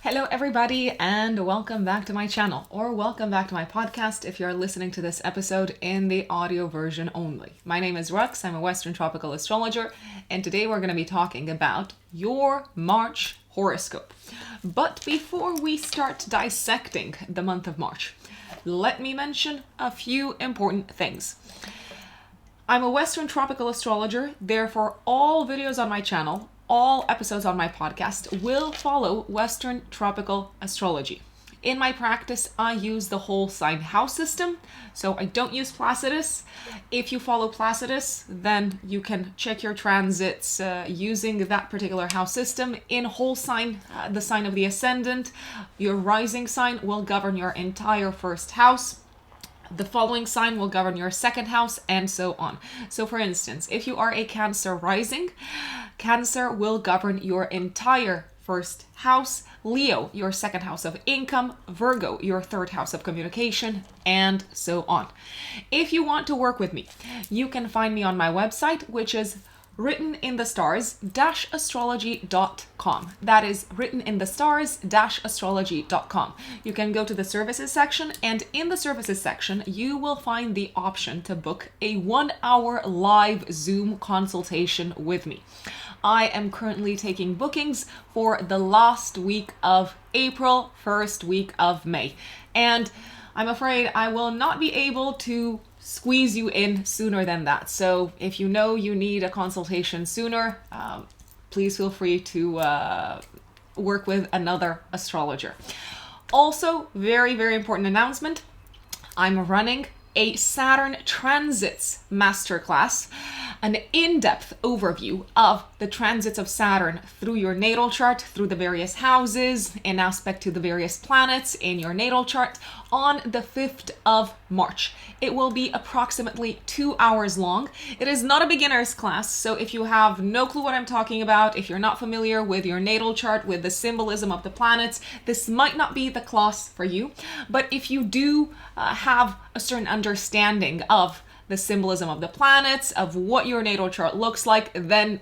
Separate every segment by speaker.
Speaker 1: Hello everybody and welcome back to my channel, or welcome back to my podcast if you're listening to this episode in the audio version only. My name is Rux, I'm a Western tropical astrologer, and today we're going to be talking about your March horoscope. But before we start dissecting the month of March, let me mention a few important things. I'm a Western tropical astrologer, therefore all videos on my channel, all episodes on my podcast will follow Western tropical astrology. In my practice, I use the whole sign house system, so I don't use Placidus. If you follow Placidus, then you can check your transits using that particular house system. In whole sign, the sign of the ascendant, your rising sign will govern your entire first house. The following sign will govern your second house, and so on. So for instance, if you are a Cancer rising, Cancer will govern your entire first house, Leo, your second house of income, Virgo, your third house of communication, and so on. If you want to work with me, you can find me on my website, which is writteninthestars-astrology.com. That is writteninthestars-astrology.com. You can go to the services section, and in the services section, you will find the option to book a 1-hour live Zoom consultation with me. I am currently taking bookings for the last week of April, first week of May. And I'm afraid I will not be able to squeeze you in sooner than that. So if you know you need a consultation sooner, please feel free to work with another astrologer. Also, very, very important announcement. I'm running a Saturn transits masterclass, an in-depth overview of the transits of Saturn through your natal chart, through the various houses, in aspect to the various planets in your natal chart, on the 5th of March. It will be approximately 2 hours long. It is not a beginner's class, so if you have no clue what I'm talking about, if you're not familiar with your natal chart, with the symbolism of the planets, this might not be the class for you. But if you do have a certain understanding of the symbolism of the planets, of what your natal chart looks like, then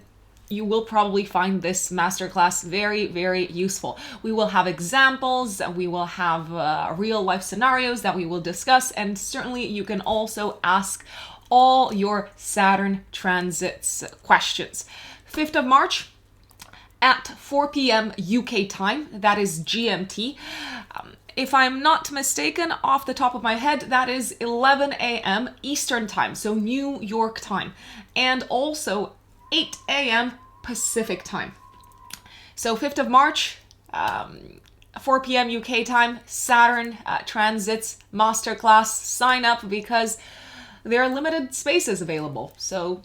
Speaker 1: you will probably find this masterclass very, very useful. We will have examples, we will have real life scenarios that we will discuss, and certainly you can also ask all your Saturn transits questions. 5th of March at 4 p.m. UK time, that is GMT. If I'm not mistaken, off the top of my head, that is 11 a.m. Eastern time, so New York time, and also 8 a.m. Pacific time. So 5th of March, 4 p.m. UK time, Saturn transits masterclass. Sign up because there are limited spaces available, so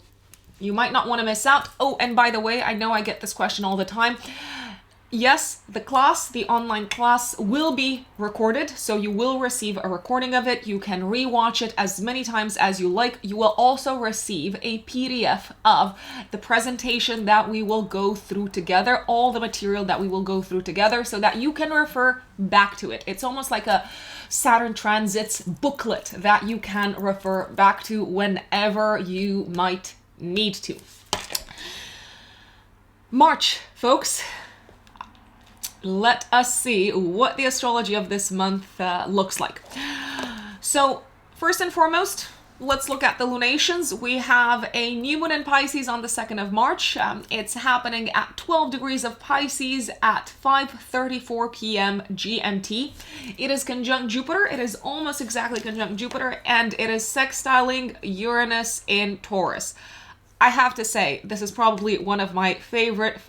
Speaker 1: you might not want to miss out. Oh, and by the way, I know I get this question all the time. Yes, the class, the online class, will be recorded, so you will receive a recording of it. You can rewatch it as many times as you like. You will also receive a PDF of the presentation that we will go through together, all the material that we will go through together, so that you can refer back to it. It's almost like a Saturn transits booklet that you can refer back to whenever you might need to. March, folks. Let us see what the astrology of this month looks like. So first and foremost, let's look at the lunations. We have a new moon in Pisces on the 2nd of March. It's happening at 12 degrees of Pisces at 5:34 p.m. GMT. It is conjunct Jupiter. It is almost exactly conjunct Jupiter, and it is sextiling Uranus in Taurus. I have to say, this is probably one of my favorite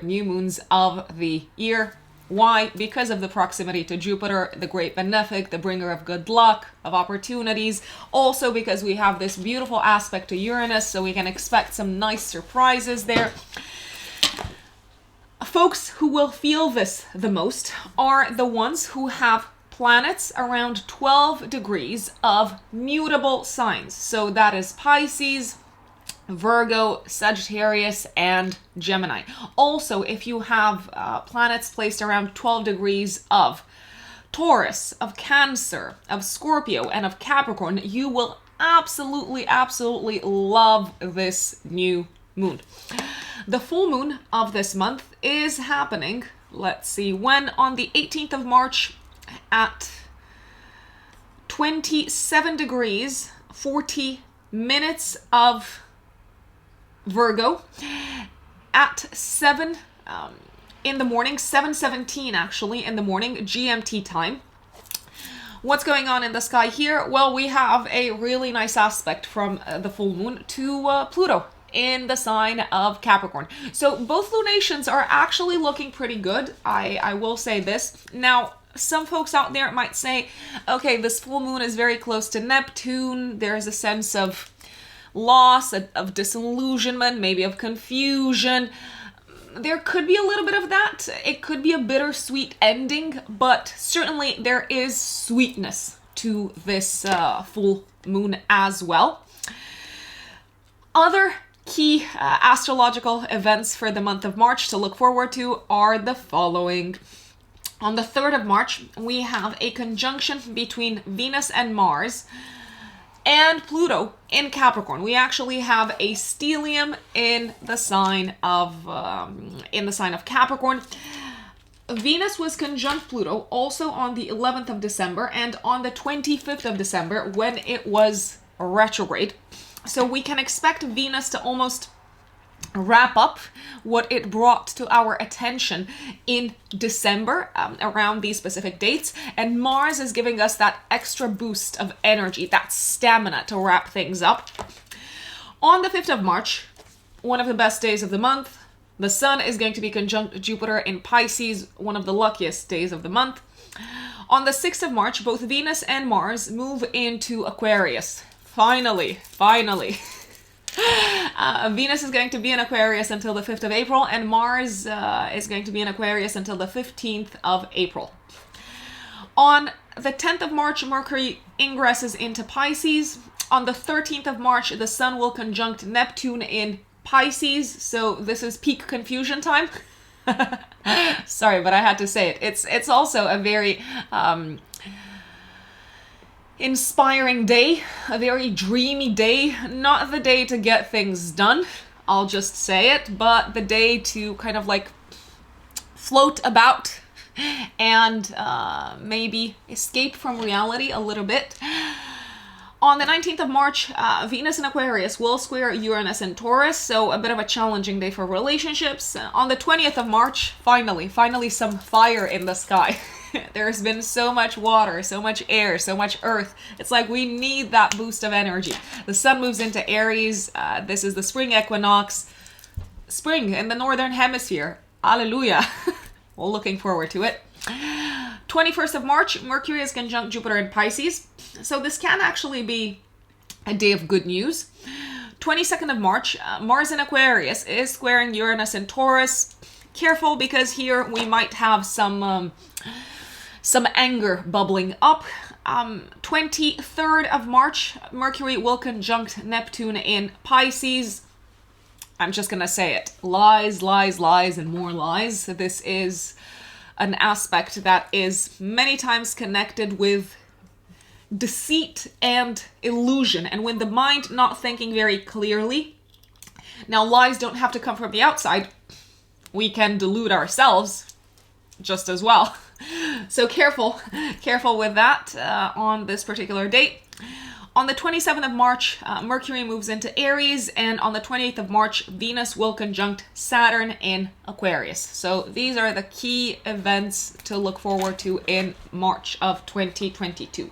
Speaker 1: new moons of the year. Why? Because of the proximity to Jupiter, the great benefic, the bringer of good luck, of opportunities. Also because we have this beautiful aspect to Uranus, so we can expect some nice surprises there. Folks who will feel this the most are the ones who have planets around 12 degrees of mutable signs. So that is Pisces, Virgo, Sagittarius, and Gemini. Also, if you have planets placed around 12 degrees of Taurus, of Cancer, of Scorpio, and of Capricorn, you will absolutely love this new moon. The full moon of this month is happening let's see, when on the 18th of March at 27 degrees, 40 minutes of Virgo, at 7 in the morning, 7:17 actually in the morning, GMT time. What's going on in the sky here? Well, we have a really nice aspect from the full moon to Pluto in the sign of Capricorn. So both lunations are actually looking pretty good. I will say this. Now, some folks out there might say, okay, this full moon is very close to Neptune. There's a sense of loss, of disillusionment, maybe of confusion. There could be a little bit of that. It could be a bittersweet ending, but certainly there is sweetness to this full moon as well. Other key astrological events for the month of March to look forward to are the following. On the 3rd of March, we have a conjunction between Venus and Mars and Pluto in Capricorn. We actually have a stellium in the sign of Capricorn. Venus was conjunct Pluto also on the 11th of December and on the 25th of December when it was retrograde. So we can expect Venus to almost wrap up what it brought to our attention in December around these specific dates, and Mars is giving us that extra boost of energy, that stamina to wrap things up. On the 5th of March, one of the best days of the month, the Sun is going to be conjunct Jupiter in Pisces, one of the luckiest days of the month. On the 6th of March, both Venus and Mars move into Aquarius. Finally. Venus is going to be in Aquarius until the 5th of April, and Mars is going to be in Aquarius until the 15th of April. On the 10th of March, Mercury ingresses into Pisces. On the 13th of March, the Sun will conjunct Neptune in Pisces, so this is peak confusion time. Sorry, but I had to say it. It's also a very inspiring day, a very dreamy day, not the day to get things done, I'll just say it, but the day to kind of like float about and maybe escape from reality a little bit. On the 19th of March, Venus in Aquarius will square Uranus in Taurus, so a bit of a challenging day for relationships. On the 20th of March, finally some fire in the sky. There's been so much water, so much air, so much earth. It's like we need that boost of energy. The Sun moves into Aries. This is the spring equinox. Spring in the northern hemisphere. Hallelujah. Well, looking forward to it. 21st of March, Mercury is conjunct Jupiter in Pisces. So this can actually be a day of good news. 22nd of March, Mars in Aquarius is squaring Uranus in Taurus. Careful, because here we might have some anger bubbling up. 23rd of March, Mercury will conjunct Neptune in Pisces. I'm just gonna say it. Lies, and more lies. This is an aspect that is many times connected with deceit and illusion, and when the mind not thinking very clearly. Now, lies don't have to come from the outside. We can delude ourselves just as well. So careful with that on this particular date. On the 27th of March, Mercury moves into Aries, and on the 28th of March, Venus will conjunct Saturn in Aquarius. So these are the key events to look forward to in March of 2022.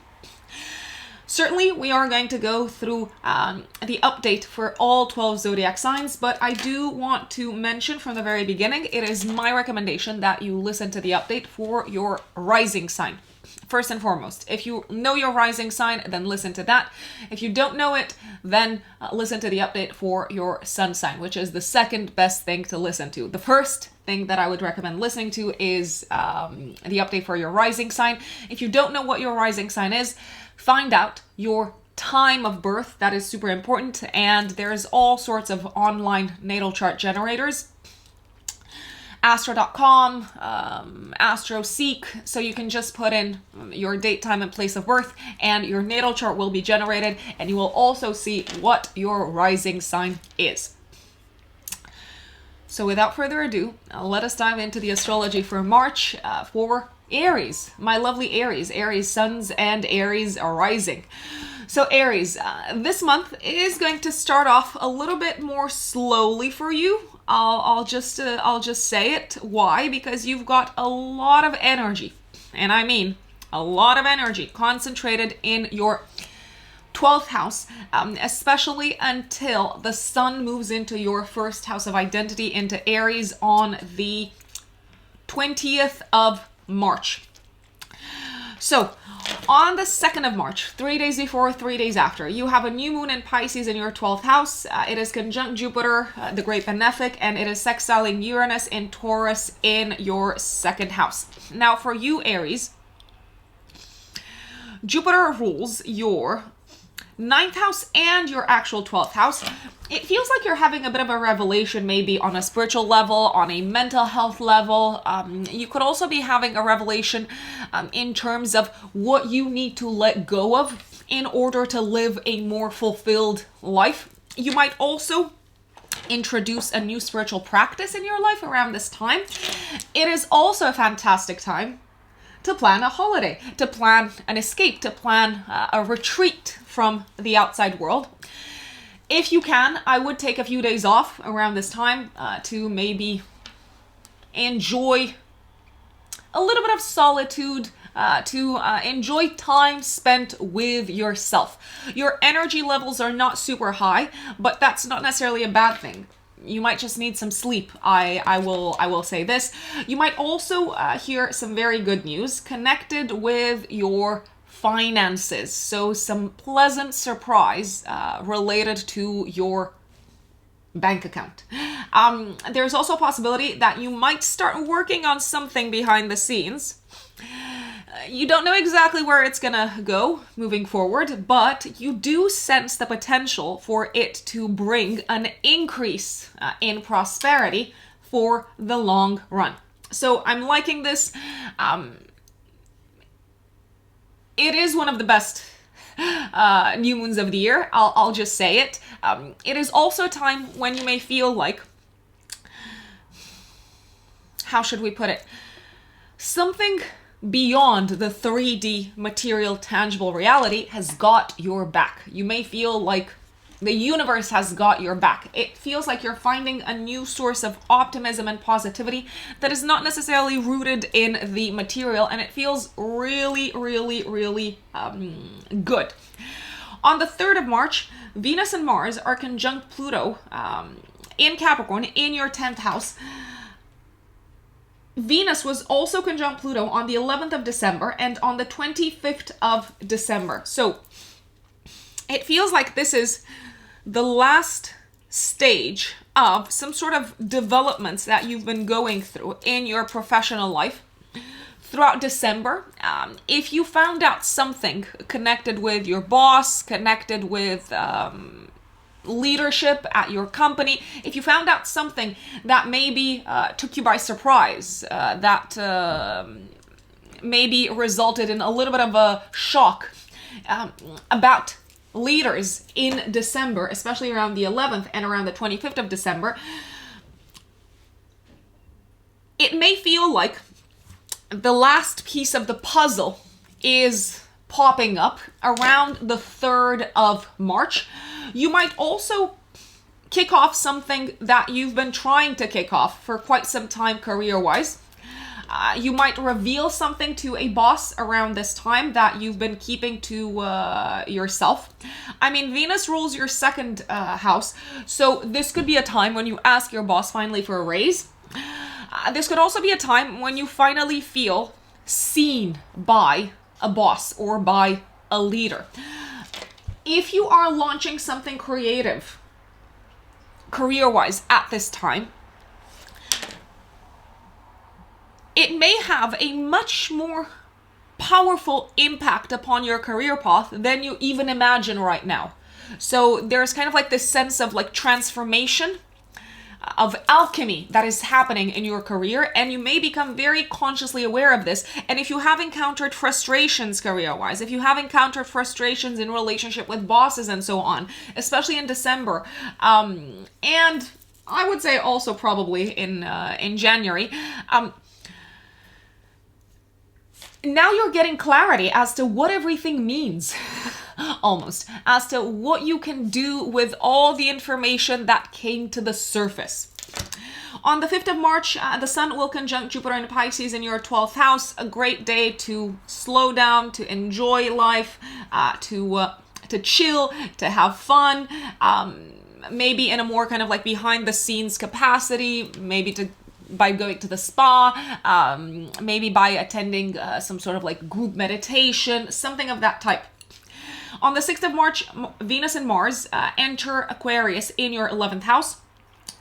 Speaker 1: Certainly, we are going to go through the update for all 12 zodiac signs, but I do want to mention from the very beginning, it is my recommendation that you listen to the update for your rising sign. First and foremost, if you know your rising sign, then listen to that. If you don't know it, then listen to the update for your sun sign, which is the second best thing to listen to. The first thing that I would recommend listening to is the update for your rising sign. If you don't know what your rising sign is, find out your time of birth. That is super important. And there's all sorts of online natal chart generators. Astro.com, AstroSeek, so you can just put in your date, time, and place of birth, and your natal chart will be generated, and you will also see what your rising sign is. So without further ado, let us dive into the astrology for March for Aries, my lovely Aries, Aries suns and Aries rising. So Aries, this month is going to start off a little bit more slowly for you. I'll just say it. Why? Because you've got a lot of energy, and I mean a lot of energy concentrated in your 12th house, especially until the sun moves into your first house of identity, into Aries, on the 20th of March. So on the 2nd of March, 3 days before, 3 days after, you have a new moon in Pisces in your 12th house. It is conjunct Jupiter, the great benefic, and it is sextiling Uranus in Taurus in your 2nd house. Now for you, Aries, Jupiter rules your 9th house and your actual 12th house. It feels like you're having a bit of a revelation, maybe on a spiritual level, on a mental health level. You could also be having a revelation in terms of what you need to let go of in order to live a more fulfilled life. You might also introduce a new spiritual practice in your life around this time. It is also a fantastic time to plan a holiday, to plan an escape, to plan a retreat from the outside world. If you can, I would take a few days off around this time to maybe enjoy a little bit of solitude, to enjoy time spent with yourself. Your energy levels are not super high, but that's not necessarily a bad thing. You might just need some sleep. I will say this. You might also hear some very good news connected with your finances. So some pleasant surprise related to your bank account. There's also a possibility that you might start working on something behind the scenes. You don't know exactly where it's gonna go moving forward, but you do sense the potential for it to bring an increase in prosperity for the long run. So I'm liking this. It is one of the best new moons of the year. I'll just say it. It is also a time when you may feel like, how should we put it? Something beyond the 3D material tangible reality has got your back. You may feel like the universe has got your back. It feels like you're finding a new source of optimism and positivity that is not necessarily rooted in the material, and it feels really, really, really good. On the 3rd of March, Venus and Mars are conjunct Pluto in Capricorn in your 10th house. Venus was also conjunct Pluto on the 11th of December and on the 25th of December. So it feels like this is the last stage of some sort of developments that you've been going through in your professional life throughout December. If you found out something connected with your boss, connected with leadership at your company, if you found out something that maybe took you by surprise, that maybe resulted in a little bit of a shock about leaders in December, especially around the 11th and around the 25th of December, it may feel like the last piece of the puzzle is popping up around the 3rd of March. You might also kick off something that you've been trying to kick off for quite some time career-wise. You might reveal something to a boss around this time that you've been keeping to yourself. I mean, Venus rules your 2nd house, so this could be a time when you ask your boss finally for a raise. This could also be a time when you finally feel seen by a boss or by a leader. If you are launching something creative career-wise at this time, it may have a much more powerful impact upon your career path than you even imagine right now. So there's kind of like this sense of like transformation, of alchemy that is happening in your career, and you may become very consciously aware of this. And if you have encountered frustrations career-wise, if you have encountered frustrations in relationship with bosses and so on, especially in December, and I would say also probably in January. Now you're getting clarity as to what everything means, almost, as to what you can do with all the information that came to the surface. On the 5th of March, the Sun will conjunct Jupiter in Pisces in your 12th house. A great day to slow down, to enjoy life, to chill, to have fun, maybe in a more kind of like behind the scenes capacity, maybe by going to the spa, maybe by attending some sort of like group meditation, something of that type. On the 6th of March, Venus and Mars enter Aquarius in your 11th house.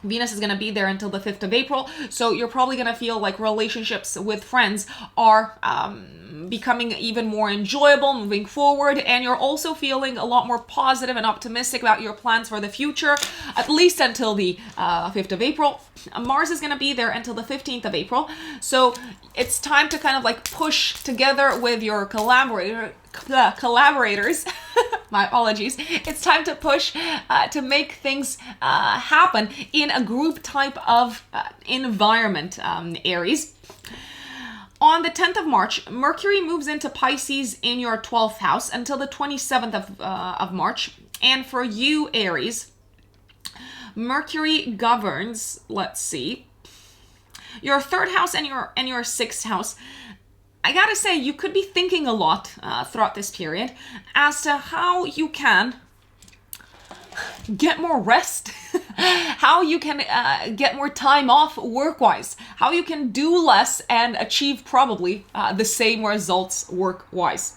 Speaker 1: Venus is going to be there until the 5th of April, so you're probably going to feel like relationships with friends are becoming even more enjoyable moving forward, and you're also feeling a lot more positive and optimistic about your plans for the future, at least until the 5th of April. Mars is going to be there until the 15th of April, so it's time to kind of like push together with your collaborators. My apologies. It's time to push to make things happen in a group type of environment, Aries. On the 10th of March, Mercury moves into Pisces in your 12th house until the 27th of March. And for you, Aries, Mercury governs, let's see, your 3rd house and your 6th house. I gotta say, you could be thinking a lot throughout this period as to how you can get more rest, how you can get more time off work-wise, how you can do less and achieve probably the same results work-wise.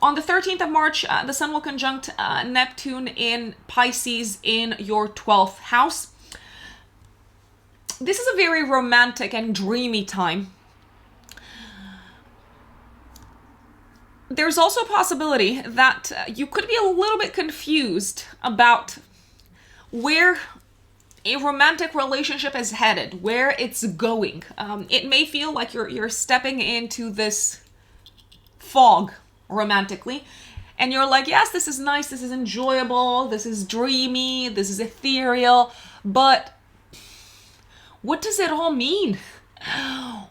Speaker 1: On the 13th of March, the Sun will conjunct Neptune in Pisces in your 12th house. This is a very romantic and dreamy time. There's also a possibility that you could be a little bit confused about where a romantic relationship is headed, where it's going. It may feel like you're stepping into this fog romantically, and you're like, yes, this is nice, this is enjoyable, this is dreamy, this is ethereal, but what does it all mean?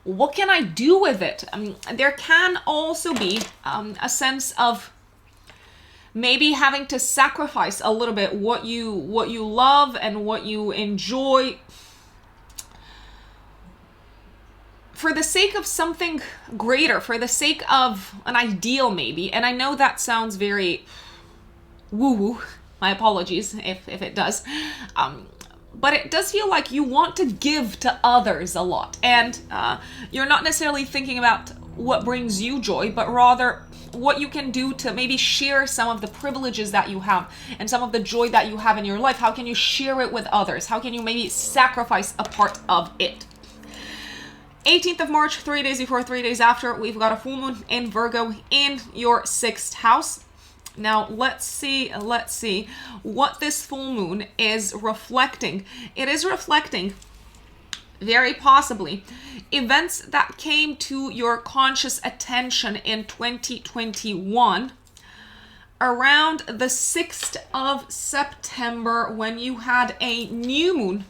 Speaker 1: What can I do with it? I mean, there can also be a sense of maybe having to sacrifice a little bit what you love and what you enjoy for the sake of something greater, for the sake of an ideal maybe. And I know that sounds very woo-woo. My apologies if it does. But it does feel like you want to give to others a lot. And you're not necessarily thinking about what brings you joy, but rather what you can do to maybe share some of the privileges that you have and some of the joy that you have in your life. How can you share it with others? How can you maybe sacrifice a part of it? 18th of March, 3 days before, 3 days after, we've got a full moon in Virgo in your 6th house. Now, let's see what this full moon is reflecting. It is reflecting, very possibly, events that came to your conscious attention in 2021 around the 6th of September when you had a new moon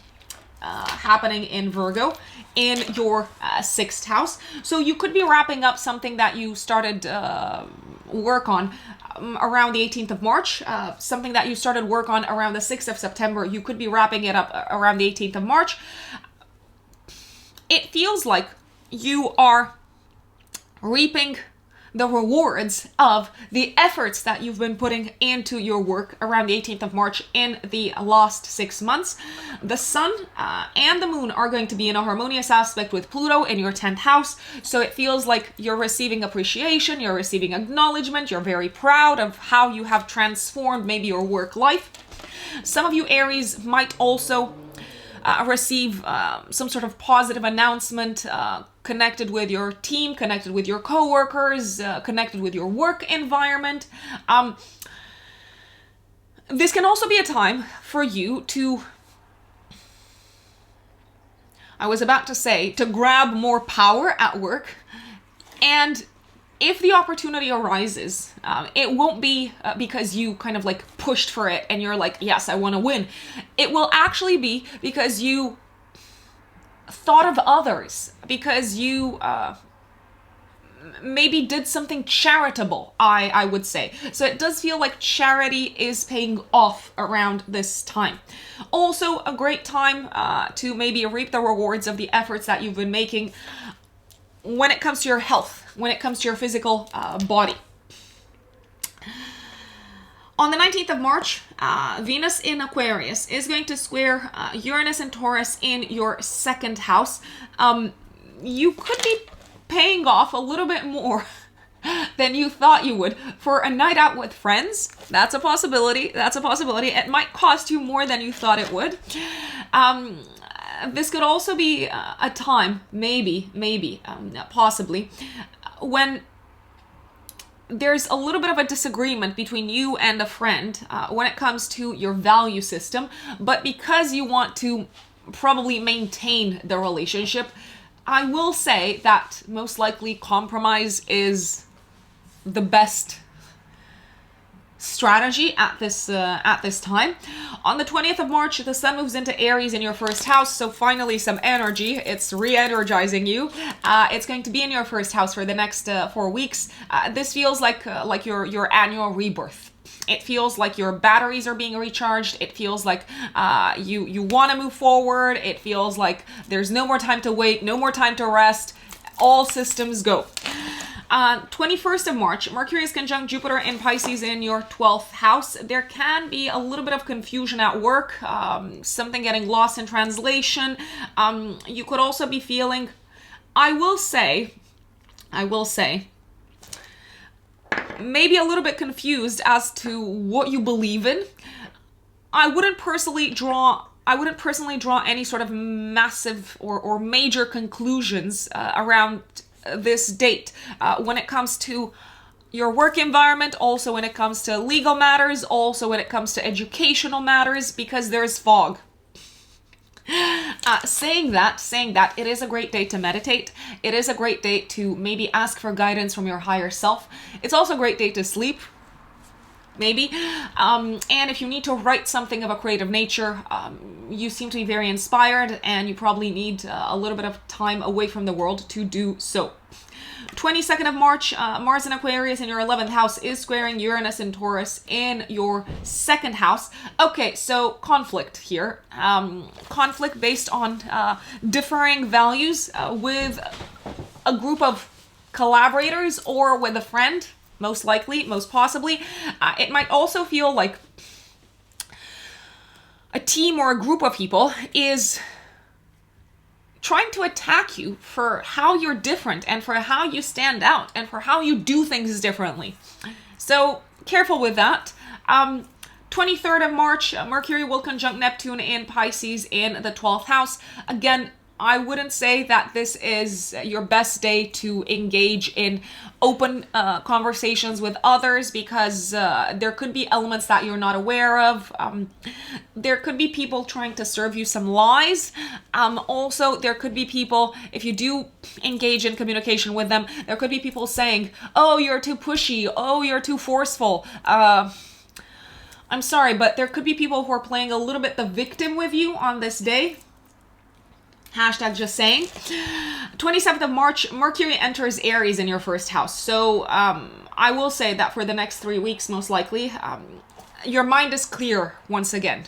Speaker 1: happening in Virgo in your 6th house. So you could be wrapping up something that you started work on around the 18th of March, something that you started work on around the 6th of September. You could be wrapping it up around the 18th of March. It feels like you are reaping the rewards of the efforts that you've been putting into your work around the 18th of March in the last 6 months. The Sun and the Moon are going to be in a harmonious aspect with Pluto in your 10th house. So it feels like you're receiving appreciation, you're receiving acknowledgement, you're very proud of how you have transformed maybe your work life. Some of you Aries might also receive some sort of positive announcement connected with your team, connected with your coworkers, connected with your work environment. This can also be a time for you to, I was about to say, to grab more power at work and if the opportunity arises, it won't be because you kind of like pushed for it and you're like, yes, I want to win. It will actually be because you thought of others, because you maybe did something charitable, I would say. So it does feel like charity is paying off around this time. Also a great time to maybe reap the rewards of the efforts that you've been making when it comes to your health, when it comes to your physical body. On the 19th of March, Venus in Aquarius is going to square Uranus and Taurus in your second house. You could be paying off a little bit more than you thought you would for a night out with friends. That's a possibility. That's a possibility. It might cost you more than you thought it would. This could also be a time, maybe, possibly, when there's a little bit of a disagreement between you and a friend when it comes to your value system, but because you want to probably maintain the relationship, I will say that most likely compromise is the best strategy at this time. On the 20th of March, the sun moves into Aries in your first house, so finally some energy. It's re-energizing you. It's going to be in your first house for the next 4 weeks. This feels like your annual rebirth. It feels like your batteries are being recharged. It feels like you want to move forward. It feels like there's no more time to wait, no more time to rest. All systems go. 21st of March, Mercury is conjunct Jupiter in Pisces in your 12th house. There can be a little bit of confusion at work, something getting lost in translation. You could also be feeling, I will say, maybe a little bit confused as to what you believe in. I wouldn't personally draw any sort of massive or major conclusions around this date when it comes to your work environment, also when it comes to legal matters, also when it comes to educational matters, because there's fog. Saying that, it is a great day to meditate. It is a great day to maybe ask for guidance from your higher self. It's also a great day to sleep, maybe. And if you need to write something of a creative nature, you seem to be very inspired and you probably need a little bit of time away from the world to do so. 22nd of March, Mars in Aquarius in your 11th house is squaring Uranus and Taurus in your second house. Okay, so conflict here. Conflict based on differing values with a group of collaborators or with a friend, most likely, most possibly. It might also feel like a team or a group of people is trying to attack you for how you're different and for how you stand out and for how you do things differently. So careful with that. 23rd of March, Mercury will conjunct Neptune in Pisces in the 12th house. Again, I wouldn't say that this is your best day to engage in open conversations with others because there could be elements that you're not aware of. There could be people trying to serve you some lies. Also, there could be people, if you do engage in communication with them, there could be people saying, oh, you're too pushy. Oh, you're too forceful. I'm sorry, but there could be people who are playing a little bit the victim with you on this day. Hashtag just saying. 27th of March, Mercury enters Aries in your first house. So I will say that for the next 3 weeks, most likely, your mind is clear once again.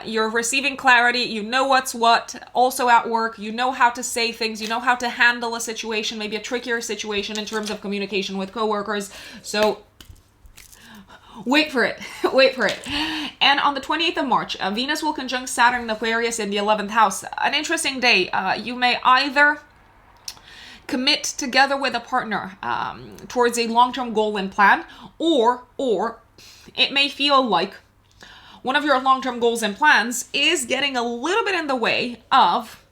Speaker 1: You're receiving clarity. You know what's what. Also at work, you know how to say things. You know how to handle a situation, maybe a trickier situation in terms of communication with coworkers. So wait for it. Wait for it. And on the 28th of March, Venus will conjunct Saturn in Aquarius in the 11th house. An interesting day. You may either commit together with a partner towards a long-term goal and plan, or it may feel like one of your long-term goals and plans is getting a little bit in the way of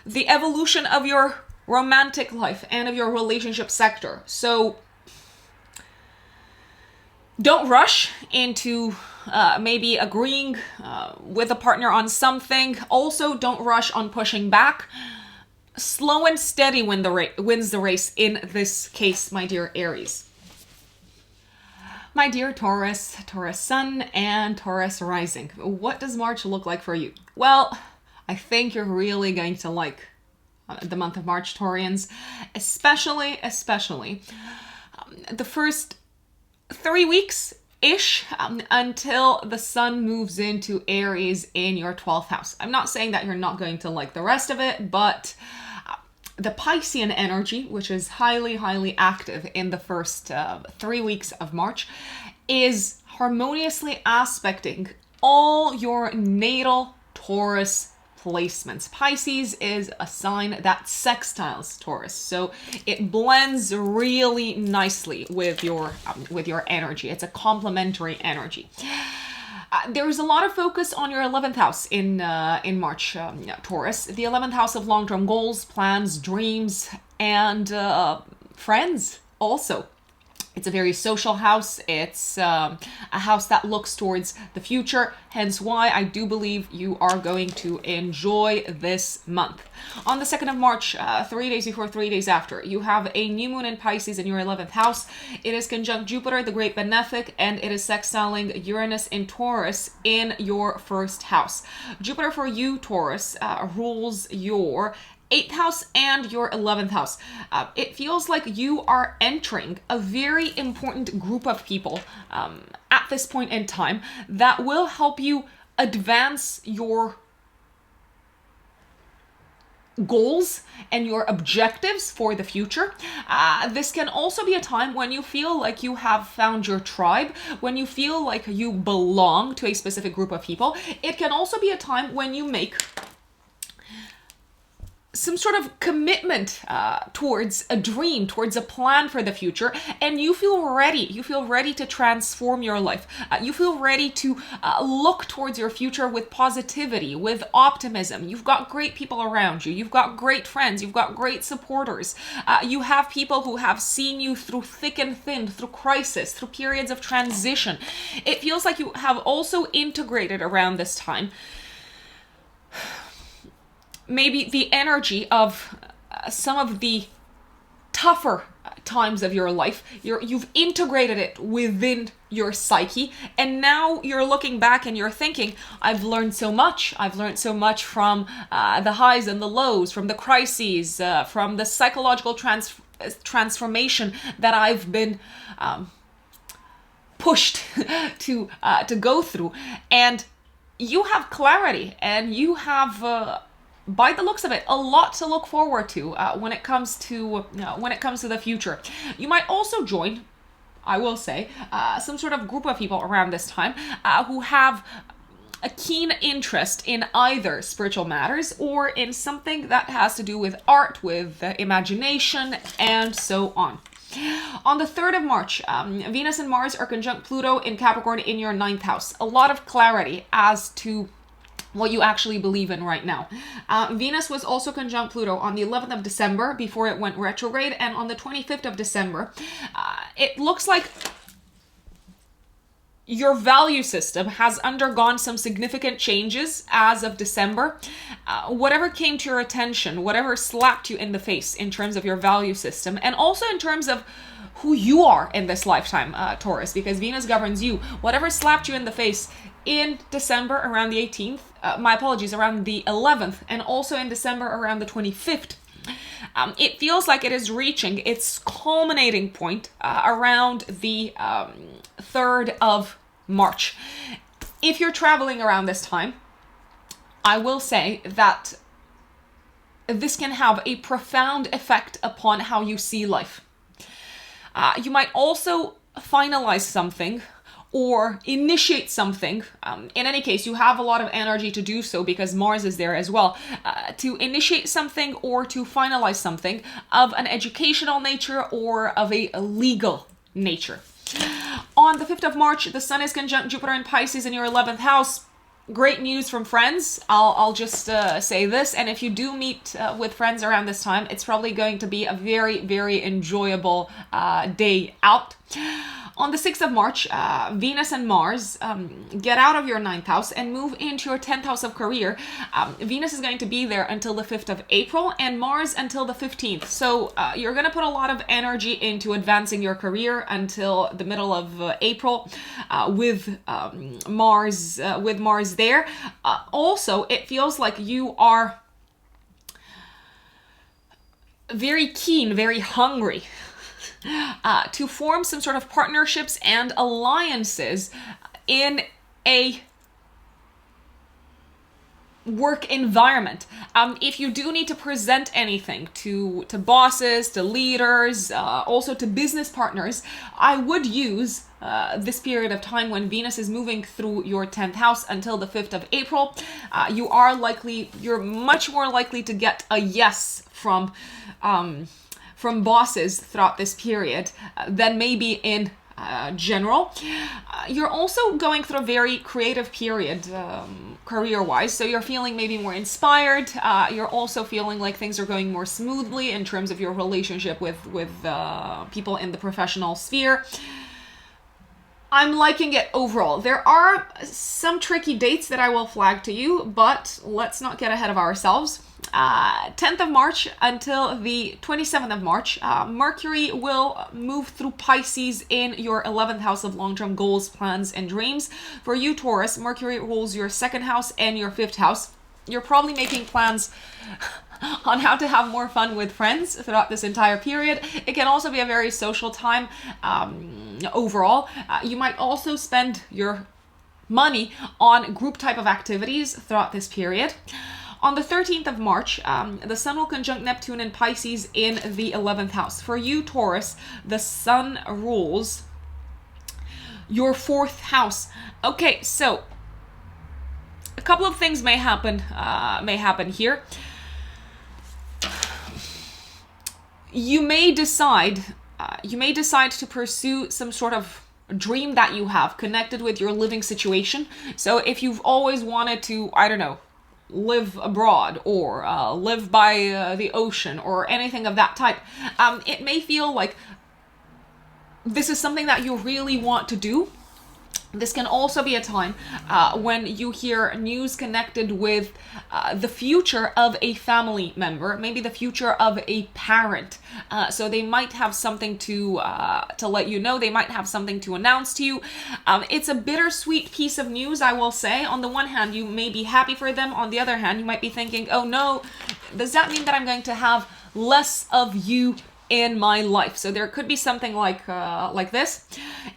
Speaker 1: the evolution of your romantic life and of your relationship sector. So don't rush into maybe agreeing with a partner on something. Also, don't rush on pushing back. slow and steady wins the race in this case, my dear Aries. My dear Taurus, Taurus Sun, and Taurus Rising, what does March look like for you? Well, I think you're really going to like the month of March, Taurians, especially the first 3 weeks-ish until the sun moves into Aries in your 12th house. I'm not saying that you're not going to like the rest of it, but the Piscean energy, which is highly active in the first 3 weeks of March, is harmoniously aspecting all your natal Taurus placements. Pisces is a sign that sextiles Taurus, so it blends really nicely with your energy. It's a complementary energy. There's a lot of focus on your 11th house in March, Taurus. The 11th house of long-term goals, plans, dreams, and friends also. It's a very social house. It's a house that looks towards the future, hence why I do believe you are going to enjoy this month. On the 2nd of March, 3 days before, 3 days after, you have a new moon in Pisces in your 11th house. It is conjunct Jupiter, the great benefic, and it is sextiling Uranus in Taurus in your 1st house. Jupiter for you, Taurus, rules your 8th house and your 11th house. It feels like you are entering a very important group of people at this point in time that will help you advance your goals and your objectives for the future. This can also be a time when you feel like you have found your tribe, when you feel like you belong to a specific group of people. It can also be a time when you make some sort of commitment towards a dream, towards a plan for the future, and you feel ready. You feel ready to transform your life. You feel ready to look towards your future with positivity, with optimism. You've got great people around you. You've got great friends. You've got great supporters. You have people who have seen you through thick and thin, through crisis, through periods of transition. It feels like you have also integrated around this time maybe the energy of some of the tougher times of your life. You've integrated it within your psyche, and now you're looking back and you're thinking, I've learned so much. I've learned so much from the highs and the lows, from the crises, from the psychological transformation that I've been pushed to go through. And you have clarity, and you have by the looks of it, a lot to look forward to when it comes to the future. You might also join, I will say, some sort of group of people around this time who have a keen interest in either spiritual matters or in something that has to do with art, with imagination, and so on. On the 3rd of March, Venus and Mars are conjunct Pluto in Capricorn in your 9th house. A lot of clarity as to what you actually believe in right now. Venus was also conjunct Pluto on the 11th of December before it went retrograde, and on the 25th of December, it looks like your value system has undergone some significant changes as of December. Whatever came to your attention, whatever slapped you in the face in terms of your value system, and also in terms of who you are in this lifetime, Taurus, because Venus governs you. Whatever slapped you in the face in December around the 18th, around the 11th, and also in December around the 25th, it feels like it is reaching its culminating point around the 3rd of March. If you're traveling around this time, I will say that this can have a profound effect upon how you see life. You might also finalize something or initiate something. In any case, you have a lot of energy to do so because Mars is there as well. To initiate something or to finalize something of an educational nature or of a legal nature. On the 5th of March, the Sun is conjunct Jupiter in Pisces in your 11th house. Great news from friends. I'll just say this, and if you do meet with friends around this time, it's probably going to be a very, very enjoyable day out. On the 6th of March, Venus and Mars get out of your 9th house and move into your 10th house of career. Venus is going to be there until the 5th of April and Mars until the 15th. So you're going to put a lot of energy into advancing your career until the middle of April with Mars there. Also, it feels like you are very keen, very hungry to form some sort of partnerships and alliances in a work environment. If you do need to present anything to bosses, to leaders, also to business partners, I would use this period of time when Venus is moving through your 10th house until the 5th of April. You're much more likely to get a yes from bosses throughout this period than maybe in general. You're also going through a very creative period career-wise, so you're feeling maybe more inspired. You're also feeling like things are going more smoothly in terms of your relationship with people in the professional sphere. I'm liking it overall. There are some tricky dates that I will flag to you, but let's not get ahead of ourselves. 10th of March until the 27th of March, Mercury will move through Pisces in your 11th house of long-term goals, plans, and dreams. For you, Taurus, Mercury rules your 2nd house and your 5th house. You're probably making plans on how to have more fun with friends throughout this entire period. It can also be a very social time overall. You might also spend your money on group type of activities throughout this period. On the 13th of March, the Sun will conjunct Neptune and Pisces in the 11th house. For you, Taurus, the Sun rules your 4th house. Okay, so a couple of things may happen here. You may decide to pursue some sort of dream that you have connected with your living situation. So if you've always wanted to, I don't know, live abroad or live by the ocean or anything of that type, it may feel like this is something that you really want to do. This can also be a time when you hear news connected with the future of a family member, maybe the future of a parent. So they might have something to let you know. They might have something to announce to you. It's a bittersweet piece of news, I will say. On the one hand, you may be happy for them. On the other hand, you might be thinking, oh no, does that mean that I'm going to have less of you in my life? So there could be something like this.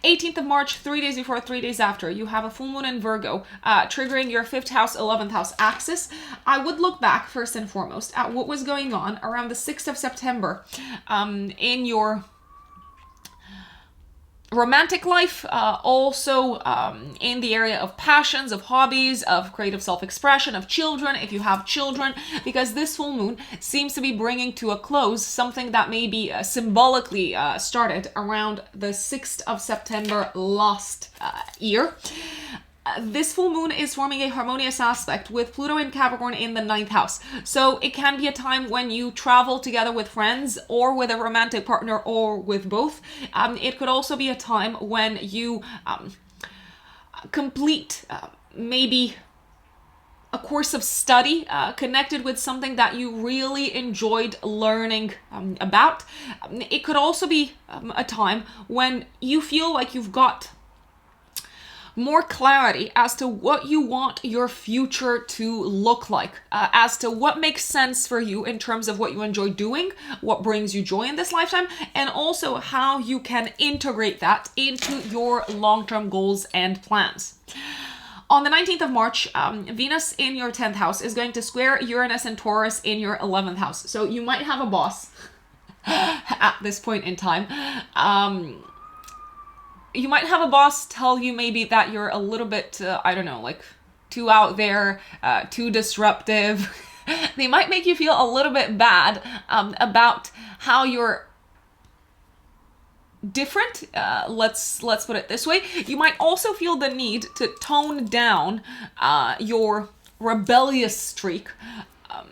Speaker 1: 18th of March, 3 days before, 3 days after, you have a full moon in Virgo, triggering your 5th house, 11th house axis. I would look back first and foremost at what was going on around the 6th of September in your romantic life, also in the area of passions, of hobbies, of creative self-expression, of children, if you have children, because this full moon seems to be bringing to a close something that may be symbolically started around the 6th of September last year. This full moon is forming a harmonious aspect with Pluto and Capricorn in the 9th house. So it can be a time when you travel together with friends or with a romantic partner or with both. It could also be a time when you complete maybe a course of study connected with something that you really enjoyed learning about. It could also be a time when you feel like you've got more clarity as to what you want your future to look like, as to what makes sense for you in terms of what you enjoy doing, what brings you joy in this lifetime, and also how you can integrate that into your long-term goals and plans. On the 19th of March, Venus in your 10th house is going to square Uranus and Taurus in your 11th house. So you might have a boss at this point in time. You might have a boss tell you maybe that you're a little bit, I don't know, like too out there, too disruptive. They might make you feel a little bit bad about how you're different. Let's put it this way. You might also feel the need to tone down your rebellious streak.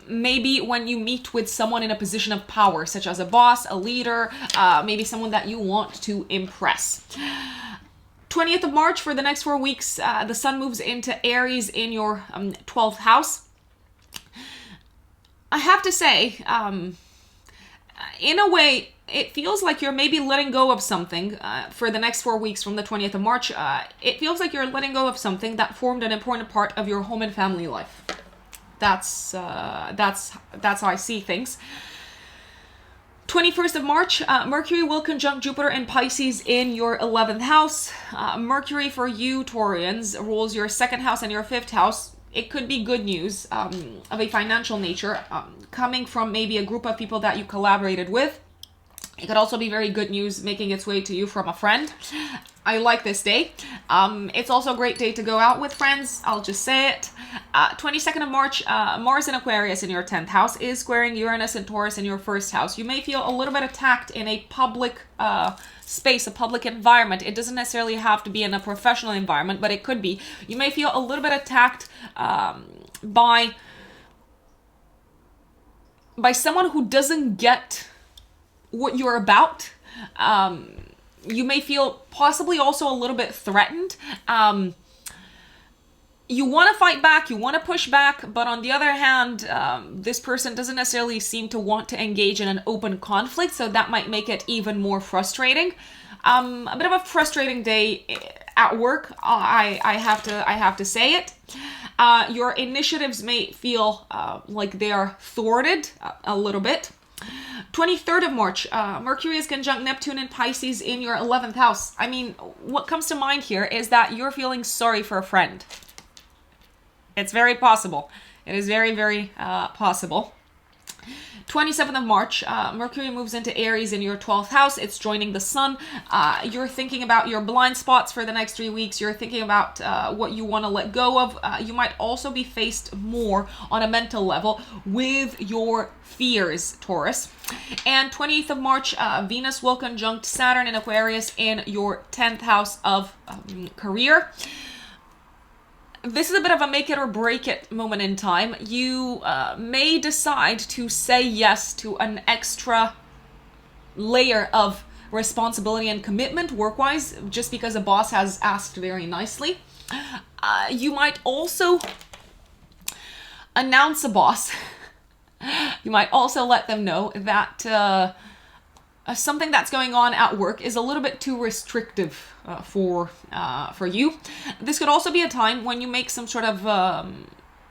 Speaker 1: Maybe when you meet with someone in a position of power, such as a boss, a leader, maybe someone that you want to impress. 20th of March, for the next 4 weeks, the sun moves into Aries in your 12th house. I have to say, in a way, it feels like you're maybe letting go of something for the next 4 weeks from the 20th of March. It feels like you're letting go of something that formed an important part of your home and family life. That's how I see things. 21st of March, Mercury will conjunct Jupiter in Pisces in your 11th house. Mercury for you Taurians rules your 2nd house and your 5th house. It could be good news of a financial nature coming from maybe a group of people that you collaborated with. It could also be very good news making its way to you from a friend. I like this day. It's also a great day to go out with friends. I'll just say it. 22nd of March, Mars in Aquarius in your 10th house is squaring Uranus and Taurus in your 1st house. You may feel a little bit attacked in a public space, a public environment. It doesn't necessarily have to be in a professional environment, but it could be. You may feel a little bit attacked by someone who doesn't get what you're about. You may feel possibly also a little bit threatened. You want to fight back, you want to push back, but on the other hand, this person doesn't necessarily seem to want to engage in an open conflict, so that might make it even more frustrating. A bit of a frustrating day at work, I have to say it. Your initiatives may feel like they are thwarted a little bit. 23rd of March, Mercury is conjunct Neptune in Pisces in your 11th house. I mean, what comes to mind here is that you're feeling sorry for a friend. It's very possible. It is very, very possible. 27th of March, Mercury moves into Aries in your 12th house. It's joining the sun. You're thinking about your blind spots for the next 3 weeks. You're thinking about what you want to let go of. You might also be faced more on a mental level with your fears, Taurus. And 28th of March, Venus will conjunct Saturn in Aquarius in your 10th house of career. This is a bit of a make it or break it moment in time. You may decide to say yes to an extra layer of responsibility and commitment work-wise, just because a boss has asked very nicely. You might also announce a boss. You might also let them know that something that's going on at work is a little bit too restrictive for you. This could also be a time when you make some sort of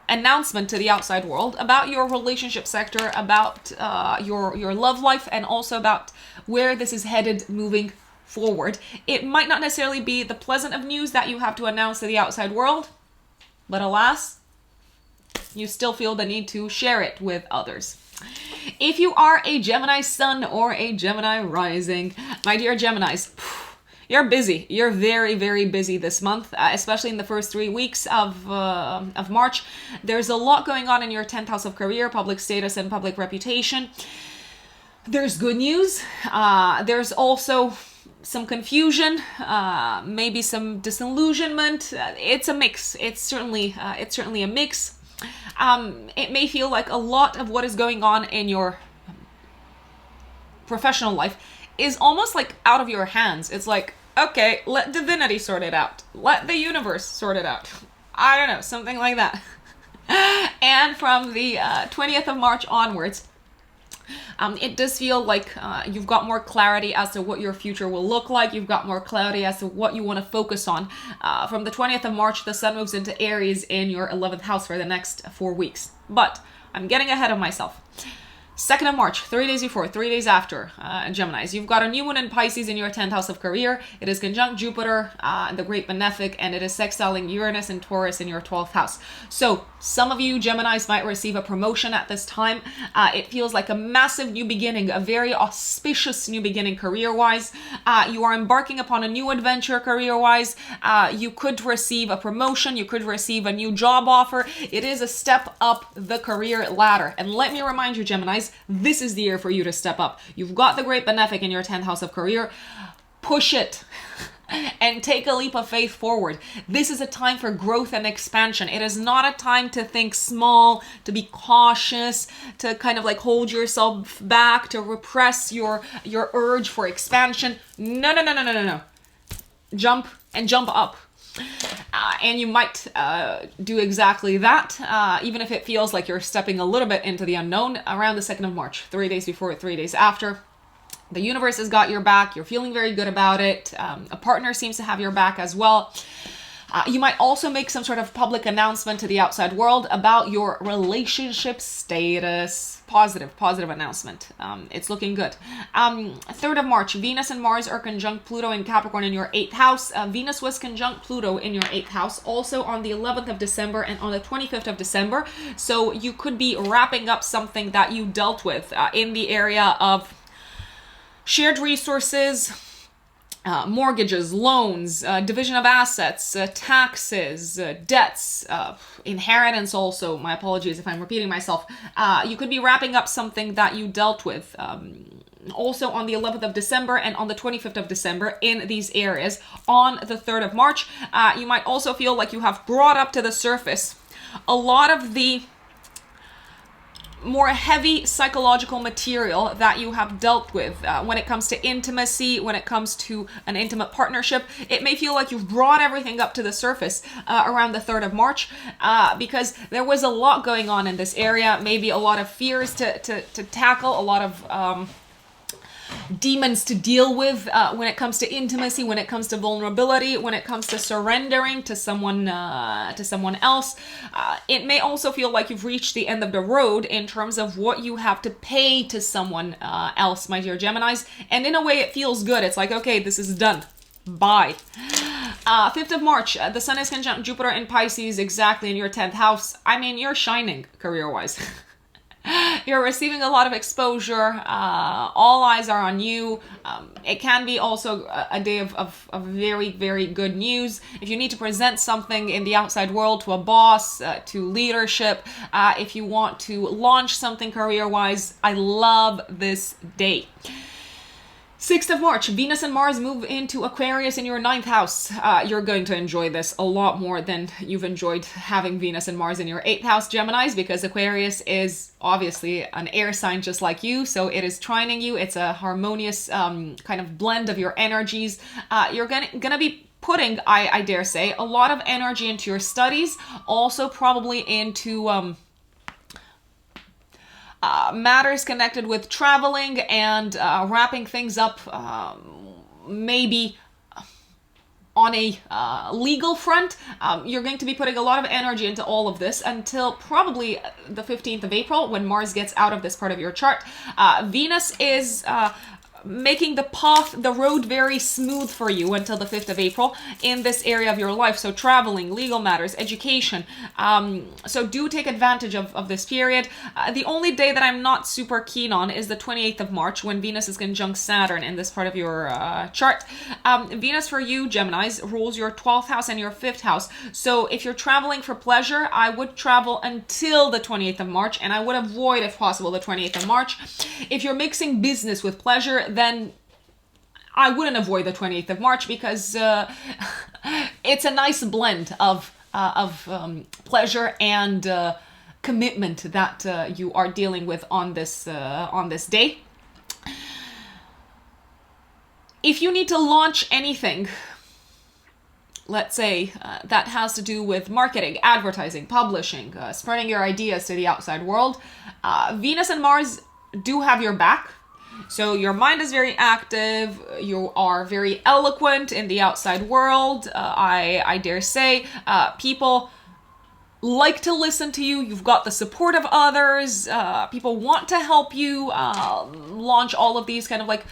Speaker 1: announcement to the outside world about your relationship sector, about your love life, and also about where this is headed moving forward. It might not necessarily be the pleasant of news that you have to announce to the outside world, but alas, you still feel the need to share it with others. If you are a Gemini sun or a Gemini rising, my dear Geminis, you're busy. You're very, very busy this month, especially in the first 3 weeks of March. There's a lot going on in your 10th house of career, public status, and public reputation. There's good news. There's also some confusion, maybe some disillusionment. It's a mix. It's certainly a mix. It may feel like a lot of what is going on in your professional life is almost like out of your hands. It's like, okay, let divinity sort it out. Let the universe sort it out. I don't know, something like that. And from the 20th of March onwards, it does feel like you've got more clarity as to what your future will look like. You've got more clarity as to what you want to focus on. From the 20th of March, the sun moves into Aries in your 11th house for the next 4 weeks. But I'm getting ahead of myself. 2nd of March, 3 days before, 3 days after, Geminis. You've got a new moon in Pisces in your 10th house of career. It is conjunct Jupiter, the great benefic, and it is sextiling Uranus and Taurus in your 12th house. So some of you Geminis might receive a promotion at this time. It feels like a massive new beginning, a very auspicious new beginning career-wise. You are embarking upon a new adventure career-wise. You could receive a promotion. You could receive a new job offer. It is a step up the career ladder. And let me remind you, Geminis, this is the year for you to step up. You've got the great benefic in your 10th house of career. Push it and take a leap of faith forward. This is a time for growth and expansion. It is not a time to think small, to be cautious, to kind of like hold yourself back, to repress your urge for expansion. No. jump and jump up. And you might do exactly that, even if it feels like you're stepping a little bit into the unknown around the 2nd of March, 3 days before, 3 days after. The universe has got your back. You're feeling very good about it. A partner seems to have your back as well. You might also make some sort of public announcement to the outside world about your relationship status. Positive announcement. It's looking good. 3rd of March, Venus and Mars are conjunct Pluto in Capricorn in your 8th house. Venus was conjunct Pluto in your 8th house also on the 11th of December and on the 25th of December. So you could be wrapping up something that you dealt with in the area of shared resources, mortgages, loans, division of assets, taxes, debts, inheritance also. My apologies if I'm repeating myself. You could be wrapping up something that you dealt with also on the 11th of December and on the 25th of December in these areas. On the 3rd of March, you might also feel like you have brought up to the surface a lot of the more heavy psychological material that you have dealt with when it comes to intimacy, when it comes to an intimate partnership. It may feel like you've brought everything up to the surface around the 3rd of March because there was a lot going on in this area, maybe a lot of fears to tackle, a lot of demons to deal with when it comes to intimacy, when it comes to vulnerability, when it comes to surrendering to someone else. It may also feel like you've reached the end of the road in terms of what you have to pay to someone else, my dear Geminis. And in a way, it feels good. It's like, okay, this is done. Bye. 5th of March, the Sun is conjunct Jupiter in Pisces, exactly in your 10th house. I mean, you're shining career-wise. You're receiving a lot of exposure. All eyes are on you. It can be also a day of very, very good news. If you need to present something in the outside world to a boss, to leadership, if you want to launch something career-wise, I love this day. 6th of March, Venus and Mars move into Aquarius in your 9th house. You're going to enjoy this a lot more than you've enjoyed having Venus and Mars in your 8th house, Geminis, because Aquarius is obviously an air sign just like you, so it is trining you. It's a harmonious kind of blend of your energies. You're gonna be putting, I dare say, a lot of energy into your studies, also probably into matters connected with traveling and wrapping things up, maybe on a legal front. You're going to be putting a lot of energy into all of this until probably the 15th of April when Mars gets out of this part of your chart. Venus is making the road very smooth for you until the 5th of April in this area of your life. So traveling, legal matters, education. So do take advantage of this period. The only day that I'm not super keen on is the 28th of March when Venus is conjunct Saturn in this part of your chart. Venus for you, Geminis, rules your 12th house and your 5th house. So if you're traveling for pleasure, I would travel until the 28th of March and I would avoid, if possible, the 28th of March. If you're mixing business with pleasure, then I wouldn't avoid the 28th of March because it's a nice blend of pleasure and commitment that you are dealing with on this day. If you need to launch anything, let's say that has to do with marketing, advertising, publishing, spreading your ideas to the outside world, Venus and Mars do have your back. So your mind is very active, you are very eloquent in the outside world, I dare say. People like to listen to you, you've got the support of others, people want to help you launch all of these kind of like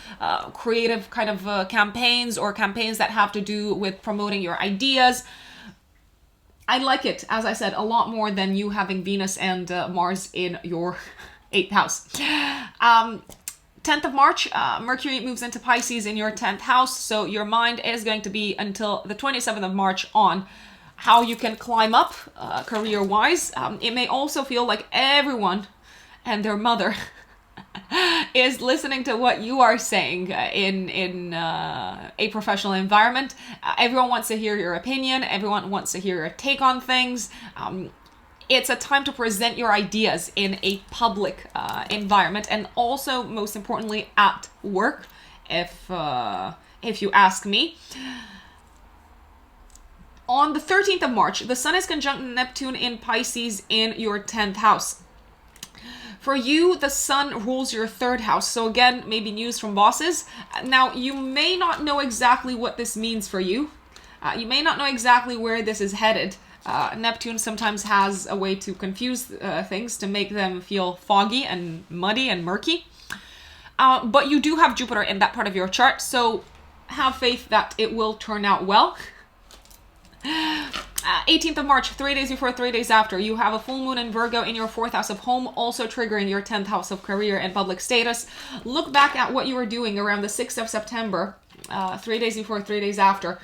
Speaker 1: creative kind of campaigns or campaigns that have to do with promoting your ideas. I like it, as I said, a lot more than you having Venus and Mars in your 8th house. 10th of March, Mercury moves into Pisces in your 10th house, so your mind is going to be until the 27th of March on how you can climb up career-wise. It may also feel like everyone and their mother is listening to what you are saying in a professional environment. Everyone wants to hear your opinion. Everyone wants to hear your take on things. It's a time to present your ideas in a public environment, and also, most importantly, at work, if you ask me. On the 13th of March, the Sun is conjunct Neptune in Pisces in your 10th house. For you, the Sun rules your 3rd house. So again, maybe news from bosses. Now, you may not know exactly what this means for you. You may not know exactly where this is headed. Neptune sometimes has a way to confuse things, to make them feel foggy and muddy and murky. But you do have Jupiter in that part of your chart, so have faith that it will turn out well. 18th of March, 3 days before, 3 days after, you have a full moon in Virgo in your 4th house of home, also triggering your 10th house of career and public status. Look back at what you were doing around the 6th of September, 3 days before, 3 days after,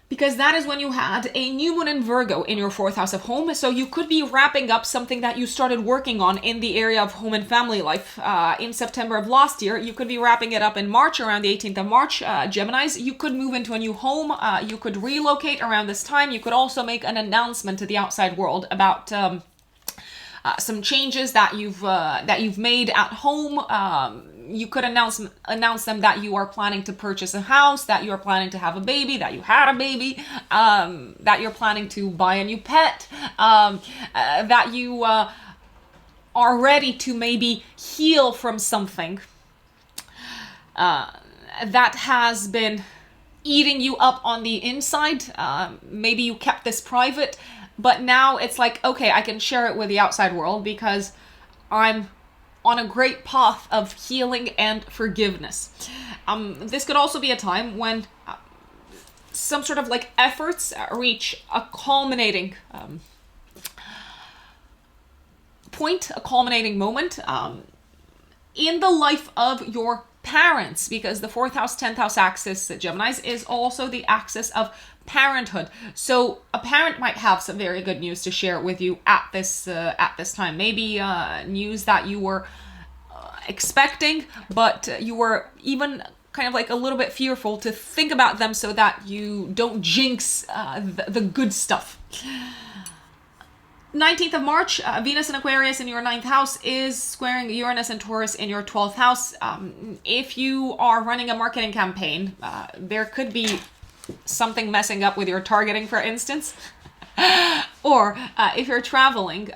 Speaker 1: because that is when you had a new moon in Virgo in your 4th house of home. So you could be wrapping up something that you started working on in the area of home and family life in September of last year. You could be wrapping it up in March, around the 18th of March. Geminis, you could move into a new home. You could relocate around this time. You could also make an announcement to the outside world about some changes that you've made at home. You could announce them that you are planning to purchase a house, that you are planning to have a baby, that you had a baby, that you're planning to buy a new pet, that you are ready to maybe heal from something that has been eating you up on the inside. Maybe you kept this private, but now it's like, okay, I can share it with the outside world because I'm on a great path of healing and forgiveness. This could also be a time when some sort of like efforts reach a culminating point, a culminating moment in the life of your parents, because the 4th house, 10th house axis, Geminis, is also the axis of parenthood. So a parent might have some very good news to share with you at this time. Maybe news that you were expecting, but you were even kind of like a little bit fearful to think about them so that you don't jinx the good stuff. 19th of March, Venus in Aquarius in your 9th house is squaring Uranus and Taurus in your 12th house. If you are running a marketing campaign, there could be something messing up with your targeting, for instance. Or if you're traveling,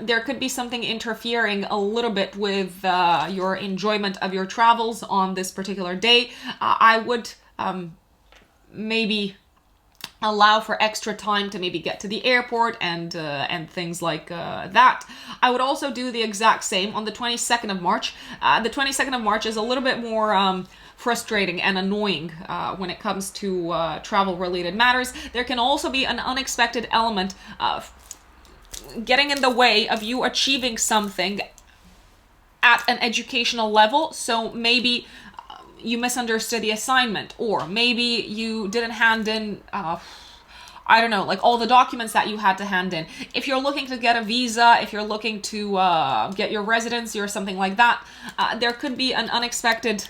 Speaker 1: there could be something interfering a little bit with your enjoyment of your travels on this particular day. I would maybe allow for extra time to maybe get to the airport and things like that. I would also do the exact same on the 22nd of March. The 22nd of March is a little bit more frustrating and annoying when it comes to travel-related matters. There can also be an unexpected element of getting in the way of you achieving something at an educational level. So maybe you misunderstood the assignment, or maybe you didn't hand in, I don't know, like all the documents that you had to hand in. If you're looking to get a visa, if you're looking to get your residency or something like that, there could be an unexpected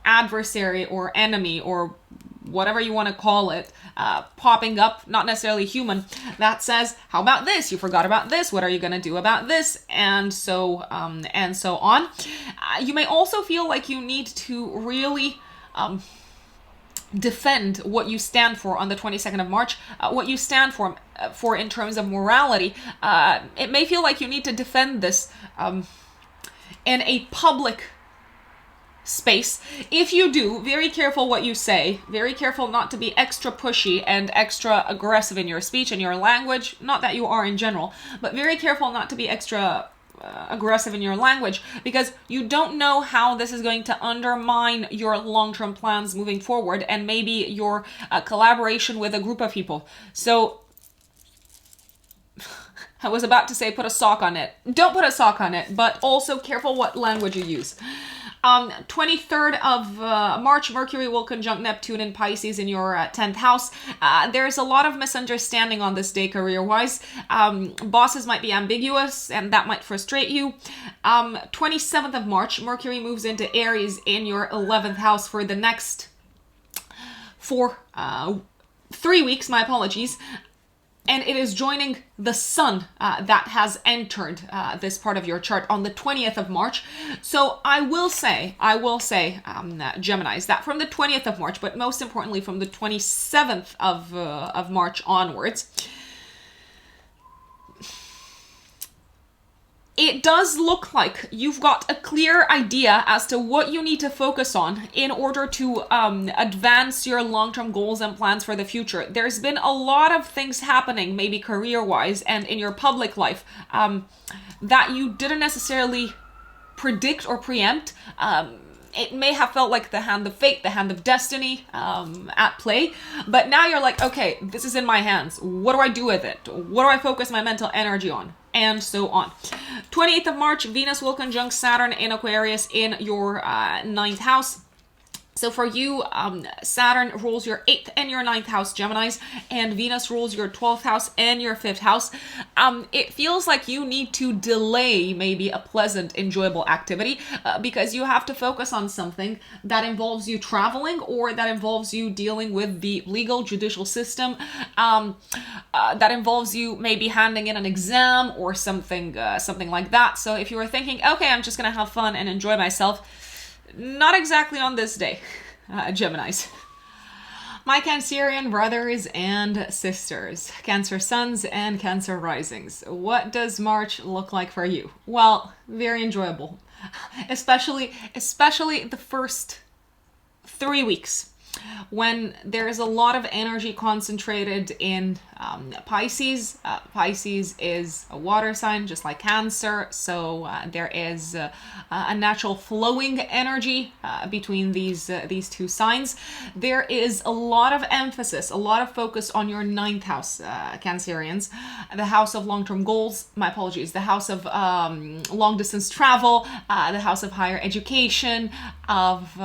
Speaker 1: adversary or enemy or whatever you want to call it, popping up, not necessarily human, that says, how about this? You forgot about this. What are you going to do about this? And so on. You may also feel like you need to really defend what you stand for on the 22nd of March, what you stand for in terms of morality. It may feel like you need to defend this in a public space. If you do, very careful what you say, very careful not to be extra pushy and extra aggressive in your speech and your language, not that you are in general, but very careful not to be extra aggressive in your language, because you don't know how this is going to undermine your long-term plans moving forward and maybe your collaboration with a group of people. So I was about to say put a sock on it. Don't put a sock on it, but also careful what language you use. 23rd of March, Mercury will conjunct Neptune in Pisces in your 10th house. There's a lot of misunderstanding on this day career-wise. Bosses might be ambiguous, and that might frustrate you. 27th of March, Mercury moves into Aries in your 11th house for the next 3 weeks, my apologies. and it is joining the sun that has entered this part of your chart on the 20th of March. So I will say, Geminis, that from the 20th of March, but most importantly from the 27th of March onwards, it does look like you've got a clear idea as to what you need to focus on in order to advance your long-term goals and plans for the future. There's been a lot of things happening, maybe career-wise and in your public life, that you didn't necessarily predict or preempt. It may have felt like the hand of fate, the hand of destiny at play. But now you're like, okay, this is in my hands. What do I do with it? What do I focus my mental energy on? And so on. 28th of March, Venus will conjunct Saturn in Aquarius in your 9th house. So for you, Saturn rules your 8th and your 9th house, Geminis, and Venus rules your 12th house and your 5th house. It feels like you need to delay maybe a pleasant, enjoyable activity because you have to focus on something that involves you traveling or that involves you dealing with the legal judicial system, that involves you maybe handing in an exam or something like that. So if you were thinking, okay, I'm just going to have fun and enjoy myself, not exactly on this day, Geminis. My Cancerian brothers and sisters, Cancer suns and Cancer risings. What does March look like for you? Well, very enjoyable, especially the first 3 weeks, when there is a lot of energy concentrated in Pisces. Pisces is a water sign, just like Cancer, so there is a natural flowing energy between these two signs. There is a lot of emphasis, a lot of focus on your 9th house, Cancerians, the house of long-term goals, the house of long-distance travel, the house of higher education, of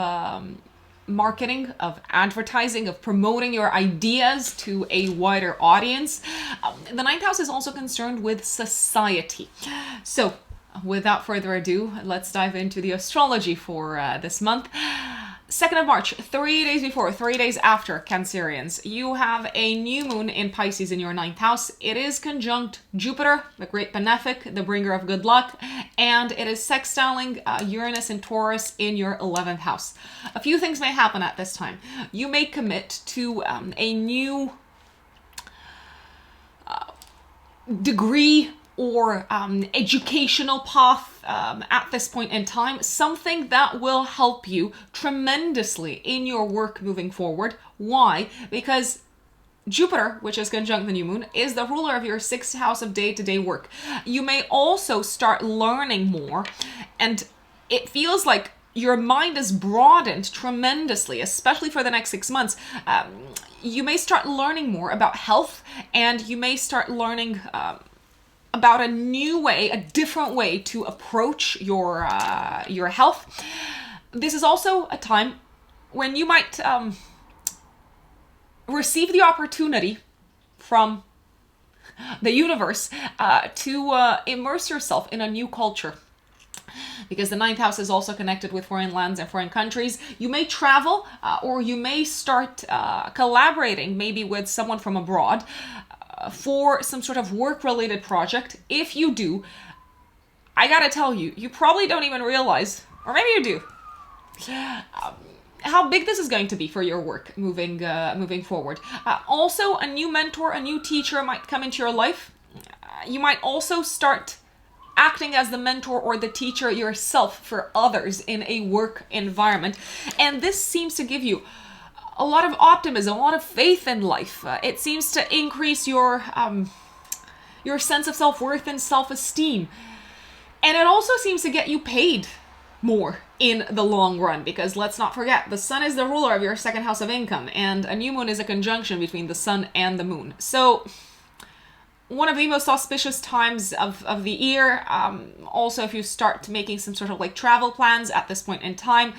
Speaker 1: marketing, of advertising, of promoting your ideas to a wider audience. The 9th house is also concerned with society. So without further ado, let's dive into the astrology for this month. 2nd of March, 3 days after, Cancerians, you have a new moon in Pisces in your 9th house. It is conjunct Jupiter, the great benefic, the bringer of good luck, and it is sextiling Uranus and Taurus in your 11th house. A few things may happen at this time. You may commit to a new degree or educational path at this point in time, something that will help you tremendously in your work moving forward. Why? Because Jupiter, which is conjunct the new moon, is the ruler of your 6th house of day-to-day work. You may also start learning more, and it feels like your mind is broadened tremendously, especially for the next 6 months. You may start learning more about health, and you may start learning about a new way, a different way to approach your health. This is also a time when you might receive the opportunity from the universe to immerse yourself in a new culture. Because the 9th house is also connected with foreign lands and foreign countries. You may travel or you may start collaborating maybe with someone from abroad for some sort of work-related project. If you do, I gotta tell you, you probably don't even realize, or maybe you do, how big this is going to be for your work moving forward. Also, a new mentor, a new teacher might come into your life. You might also start acting as the mentor or the teacher yourself for others in a work environment. And this seems to give you a lot of optimism, a lot of faith in life. It seems to increase your sense of self-worth and self-esteem. And it also seems to get you paid more in the long run, because let's not forget, the sun is the ruler of your 2nd house of income, and a new moon is a conjunction between the sun and the moon. So one of the most auspicious times of the year. Also, if you start making some sort of like travel plans at this point in time,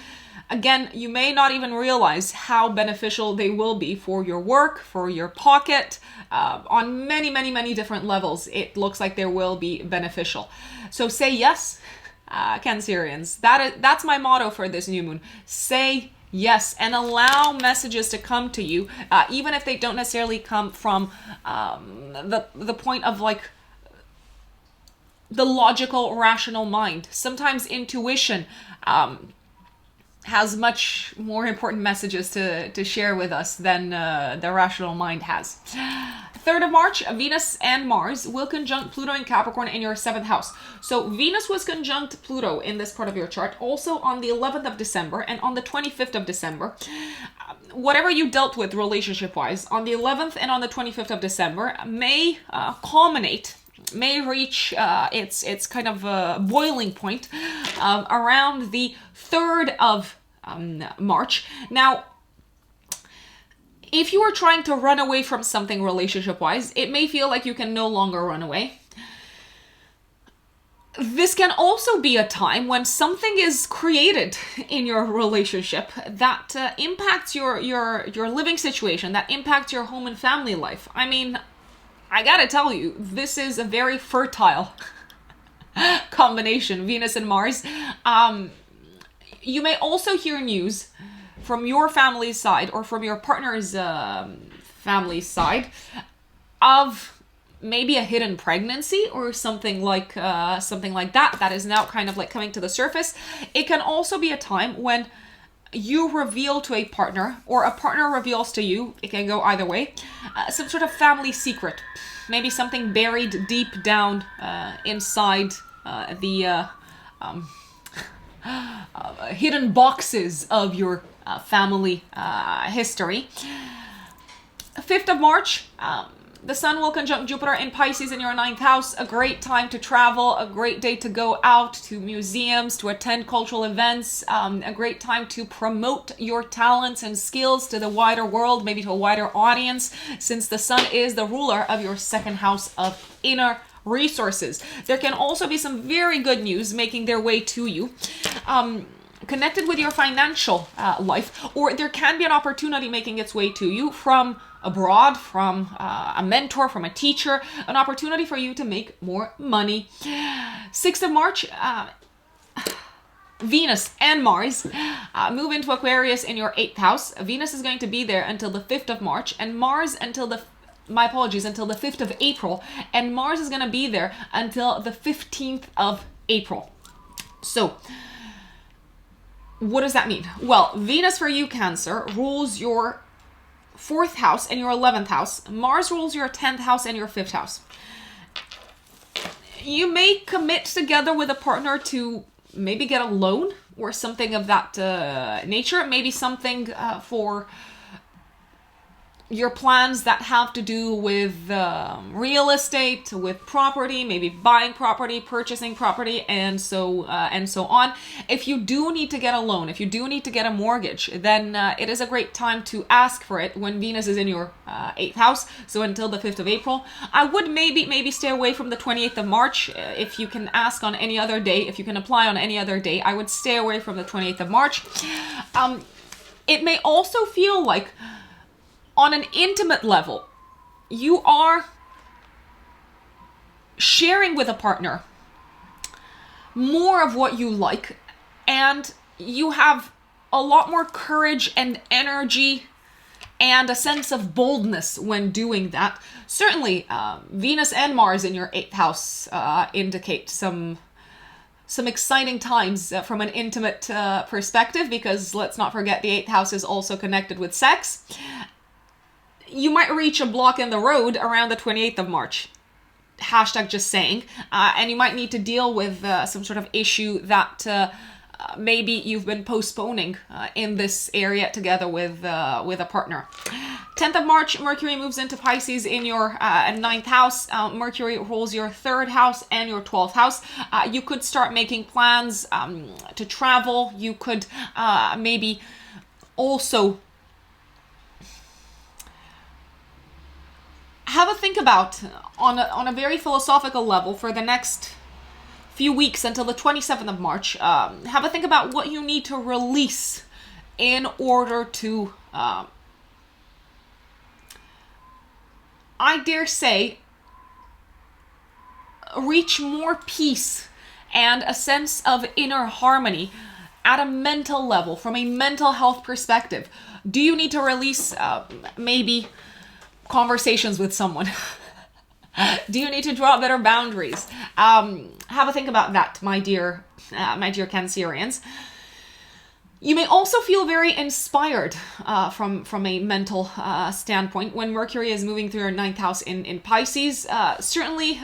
Speaker 1: again, you may not even realize how beneficial they will be for your work, for your pocket, on many, many, many different levels. It looks like they will be beneficial. So say yes, Cancerians. That's my motto for this new moon. Say Yes, and allow messages to come to you, even if they don't necessarily come from the point of like the logical, rational mind. Sometimes intuition has much more important messages to share with us than the rational mind has. 3rd of March, Venus and Mars will conjunct Pluto and Capricorn in your 7th house. So Venus was conjunct Pluto in this part of your chart, also on the 11th of December and on the 25th of December. Whatever you dealt with relationship-wise on the 11th and on the 25th of December may culminate, may reach its kind of boiling point around the 3rd of March. Now, if you are trying to run away from something relationship-wise, it may feel like you can no longer run away. This can also be a time when something is created in your relationship that impacts your living situation, that impacts your home and family life. I mean, I gotta tell you, this is a very fertile combination, Venus and Mars. You may also hear news from your family's side or from your partner's family's side of maybe a hidden pregnancy or something like that is now kind of like coming to the surface. It can also be a time when you reveal to a partner or a partner reveals to you, it can go either way, some sort of family secret, maybe something buried deep down inside the hidden boxes of your family history. 5th of March, the Sun will conjunct Jupiter in Pisces in your 9th house. A great time to travel, a great day to go out to museums, to attend cultural events, a great time to promote your talents and skills to the wider world, maybe to a wider audience, since the Sun is the ruler of your 2nd house of inner resources. There can also be some very good news making their way to you, connected with your financial life, or there can be an opportunity making its way to you from abroad, from a mentor, from a teacher, an opportunity for you to make more money. 6th of March, Venus and Mars move into Aquarius in your 8th house. Venus is going to be there until the 5th of March and Mars until the 5th of April, and Mars is going to be there until the 15th of April. So, what does that mean? Well, Venus for you, Cancer, rules your 4th house and your 11th house. Mars rules your 10th house and your 5th house. You may commit together with a partner to maybe get a loan or something of that nature. Maybe something for your plans that have to do with real estate, with property, maybe buying property, purchasing property, and so on. If you do need to get a loan, if you do need to get a mortgage, then it is a great time to ask for it when Venus is in your 8th house, so until the 5th of April. I would maybe stay away from the 28th of March. If you can ask on any other day, if you can apply on any other day, I would stay away from the 28th of March. It may also feel like on an intimate level, you are sharing with a partner more of what you like, and you have a lot more courage and energy and a sense of boldness when doing that. Certainly, Venus and Mars in your 8th house indicate some exciting times from an intimate perspective, because let's not forget the 8th house is also connected with sex. You might reach a block in the road around the 28th of March. Hashtag just saying. And you might need to deal with some sort of issue that maybe you've been postponing in this area together with a partner. 10th of March, Mercury moves into Pisces in your 9th house. Mercury rules your 3rd house and your 12th house. You could start making plans to travel. You could maybe also have a think about, on a very philosophical level, for the next few weeks until the 27th of March, have a think about what you need to release in order to, I dare say, reach more peace and a sense of inner harmony at a mental level, from a mental health perspective, do you need to release maybe conversations with someone? Do you need to draw better boundaries? Have a think about that, my dear Cancerians. You may also feel very inspired from a mental standpoint when Mercury is moving through your 9th house in Pisces. Certainly,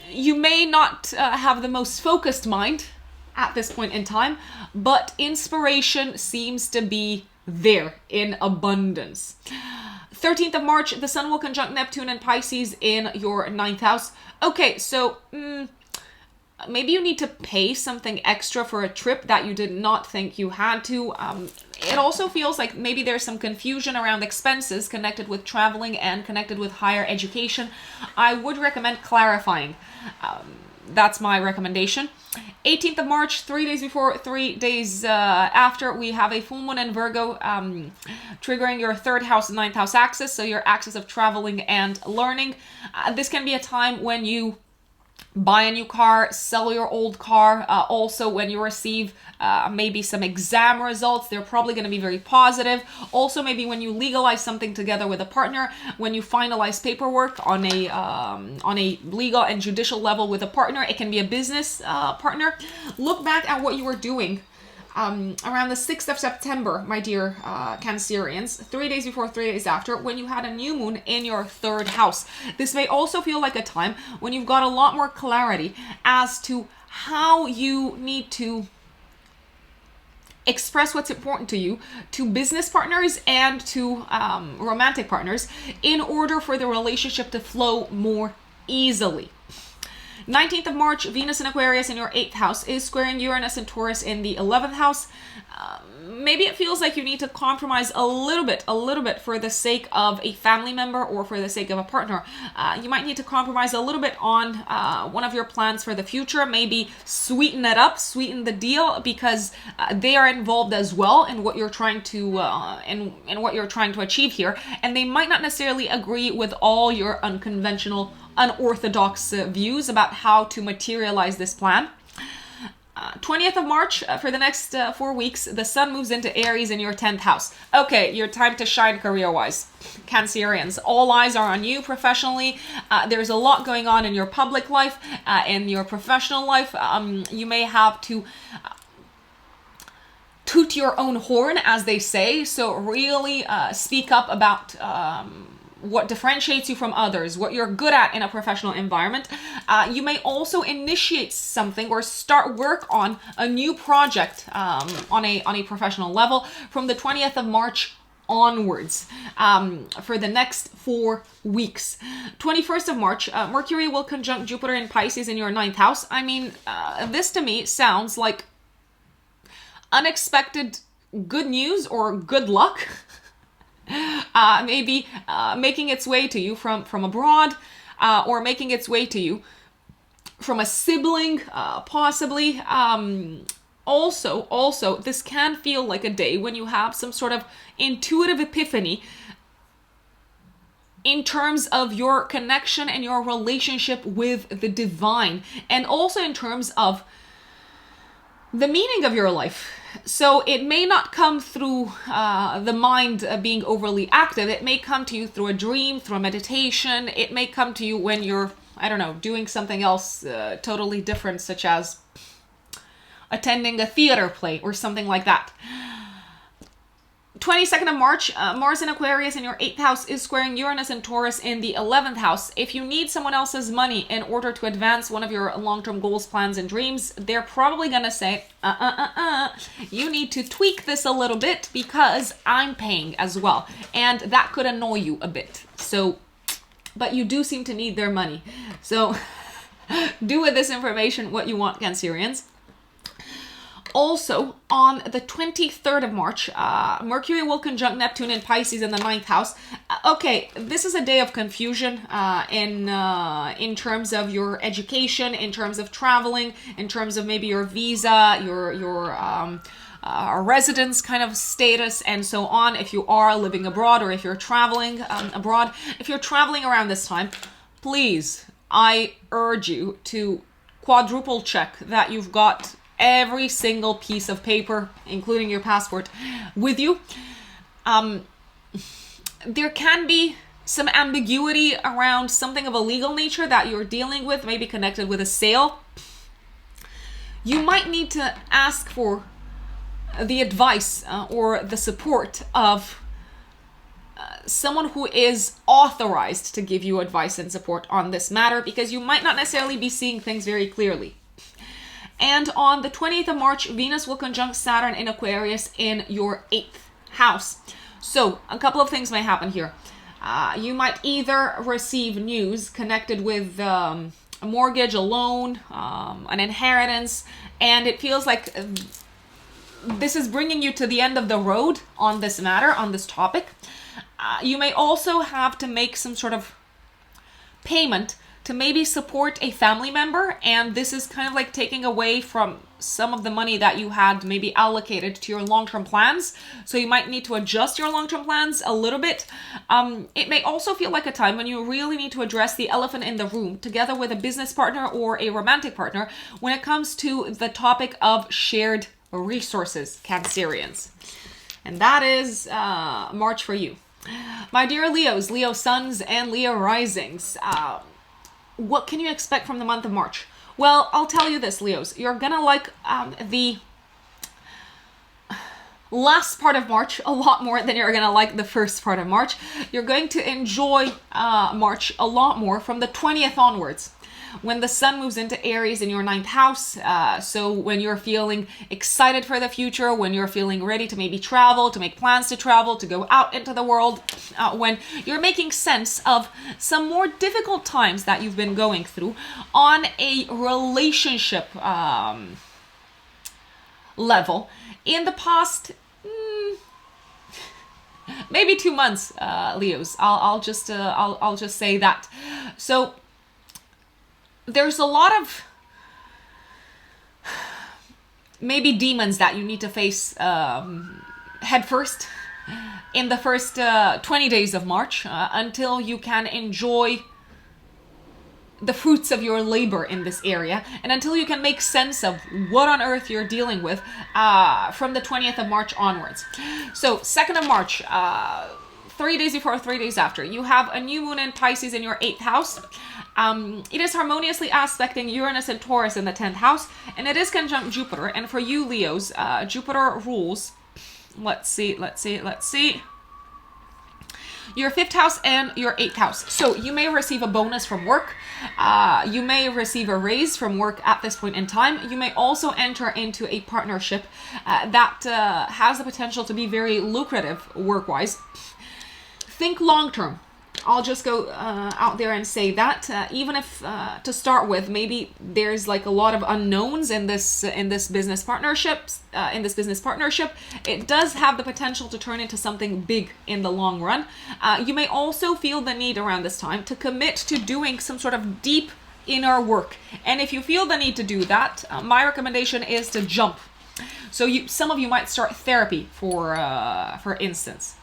Speaker 1: you may not have the most focused mind at this point in time, but inspiration seems to be there in abundance. 13th of March, the Sun will conjunct Neptune and Pisces in your 9th house. Okay, so maybe you need to pay something extra for a trip that you did not think you had to. It also feels like maybe there's some confusion around expenses connected with traveling and connected with higher education. I would recommend clarifying. That's my recommendation. 18th of March, 3 days before, 3 days after, we have a full moon in Virgo, triggering your 3rd house and 9th house axis, so your axis of traveling and learning. This can be a time when you buy a new car, sell your old car. Also, when you receive maybe some exam results, they're probably going to be very positive. Also, maybe when you legalize something together with a partner, when you finalize paperwork on a legal and judicial level with a partner, it can be a business partner. Look back at what you were doing around the 6th of September, my dear Cancerians, 3 days before, 3 days after, when you had a new moon in your 3rd house. This may also feel like a time when you've got a lot more clarity as to how you need to express what's important to you to business partners and to romantic partners in order for the relationship to flow more easily. 19th of March, Venus in Aquarius in your 8th house is squaring Uranus and Taurus in the 11th house. Maybe it feels like you need to compromise a little bit for the sake of a family member or for the sake of a partner. You might need to compromise a little bit on one of your plans for the future. Maybe sweeten it up, sweeten the deal, because they are involved as well in what you're trying to in what you're trying to achieve here, and they might not necessarily agree with all your unconventional, unorthodox views about how to materialize this plan. 20th of March, for the next 4 weeks, the Sun moves into Aries in your 10th house. Okay, your time to shine career-wise. Cancerians, all eyes are on you professionally. There's a lot going on in your public life, in your professional life. You may have to toot your own horn, as they say, so really speak up about what differentiates you from others, what you're good at in a professional environment. You may also initiate something or start work on a new project on a professional level from the 20th of March onwards for the next 4 weeks. 21st of March, Mercury will conjunct Jupiter in Pisces in your 9th house. I mean, this to me sounds like unexpected good news or good luck. Maybe making its way to you from abroad, or making its way to you from a sibling, possibly. Also, this can feel like a day when you have some sort of intuitive epiphany in terms of your connection and your relationship with the divine, and also in terms of the meaning of your life. So it may not come through the mind being overly active. It may come to you through a dream, through a meditation. It may come to you when you're, I don't know, doing something else totally different, such as attending a theater play or something like that. 22nd of March, Mars in Aquarius in your 8th house is squaring Uranus and Taurus in the 11th house. If you need someone else's money in order to advance one of your long-term goals, plans, and dreams, they're probably going to say, you need to tweak this a little bit because I'm paying as well. And that could annoy you a bit. So, but you do seem to need their money. So do with this information what you want, Cancerians. Also, on the 23rd of March, Mercury will conjunct Neptune in Pisces in the 9th house. Okay, this is a day of confusion in terms of your education, in terms of traveling, in terms of maybe your visa, your residence kind of status, and so on. If you are living abroad or if you're traveling abroad, if you're traveling around this time, please, I urge you to quadruple check that you've got every single piece of paper, including your passport, with you. There can be some ambiguity around something of a legal nature that you're dealing with, maybe connected with a sale. You might need to ask for the advice or the support of someone who is authorized to give you advice and support on this matter, because you might not necessarily be seeing things very clearly. And on the 20th of March, Venus will conjunct Saturn in Aquarius in your 8th house. So a couple of things may happen here. You might either receive news connected with a mortgage, a loan, an inheritance, and it feels like this is bringing you to the end of the road on this matter, on this topic. You may also have to make some sort of payment to maybe support a family member, and this is kind of like taking away from some of the money that you had maybe allocated to your long-term plans. So you might need to adjust your long-term plans a little bit. It may also feel like a time when you really need to address the elephant in the room together with a business partner or a romantic partner when it comes to the topic of shared resources, Cancerians. And that is March for you. My dear Leos, Leo suns and Leo risings, what can you expect from the month of March? Well, I'll tell you this, Leos. You're gonna like the last part of March a lot more than you're gonna like the first part of March. You're going to enjoy March a lot more from the 20th onwards, when the sun moves into Aries in your 9th house. So when you're feeling excited for the future, when you're feeling ready to maybe travel, to make plans to travel, to go out into the world, when you're making sense of some more difficult times that you've been going through on a relationship level in the past maybe 2 months, Leos. I'll just say that. So there's a lot of maybe demons that you need to face head first in the first 20 days of March until you can enjoy the fruits of your labor in this area, and until you can make sense of what on earth you're dealing with from the 20th of March onwards. So 2nd of March, 3 days before, 3 days after, you have a new moon in Pisces in your 8th house. It is harmoniously aspecting Uranus and Taurus in the 10th house, and it is conjunct Jupiter. And for you, Leos, Jupiter rules, let's see, your 5th house and your 8th house. So you may receive a bonus from work. You may receive a raise from work at this point in time. You may also enter into a partnership that has the potential to be very lucrative work-wise. Think long-term. I'll just go out there and say that even if to start with, maybe there's like a lot of unknowns in this business partnership, it does have the potential to turn into something big in the long run. You may also feel the need around this time to commit to doing some sort of deep inner work, and if you feel the need to do that, my recommendation is to jump. So some of you might start therapy, for instance.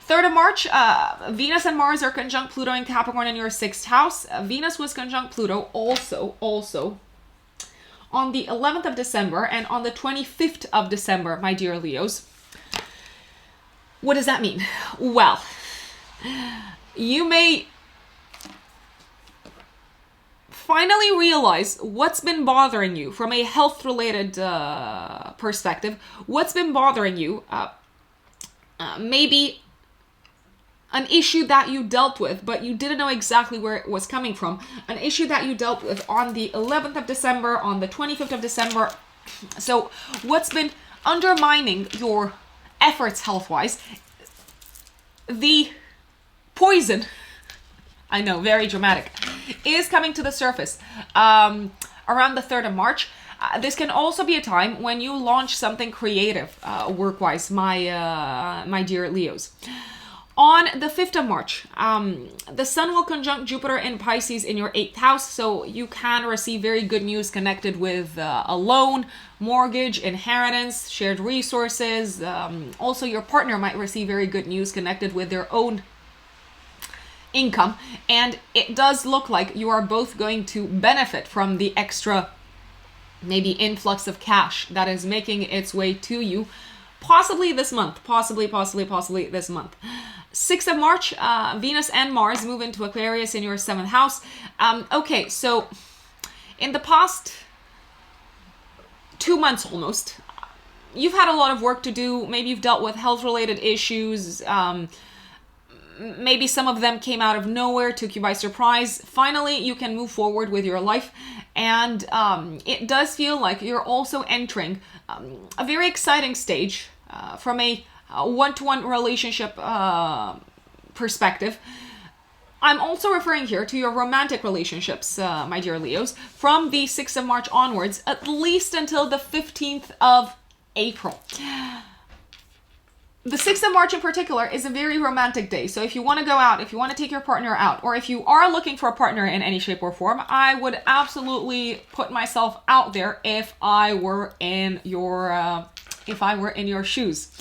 Speaker 1: 3rd of March, Venus and Mars are conjunct Pluto in Capricorn in your 6th house. Venus was conjunct Pluto also on the 11th of December and on the 25th of December, my dear Leos. What does that mean? Well, you may finally realize what's been bothering you from a health-related perspective. What's been bothering you? Maybe an issue that you dealt with, but you didn't know exactly where it was coming from. An issue that you dealt with on the 11th of December, on the 25th of December. So what's been undermining your efforts health-wise? The poison, I know, very dramatic, is coming to the surface around the 3rd of March. This can also be a time when you launch something creative work-wise, my dear Leos. On the 5th of March, the sun will conjunct Jupiter in Pisces in your 8th house, so you can receive very good news connected with a loan, mortgage, inheritance, shared resources. Also, your partner might receive very good news connected with their own income, and it does look like you are both going to benefit from the extra maybe influx of cash that is making its way to you, possibly this month, possibly this month. 6th of March, Venus and Mars move into Aquarius in your 7th house. Okay, so in the past 2 months almost, you've had a lot of work to do. Maybe you've dealt with health-related issues. Maybe some of them came out of nowhere, took you by surprise. Finally, you can move forward with your life. And it does feel like you're also entering a very exciting stage from a one-to-one relationship perspective. I'm also referring here to your romantic relationships, my dear Leos, from the 6th of March onwards, at least until the 15th of April. The 6th of March in particular is a very romantic day. So if you want to go out, if you want to take your partner out, or if you are looking for a partner in any shape or form, I would absolutely put myself out there if I were in your shoes.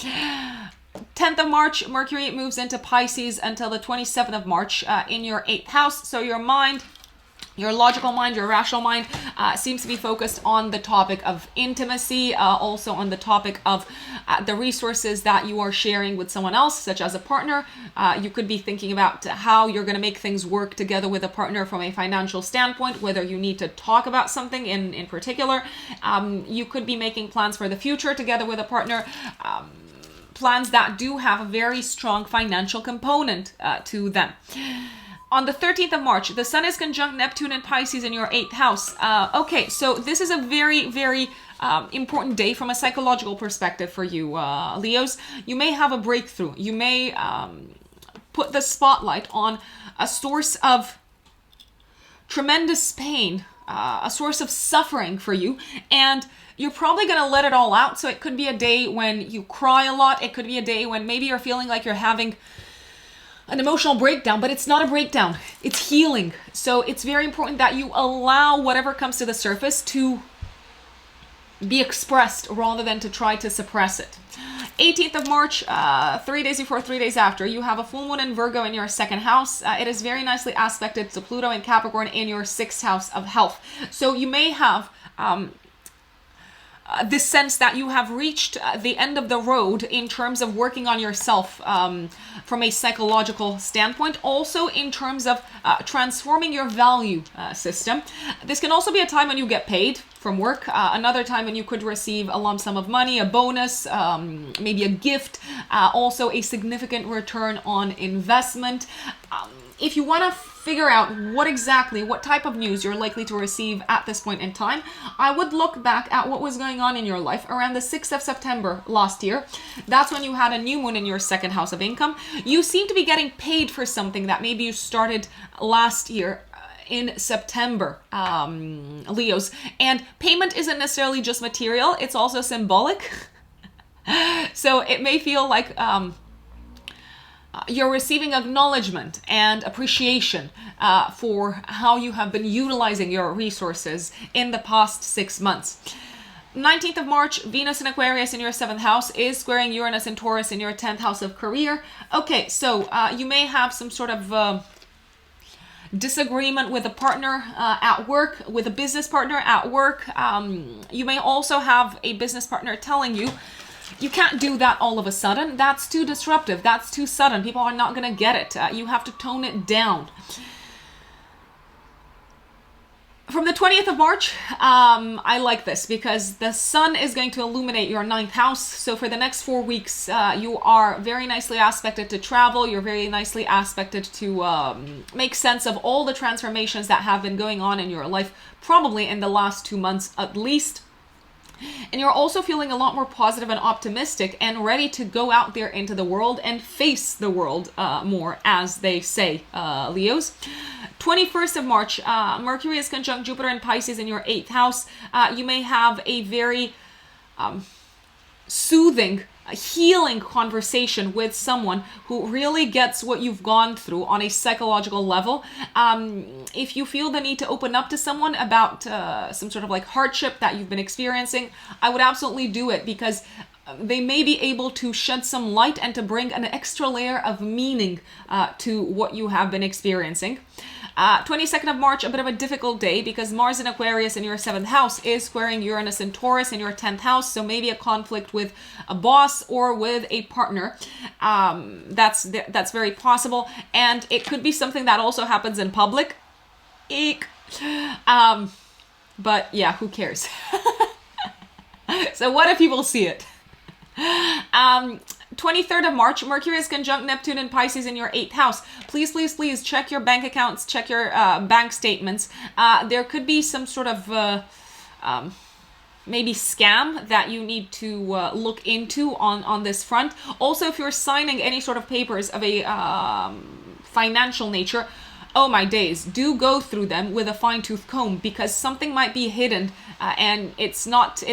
Speaker 1: 10th of March, Mercury moves into Pisces until the 27th of March in your 8th house. So your mind, your logical mind, your rational mind seems to be focused on the topic of intimacy, also on the topic of the resources that you are sharing with someone else, such as a partner. You could be thinking about how you're going to make things work together with a partner from a financial standpoint, whether you need to talk about something in particular. You could be making plans for the future together with a partner. Plans that do have a very strong financial component to them. On the 13th of March, the Sun is conjunct Neptune and Pisces in your 8th house. Okay, so this is a very, very important day from a psychological perspective for you, Leos. You may have a breakthrough. You may put the spotlight on a source of tremendous pain, a source of suffering for you, and you're probably going to let it all out. So it could be a day when you cry a lot. It could be a day when maybe you're feeling like you're having an emotional breakdown, but it's not a breakdown. It's healing. So it's very important that you allow whatever comes to the surface to be expressed rather than to try to suppress it. 18th of March, 3 days before, 3 days after, you have a full moon in Virgo in your 2nd house. It is very nicely aspected to Pluto and Capricorn in your 6th house of health. So you may have this sense that you have reached the end of the road in terms of working on yourself from a psychological standpoint, also in terms of transforming your value system. This can also be a time when you get paid from work, another time when you could receive a lump sum of money, a bonus, maybe a gift, also a significant return on investment. If you want to figure out what type of news you're likely to receive at this point in time, I would look back at what was going on in your life around the 6th of September last year. That's when you had a new moon in your 2nd house of income. You seem to be getting paid for something that maybe you started last year in September, Leos. And payment isn't necessarily just material, it's also symbolic. So it may feel like you're receiving acknowledgement and appreciation for how you have been utilizing your resources in the past 6 months. 19th of March, Venus in Aquarius in your 7th house is squaring Uranus and Taurus in your 10th house of career. Okay, so you may have some sort of disagreement with a partner at work, with a business partner at work. You may also have a business partner telling you, you can't do that all of a sudden. That's too disruptive. That's too sudden. People are not going to get it. You have to tone it down. From the 20th of March, I like this because the sun is going to illuminate your 9th house. So for the next 4 weeks, you are very nicely aspected to travel. You're very nicely aspected to make sense of all the transformations that have been going on in your life, probably in the last 2 months at least. And you're also feeling a lot more positive and optimistic and ready to go out there into the world and face the world more, as they say, Leos. 21st of March, Mercury is conjunct Jupiter and Pisces in your 8th house. You may have a very soothing, healing conversation with someone who really gets what you've gone through on a psychological level. If you feel the need to open up to someone about some sort of like hardship that you've been experiencing, I would absolutely do it because they may be able to shed some light and to bring an extra layer of meaning to what you have been experiencing. 22nd of March, a bit of a difficult day because Mars in Aquarius in your 7th house is squaring Uranus and Taurus in your 10th house. So maybe a conflict with a boss or with a partner. That's very possible. And it could be something that also happens in public. Eek. But yeah, who cares? So what if people see it? 23rd of March, Mercury is conjunct Neptune and Pisces in your 8th house. Please, please, please check your bank accounts, check your bank statements. There could be some sort of maybe scam that you need to look into on this front. Also, if you're signing any sort of papers of a financial nature, oh my days, do go through them with a fine-tooth comb because something might be hidden and it's not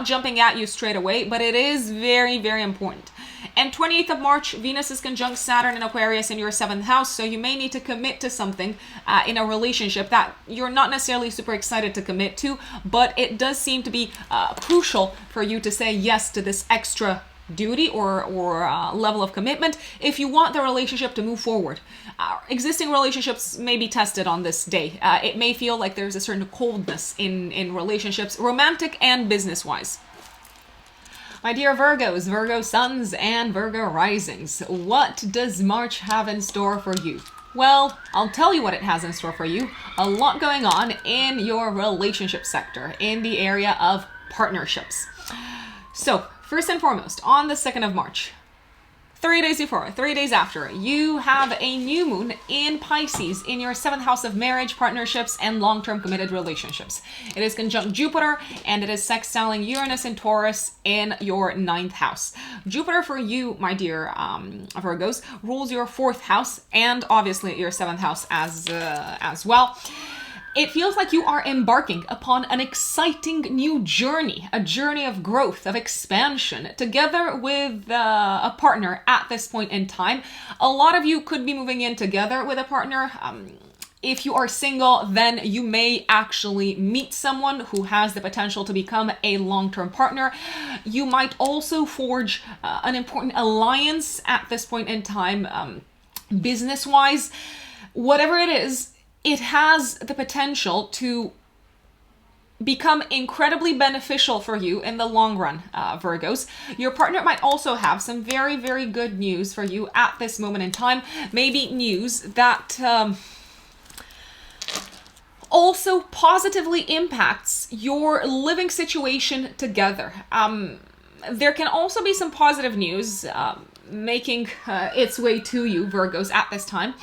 Speaker 1: jumping at you straight away, but it is very, very important. And 28th of March, Venus is conjunct Saturn in Aquarius in your 7th house, so you may need to commit to something in a relationship that you're not necessarily super excited to commit to, but it does seem to be crucial for you to say yes to this extra duty or level of commitment if you want the relationship to move forward. Existing relationships may be tested on this day. It may feel like there's a certain coldness in relationships, romantic and business-wise. My dear Virgos, Virgo suns and Virgo risings, what does March have in store for you? Well, I'll tell you what it has in store for you. A lot going on in your relationship sector, in the area of partnerships. So, first and foremost, on the 2nd of March, 3 days before, 3 days after, you have a new moon in Pisces in your 7th house of marriage, partnerships, and long-term committed relationships. It is conjunct Jupiter, and it is sextiling Uranus and Taurus in your 9th house. Jupiter for you, my dear Virgos, rules your 4th house, and obviously your 7th house as well. It feels like you are embarking upon an exciting new journey, a journey of growth, of expansion, together with a partner at this point in time. A lot of you could be moving in together with a partner. If you are single, then you may actually meet someone who has the potential to become a long-term partner. You might also forge an important alliance at this point in time, business-wise. Whatever it is, it has the potential to become incredibly beneficial for you in the long run, Virgos. Your partner might also have some very, very good news for you at this moment in time. Maybe news that also positively impacts your living situation together. There can also be some positive news making its way to you, Virgos, at this time,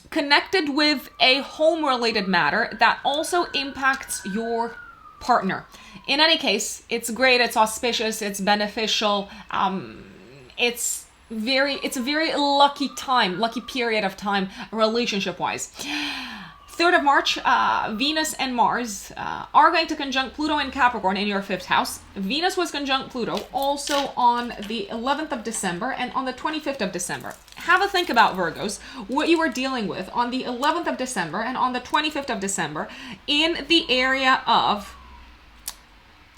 Speaker 1: connected with a home-related matter that also impacts your partner. In any case, it's great, it's auspicious, it's beneficial, it's a very lucky time, lucky period of time, relationship-wise. 3rd of March, Venus and Mars are going to conjunct Pluto and Capricorn in your 5th house. Venus was conjunct Pluto also on the 11th of December and on the 25th of December. Have a think about, Virgos, what you were dealing with on the 11th of December and on the 25th of December in the area of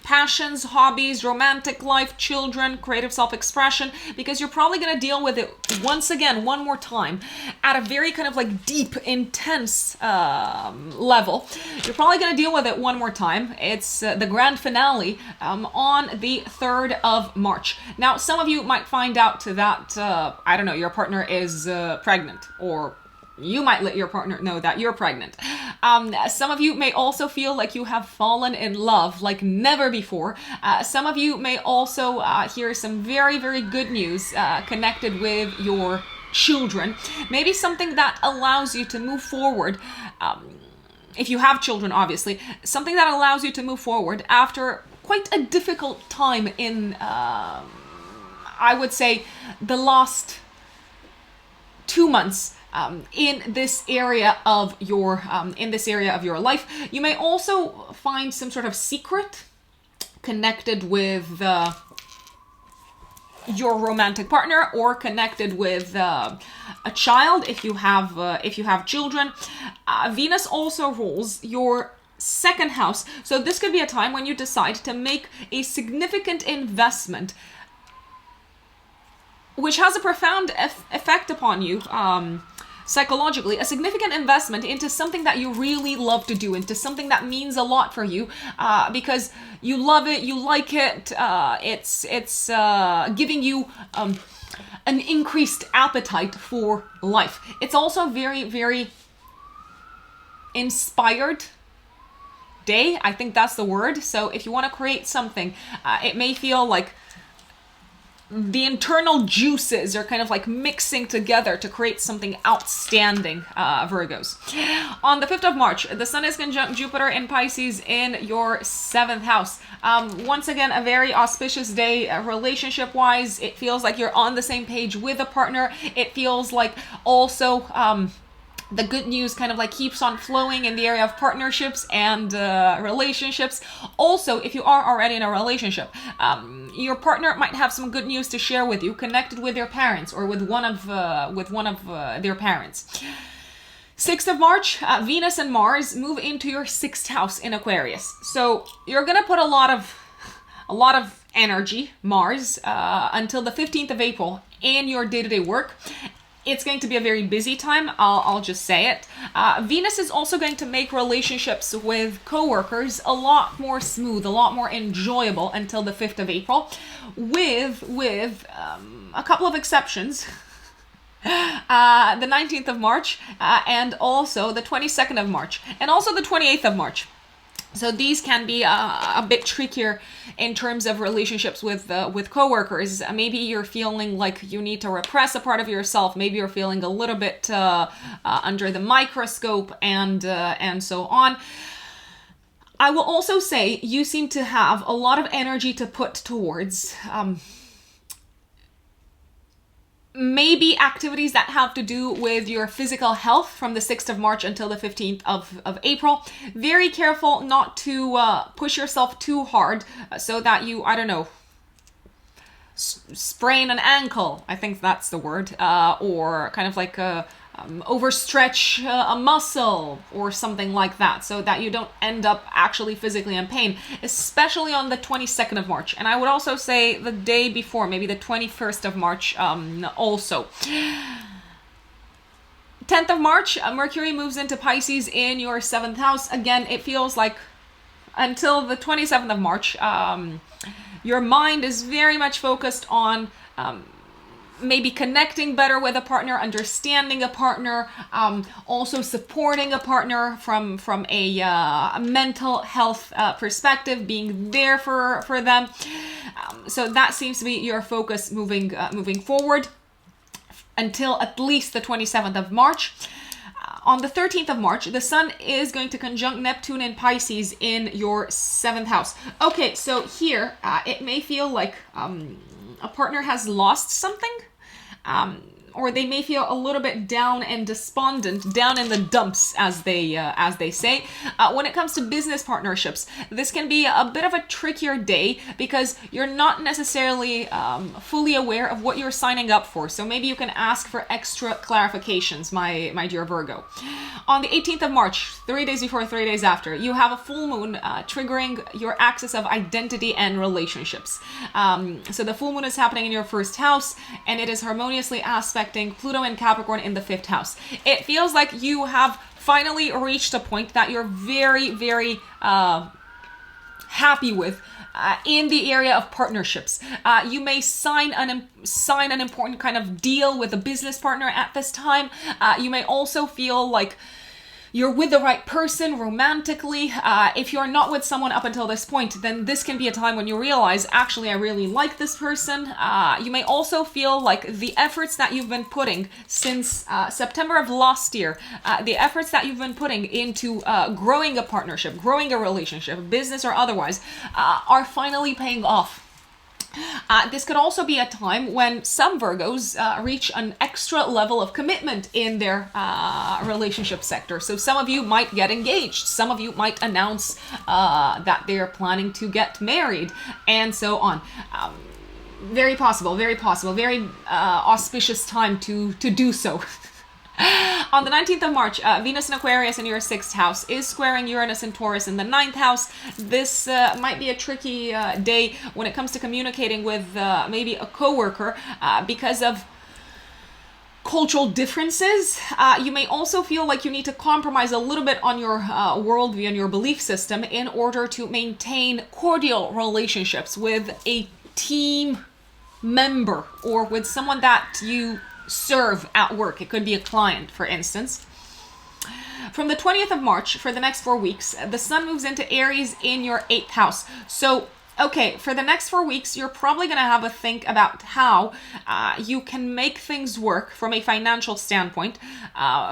Speaker 1: passions, hobbies, romantic life, children, creative self-expression, because you're probably going to deal with it once again, one more time, at a very kind of like deep, intense level. You're probably going to deal with it one more time. It's the grand finale on the 3rd of March. Now, some of you might find out that, I don't know, your partner is pregnant, or you might let your partner know that you're pregnant. Some of you may also feel like you have fallen in love like never before. Some of you may also hear some very, very good news connected with your children. Maybe something that allows you to move forward. If you have children, obviously, something that allows you to move forward after quite a difficult time in, I would say, the last 2 months. In this area of your life. You may also find some sort of secret connected with your romantic partner, or connected with a child if you have children. Venus also rules your 2nd house, so this could be a time when you decide to make a significant investment which has a profound effect upon you. psychologically, a significant investment into something that you really love to do, into something that means a lot for you, because you love it, you like it, it's giving you an increased appetite for life. It's also very, very inspired day. I think that's the word. So if you want to create something, it may feel like the internal juices are kind of like mixing together to create something outstanding, Virgos. On the 5th of March, the Sun is conjunct Jupiter in Pisces in your 7th house. Once again, a very auspicious day relationship-wise. It feels like you're on the same page with a partner. It feels like also the good news kind of like keeps on flowing in the area of partnerships and relationships. Also, if you are already in a relationship, your partner might have some good news to share with you, connected with their parents or with one of their parents. 6th of March, Venus and Mars move into your 6th house in Aquarius. So you're gonna put a lot of energy, Mars, until the 15th of April in your day-to-day work. It's going to be a very busy time, I'll just say it. Venus is also going to make relationships with coworkers a lot more smooth, a lot more enjoyable until the 5th of April, with a couple of exceptions. The 19th of March, and also the 22nd of March, and also the 28th of March. So these can be a bit trickier in terms of relationships with coworkers. Maybe you're feeling like you need to repress a part of yourself. Maybe you're feeling a little bit under the microscope and so on. I will also say you seem to have a lot of energy to put towards maybe activities that have to do with your physical health from the 6th of March until the 15th of April. Very careful not to push yourself too hard so that you, I don't know, sprain an ankle, I think that's the word, or kind of like overstretch a muscle or something like that, so that you don't end up actually physically in pain, especially on the 22nd of March. And I would also say the day before, maybe the 21st of March also. 10th of March, Mercury moves into Pisces in your 7th house. Again, it feels like until the 27th of March, your mind is very much focused on maybe connecting better with a partner, understanding a partner, also supporting a partner from a mental health perspective, being there for them. So that seems to be your focus moving forward until at least the 27th of March. On the 13th of March, the Sun is going to conjunct Neptune in Pisces in your 7th house. Okay, so here it may feel like a partner has lost something, or they may feel a little bit down and despondent, down in the dumps, as they say. When it comes to business partnerships, this can be a bit of a trickier day because you're not necessarily fully aware of what you're signing up for. So maybe you can ask for extra clarifications, my dear Virgo. On the 18th of March, 3 days before, 3 days after, you have a full moon triggering your axis of identity and relationships. So the full moon is happening in your 1st house, and it is harmoniously aspecting Pluto and Capricorn in the 5th house. It feels like you have finally reached a point that you're very, very happy with in the area of partnerships. You may sign an important kind of deal with a business partner at this time. You may also feel like you're with the right person romantically. If you're not with someone up until this point, then this can be a time when you realize, actually, I really like this person. You may also feel like the efforts that you've been putting since September of last year, the efforts that you've been putting into growing a partnership, growing a relationship, business or otherwise, are finally paying off. This could also be a time when some Virgos reach an extra level of commitment in their relationship sector. So some of you might get engaged. Some of you might announce that they're planning to get married, and so on. Very possible, very auspicious time to do so. On the 19th of March, Venus in Aquarius in your 6th house is squaring Uranus and Taurus in the 9th house. This might be a tricky day when it comes to communicating with maybe a coworker because of cultural differences. You may also feel like you need to compromise a little bit on your worldview and your belief system in order to maintain cordial relationships with a team member or with someone that you serve at work. It could be a client, for instance. From the 20th of March, for the next 4 weeks, the sun moves into Aries in your 8th house. So, okay, for the next 4 weeks, you're probably going to have a think about how you can make things work from a financial standpoint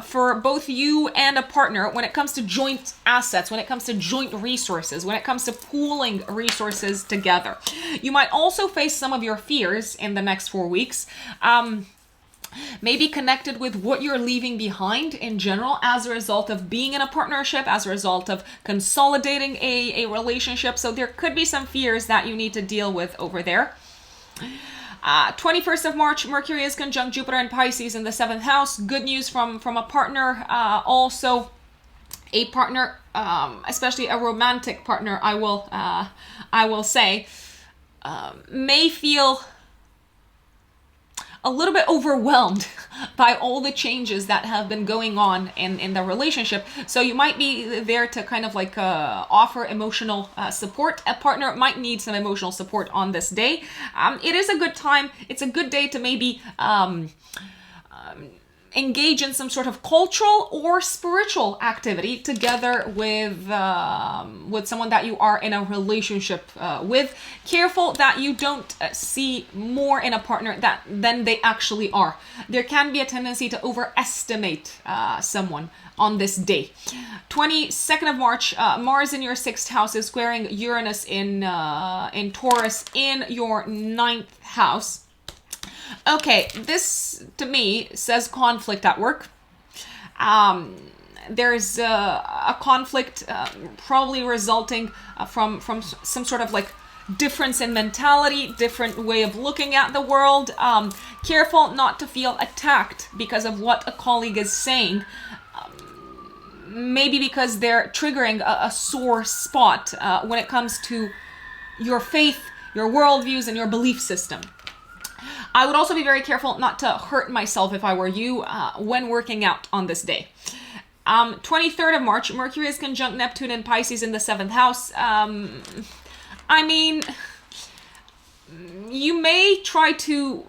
Speaker 1: for both you and a partner when it comes to joint assets, when it comes to joint resources, when it comes to pooling resources together. You might also face some of your fears in the next 4 weeks. Maybe connected with what you're leaving behind in general as a result of being in a partnership, as a result of consolidating a relationship. So there could be some fears that you need to deal with over there. 21st of March, Mercury is conjunct Jupiter and Pisces in the 7th house. Good news from a partner. Also a partner, especially a romantic partner, I will say, may feel a little bit overwhelmed by all the changes that have been going on in the relationship. So you might be there to kind of like offer emotional support. A partner might need some emotional support on this day. It is a good time. It's a good day to maybe engage in some sort of cultural or spiritual activity together with someone that you are in a relationship with. Careful that you don't see more in a partner than they actually are. There can be a tendency to overestimate someone on this day. 22nd of March, Mars in your 6th house is squaring Uranus in Taurus in your 9th house. Okay, this to me says conflict at work. There's a conflict probably resulting from some sort of like difference in mentality, different way of looking at the world. Careful not to feel attacked because of what a colleague is saying. Maybe because they're triggering a sore spot when it comes to your faith, your worldviews, and your belief system. I would also be very careful not to hurt myself if I were you when working out on this day. 23rd of March, Mercury is conjunct Neptune and Pisces in the 7th house. I mean, you may try to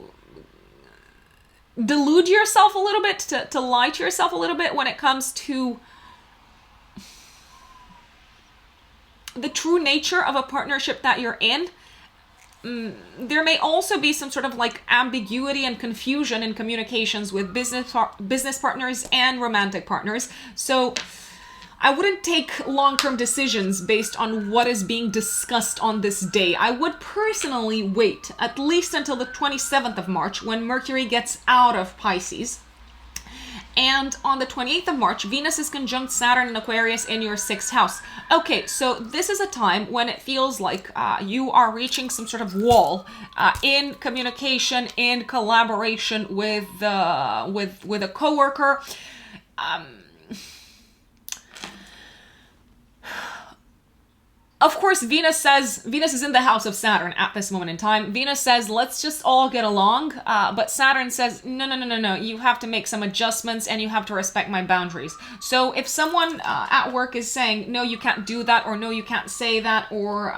Speaker 1: delude yourself a little bit, to lie to yourself a little bit when it comes to the true nature of a partnership that you're in. There may also be some sort of like ambiguity and confusion in communications with business partners and romantic partners. So I wouldn't take long-term decisions based on what is being discussed on this day. I would personally wait at least until the 27th of March when Mercury gets out of Pisces. And on the 28th of March, Venus is conjunct Saturn and Aquarius in your 6th house. Okay, so this is a time when it feels like you are reaching some sort of wall in communication, in collaboration with a coworker. Of course, Venus is in the house of Saturn at this moment in time. Venus says, let's just all get along. But Saturn says, no. You have to make some adjustments and you have to respect my boundaries. So if someone at work is saying, no, you can't do that, or no, you can't say that, or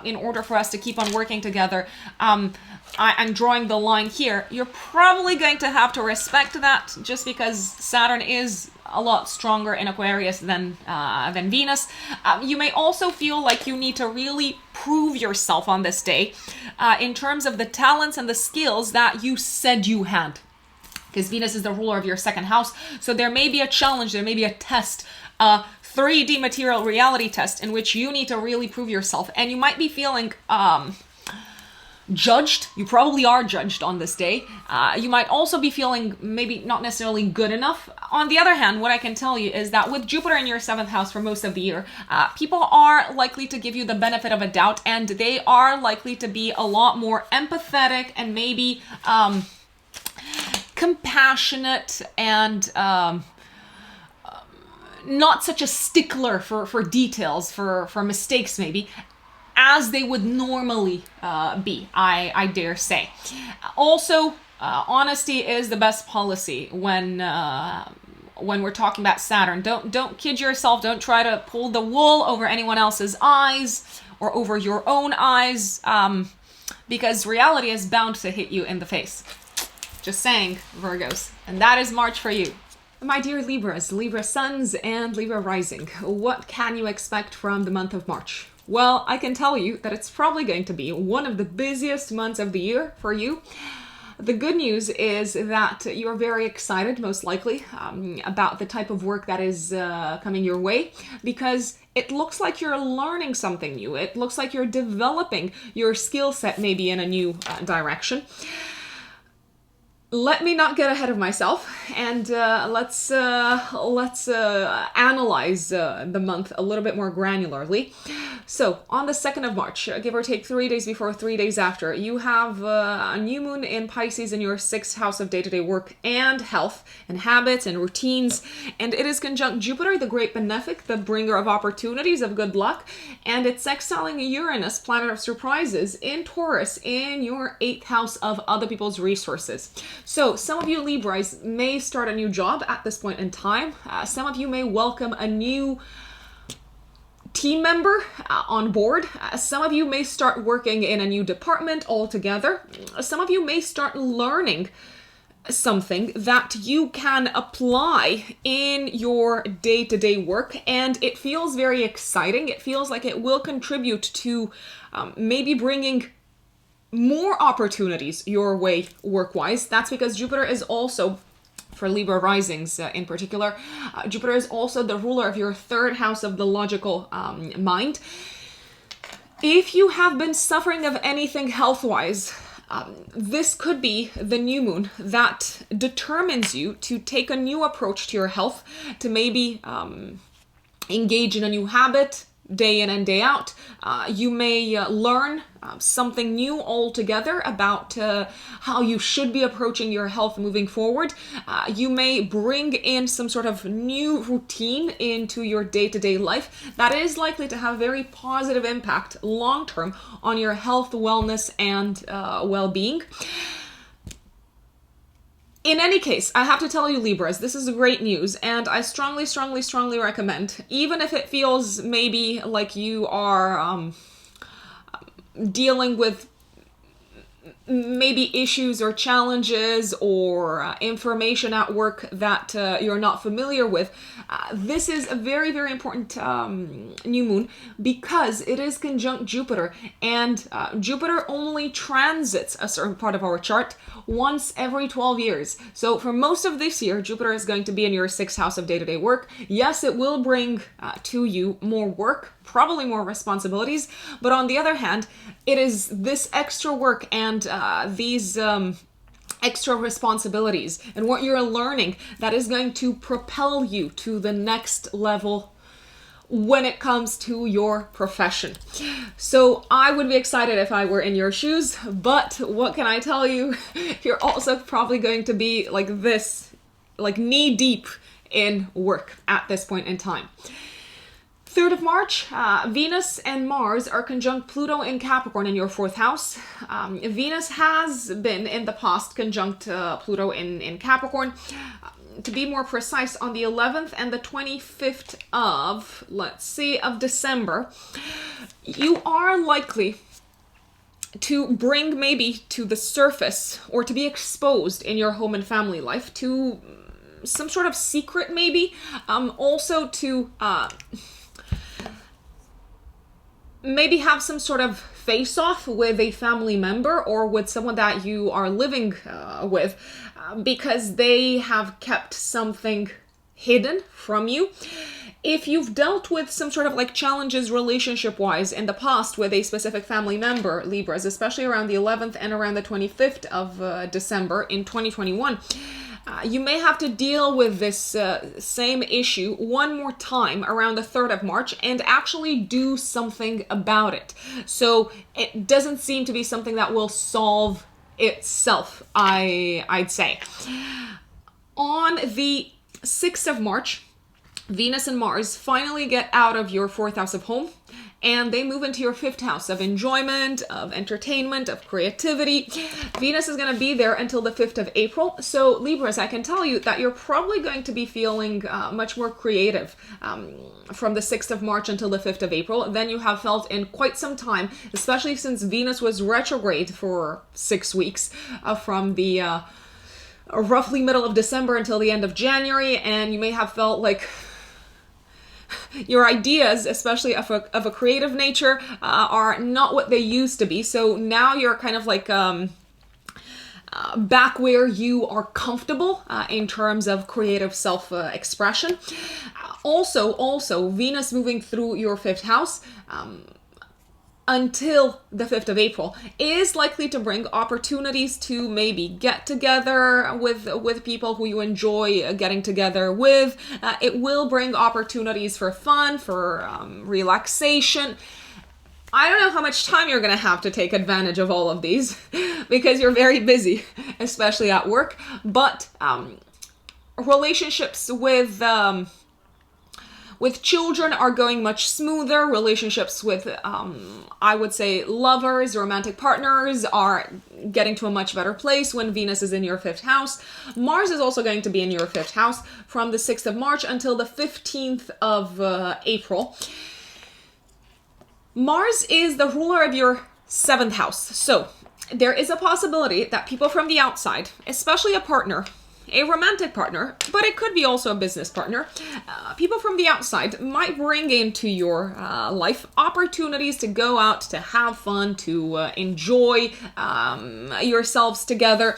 Speaker 1: in order for us to keep on working together, I'm drawing the line here, you're probably going to have to respect that just because Saturn is a lot stronger in Aquarius than Venus. You may also feel like you need to really prove yourself on this day in terms of the talents and the skills that you said you had. Because Venus is the ruler of your 2nd house. So there may be a challenge, there may be a test, a 3D material reality test in which you need to really prove yourself. And you might be feeling judged. You probably are judged on this day. You might also be feeling maybe not necessarily good enough. On the other hand, what I can tell you is that with Jupiter in your 7th house for most of the year, people are likely to give you the benefit of a doubt, and they are likely to be a lot more empathetic and maybe compassionate and not such a stickler for details, for mistakes maybe, as they would normally be, I dare say. Also, Honesty is the best policy when we're talking about Saturn. Don't kid yourself. Don't try to pull the wool over anyone else's eyes or over your own eyes, because reality is bound to hit you in the face. Just saying, Virgos. And that is March for you. My dear Libras, Libra suns and Libra rising, what can you expect from the month of March? Well, I can tell you that it's probably going to be one of the busiest months of the year for you. The good news is that you're very excited, most likely, about the type of work that is coming your way, because it looks like you're learning something new. It looks like you're developing your skill set maybe in a new direction. Let me not get ahead of myself, and let's analyze the month a little bit more granularly. So, on the 2nd of March, give or take 3 days before, 3 days after, you have a new moon in Pisces in your 6th house of day-to-day work and health and habits and routines, and it is conjunct Jupiter, the great benefic, the bringer of opportunities, of good luck, and it's sextiling Uranus, planet of surprises, in Taurus, in your 8th house of other people's resources. So some of you Libras may start a new job at this point in time. Some of you may welcome a new team member on board. Some of you may start working in a new department altogether. Some of you may start learning something that you can apply in your day-to-day work, and it feels very exciting. It feels like it will contribute to maybe bringing more opportunities your way work-wise. That's because Jupiter is also, for Libra risings in particular, Jupiter is also the ruler of your 3rd house of the logical mind. If you have been suffering of anything health-wise, this could be the new moon that determines you to take a new approach to your health, to maybe engage in a new habit, day in and day out. You may learn something new altogether about how you should be approaching your health moving forward. You may bring in some sort of new routine into your day-to-day life that is likely to have very positive impact long-term on your health, wellness, and well-being. In any case, I have to tell you, Libras, this is great news, and I strongly, strongly, strongly recommend, even if it feels maybe like you are dealing with maybe issues or challenges or information at work that you're not familiar with, this is a very, very important new moon because it is conjunct Jupiter, and Jupiter only transits a certain part of our chart once every 12 years. So for most of this year, Jupiter is going to be in your 6th house of day-to-day work. Yes, it will bring to you more work, probably more responsibilities, but on the other hand, it is this extra work and these extra responsibilities and what you're learning that is going to propel you to the next level when it comes to your profession. So I would be excited if I were in your shoes, but what can I tell you? You're also probably going to be like this, like knee deep in work at this point in time. 3rd of March, Venus and Mars are conjunct Pluto in Capricorn in your 4th house. Venus has been in the past conjunct Pluto in Capricorn. To be more precise, on the 11th and the 25th of, of December, you are likely to bring maybe to the surface or to be exposed in your home and family life to some sort of secret maybe, also to maybe have some sort of face-off with a family member or with someone that you are living with because they have kept something hidden from you. If you've dealt with some sort of like challenges relationship-wise in the past with a specific family member, Libras, especially around the 11th and around the 25th of December in 2021, you may have to deal with this same issue one more time around the 3rd of March and actually do something about it. So it doesn't seem to be something that will solve itself, I'd say. On the 6th of March, Venus and Mars finally get out of your 4th house of home and they move into your 5th house of enjoyment, of entertainment, of creativity. Venus is going to be there until the 5th of April. So Libras, I can tell you that you're probably going to be feeling much more creative from the 6th of March until the 5th of April than you have felt in quite some time, especially since Venus was retrograde for 6 weeks from the roughly middle of December until the end of January, and you may have felt like your ideas, especially of a creative nature, are not what they used to be. So now you're kind of like back where you are comfortable in terms of creative self-expression. Also, Venus moving through your 5th house until the 5th of April is likely to bring opportunities to maybe get together with people who you enjoy getting together with. It will bring opportunities for fun, for relaxation. I don't know how much time you're going to have to take advantage of all of these because you're very busy, especially at work. But relationships with children are going much smoother. Relationships with, I would say, lovers, romantic partners are getting to a much better place when Venus is in your 5th house. Mars is also going to be in your 5th house from the 6th of March until the 15th of April. Mars is the ruler of your 7th house. So there is a possibility that people from the outside, especially a partner, a romantic partner, but it could be also a business partner, people from the outside might bring into your life opportunities to go out, to have fun, to enjoy yourselves together.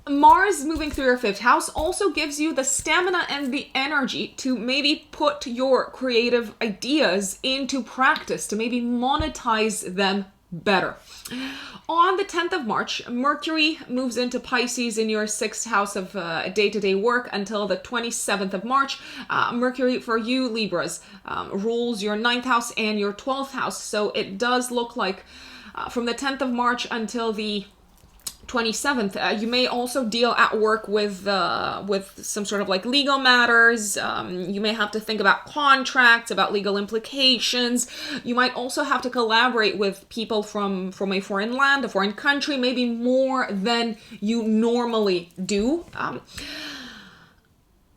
Speaker 1: Mars moving through your 5th house also gives you the stamina and the energy to maybe put your creative ideas into practice, to maybe monetize them better. On the 10th of March, Mercury moves into Pisces in your 6th house of day-to-day work until the 27th of March. Mercury, for you Libras, rules your 9th house and your 12th house. So it does look like from the 10th of March until the 27th, you may also deal at work with some sort of like legal matters. You may have to think about contracts, about legal implications. You might also have to collaborate with people from a foreign land, a foreign country, maybe more than you normally do.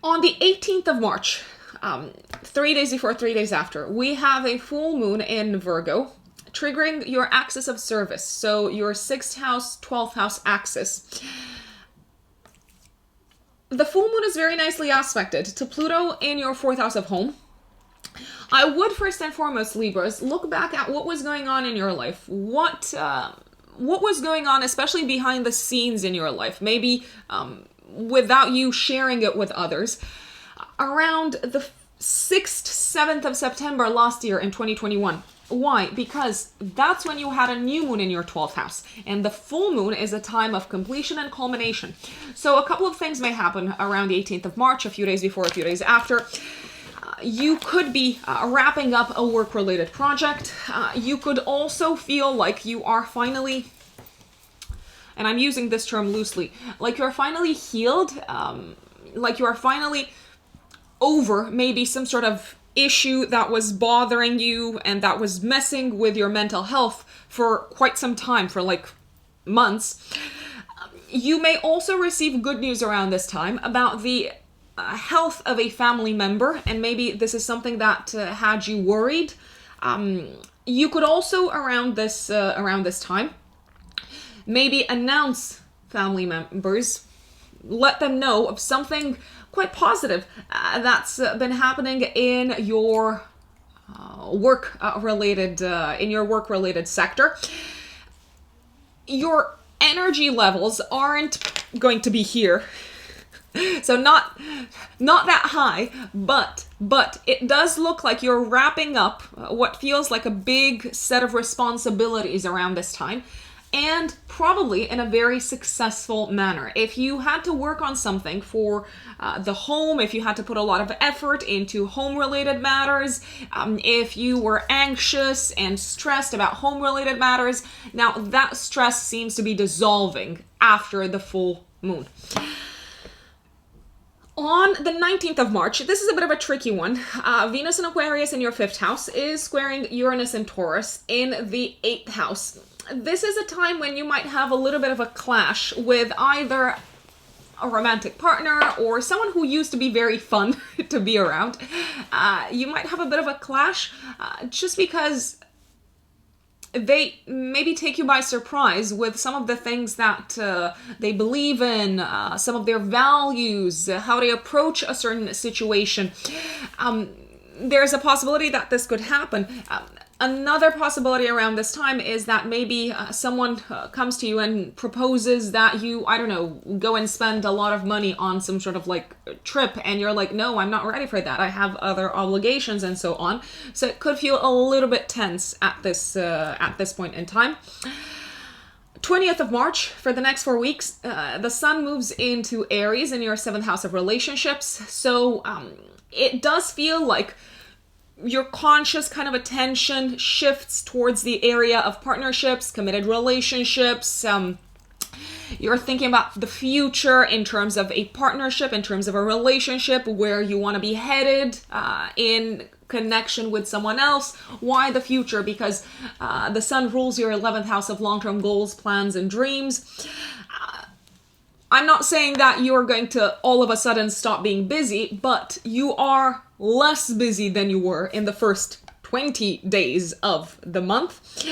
Speaker 1: On the 18th of March, 3 days before, 3 days after, we have a full moon in Virgo, triggering your axis of service. So your 6th house, 12th house axis. The full moon is very nicely aspected to Pluto in your 4th house of home. I would first and foremost, Libras, look back at what was going on in your life. What was going on, especially behind the scenes in your life, maybe without you sharing it with others, around the 6th, 7th of September last year in 2021. Why? Because that's when you had a new moon in your 12th house, and the full moon is a time of completion and culmination. So a couple of things may happen around the 18th of March, a few days before, a few days after. You could be wrapping up a work-related project. You could also feel like you are finally, and I'm using this term loosely, like you're finally healed, like you are finally over maybe some sort of issue that was bothering you and that was messing with your mental health for quite some time, for like months. You may also receive good news around this time about the health of a family member, and maybe this is something that had you worried. You could also around this time maybe announce family members, let them know of something quite positive that's been happening in your work-related sector. Your energy levels aren't going to be here, so not that high, but it does look like you're wrapping up what feels like a big set of responsibilities around this time, and probably in a very successful manner. If you had to work on something for the home, if you had to put a lot of effort into home-related matters, if you were anxious and stressed about home-related matters, now that stress seems to be dissolving after the full moon. On the 19th of March, this is a bit of a tricky one. Venus in Aquarius in your 5th house is squaring Uranus and Taurus in the 8th house. This is a time when you might have a little bit of a clash with either a romantic partner or someone who used to be very fun to be around. You might have a bit of a clash just because they maybe take you by surprise with some of the things that they believe in, some of their values, how they approach a certain situation. There's a possibility that this could happen. Another possibility around this time is that maybe someone comes to you and proposes that you, I don't know, go and spend a lot of money on some sort of like trip, and you're like, no, I'm not ready for that. I have other obligations and so on. So it could feel a little bit tense at this point in time. 20th of March, for the next 4 weeks, the sun moves into Aries in your 7th house of relationships. So it does feel like your conscious kind of attention shifts towards the area of partnerships, committed relationships. You're thinking about the future in terms of a partnership, in terms of a relationship, where you want to be headed in connection with someone else. Why the future? Because the sun rules your 11th house of long-term goals, plans, and dreams. I'm not saying that you're going to all of a sudden stop being busy, but you are less busy than you were in the first 20 days of the month.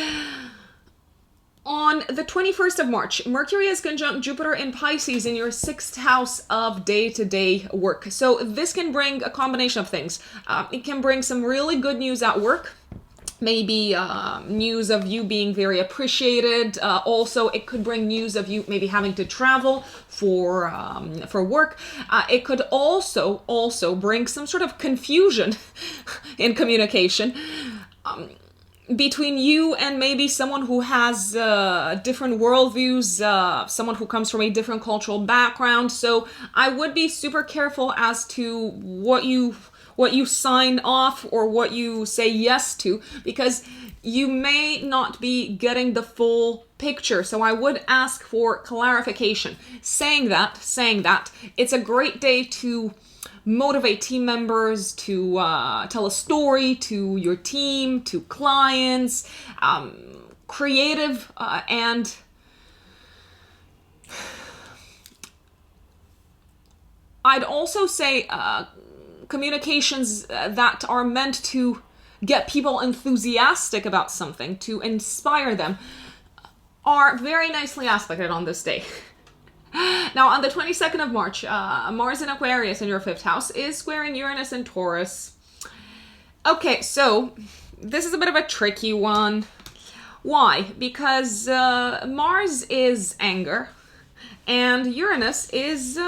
Speaker 1: On the 21st of March, Mercury is conjunct Jupiter in Pisces in your 6th house of day-to-day work. So this can bring a combination of things. It can bring some really good news at work. Maybe news of you being very appreciated. Also, it could bring news of you maybe having to travel for work. It could also bring some sort of confusion in communication between you and maybe someone who has different worldviews, someone who comes from a different cultural background. So I would be super careful as to what you sign off or what you say yes to, because you may not be getting the full picture. So I would ask for clarification. Saying that, it's a great day to motivate team members, to tell a story to your team, to clients, creative and I'd also say communications that are meant to get people enthusiastic about something, to inspire them, are very nicely aspected on this day. Now, on the 22nd of March, Mars in Aquarius in your 5th house is squaring Uranus and Taurus. Okay, so this is a bit of a tricky one. Why? Because Mars is anger, and Uranus is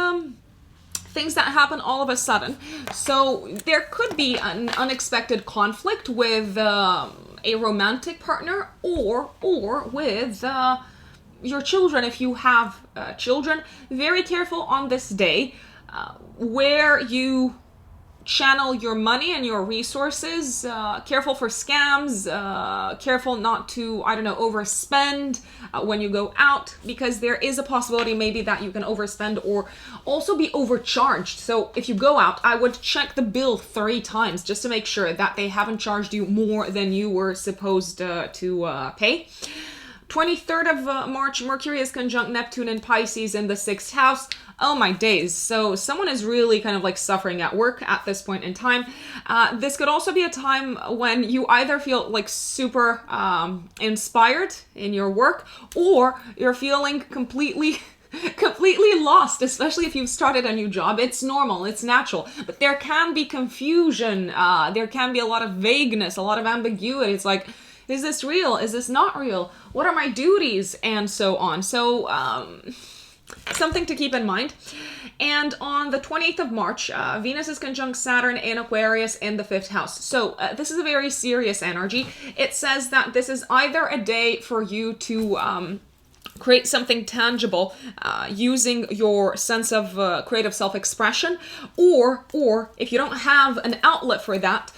Speaker 1: things that happen all of a sudden. So there could be an unexpected conflict with a romantic partner or with your children if you have children. Very careful on this day where you channel your money and your resources. Careful for scams. Careful not to, overspend when you go out, because there is a possibility maybe that you can overspend or also be overcharged. So if you go out, I would check the bill 3 times just to make sure that they haven't charged you more than you were supposed to pay. 23rd of March, Mercury is conjunct Neptune in Pisces in the 6th house. Oh my days. So someone is really kind of like suffering at work at this point in time. This could also be a time when you either feel like super inspired in your work, or you're feeling completely lost, especially if you've started a new job. It's normal, it's natural, but there can be confusion. There can be a lot of vagueness, a lot of ambiguity. It's like, is this real? Is this not real? What are my duties? And so on. So, something to keep in mind. And on the 28th of March, Venus is conjunct Saturn in Aquarius in the 5th house. So this is a very serious energy. It says that this is either a day for you to create something tangible using your sense of creative self-expression, or if you don't have an outlet for that,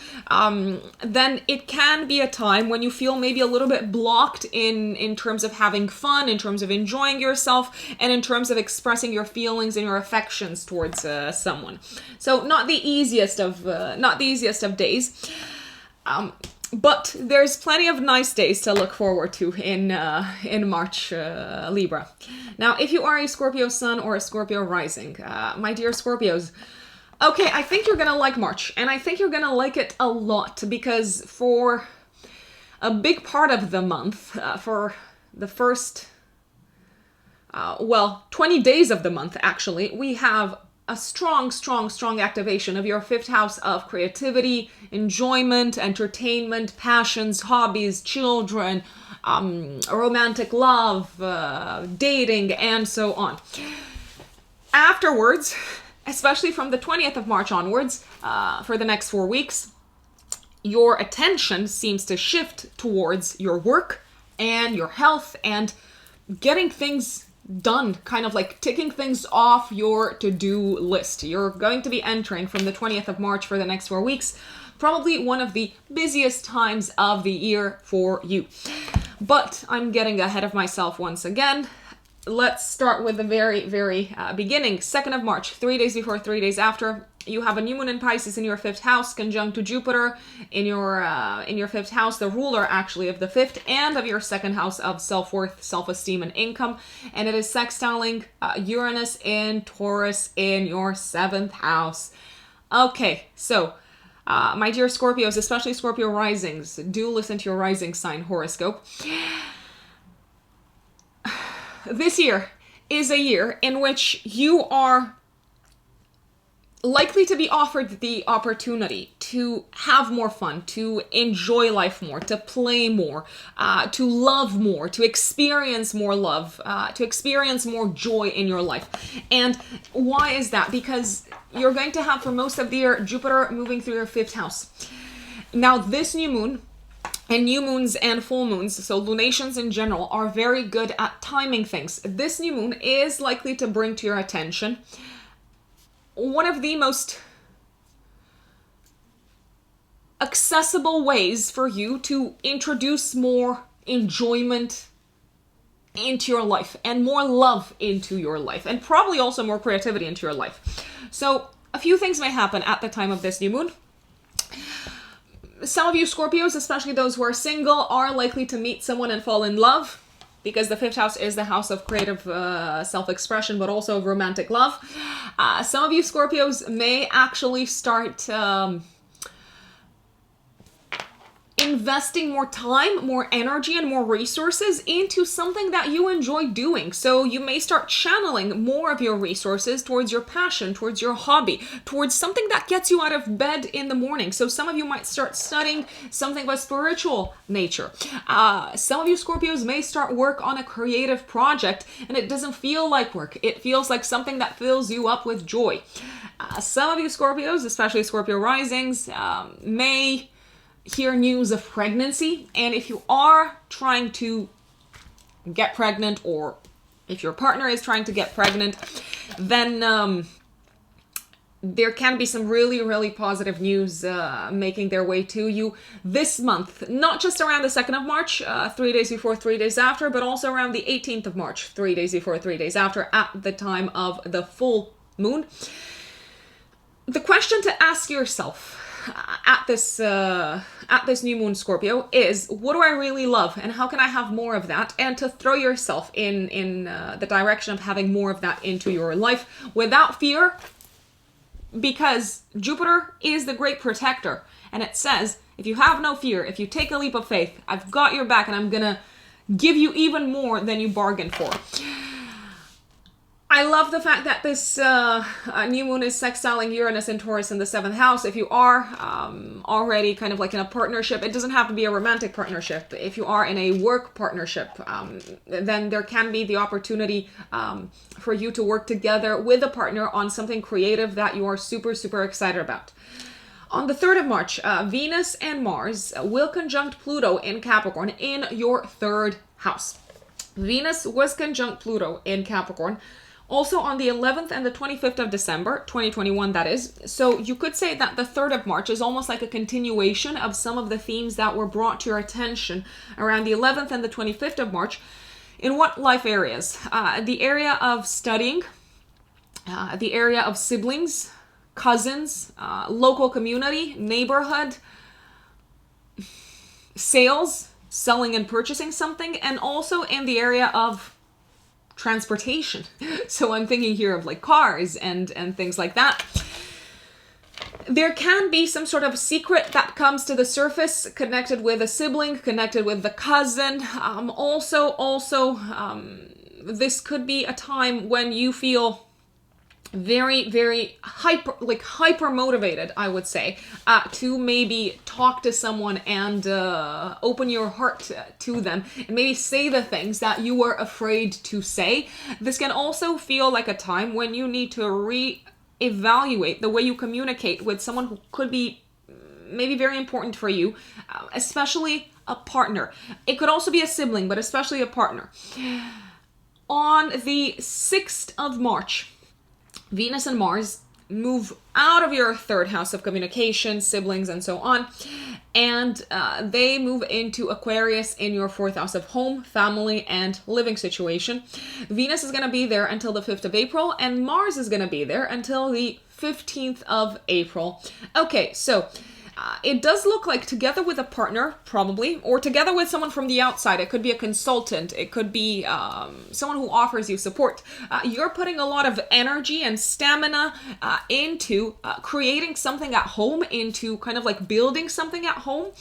Speaker 1: then it can be a time when you feel maybe a little bit blocked in terms of having fun, in terms of enjoying yourself, and in terms of expressing your feelings and your affections towards someone. So not the easiest of days. But there's plenty of nice days to look forward to in March, Libra. Now, if you are a Scorpio sun or a Scorpio rising, my dear Scorpios, okay, I think you're gonna like March, and I think you're gonna like it a lot, because for a big part of the month, for the first, 20 days of the month, actually, we have a strong activation of your fifth house of creativity, enjoyment, entertainment, passions, hobbies, children, romantic love, dating, and so on. Afterwards, especially from the 20th of March onwards, for the next 4 weeks, your attention seems to shift towards your work and your health and getting things done, kind of like ticking things off your to-do list. You're going to be entering from the 20th of March for the next 4 weeks, probably one of the busiest times of the year for you. But I'm getting ahead of myself once again. Let's start with the very beginning. 2nd of March, 3 days before, 3 days after, you have a new moon in Pisces in your fifth house, conjunct to Jupiter in your fifth house, the ruler actually of the fifth and of your second house of self-worth, self-esteem, and income. And it is sextiling Uranus in Taurus in your seventh house. Okay, so my dear Scorpios, especially Scorpio risings, do listen to your rising sign horoscope. This year is a year in which you are likely to be offered the opportunity to have more fun, to enjoy life more, to play more, to love more, to experience more love, to experience more joy in your life. And why is that? Because you're going to have, for most of the year, Jupiter moving through your fifth house. Now, this new moon, and new moons and full moons, so lunations in general, are very good at timing things. This new moon is likely to bring to your attention one of the most accessible ways for you to introduce more enjoyment into your life and more love into your life, and probably also more creativity into your life. So a few things may happen at the time of this new moon. Some of you Scorpios, especially those who are single, are likely to meet someone and fall in love, because the fifth house is the house of creative self-expression, but also of romantic love. Some of you Scorpios may actually start investing more time, more energy, and more resources into something that you enjoy doing. So you may start channeling more of your resources towards your passion, towards your hobby, towards something that gets you out of bed in the morning. So some of you might start studying something of a spiritual nature. Some of you Scorpios may start work on a creative project, and it doesn't feel like work. It feels like something that fills you up with joy. Some of you Scorpios, especially Scorpio risings, may hear news of pregnancy, and if you are trying to get pregnant, or if your partner is trying to get pregnant, then there can be some really positive news making their way to you this month, not just around the 2nd of March, 3 days before, 3 days after, but also around the 18th of March, 3 days before, 3 days after, at the time of the full moon. The question to ask yourself at this new moon, Scorpio, is, what do I really love, and how can I have more of that? And to throw yourself in the direction of having more of that into your life without fear, because Jupiter is the great protector, and it says, if you have no fear, if you take a leap of faith, I've got your back, and I'm gonna give you even more than you bargained for. I love the fact that this new moon is sextiling Uranus and Taurus in the 7th house. If you are already kind of like in a partnership, it doesn't have to be a romantic partnership. If you are in a work partnership, then there can be the opportunity for you to work together with a partner on something creative that you are super excited about. On the 3rd of March, Venus and Mars will conjunct Pluto in Capricorn in your 3rd house. Venus was conjunct Pluto in Capricorn, also on the 11th and the 25th of December, 2021, that is. So you could say that the 3rd of March is almost like a continuation of some of the themes that were brought to your attention around the 11th and the 25th of March. In what life areas? The area of studying, the area of siblings, cousins, local community, neighborhood, sales, selling and purchasing something, and also in the area of transportation. So I'm thinking here of like cars and things like that. There can be some sort of secret that comes to the surface connected with a sibling, connected with the cousin. This could be a time when you feel very, very hyper motivated, I would say, to maybe talk to someone and open your heart to them and maybe say the things that you were afraid to say. This can also feel like a time when you need to reevaluate the way you communicate with someone who could be maybe very important for you, especially a partner. It could also be a sibling, but especially a partner. On the 6th of March, Venus and Mars move out of your 3rd house of communication, siblings, and so on, and they move into Aquarius in your 4th house of home, family, and living situation. Venus is going to be there until the 5th of April, and Mars is going to be there until the 15th of April. Okay, so it does look like together with a partner, probably, or together with someone from the outside. It could be a consultant. It could be someone who offers you support. You're putting a lot of energy and stamina into creating something at home, into kind of like building something at home.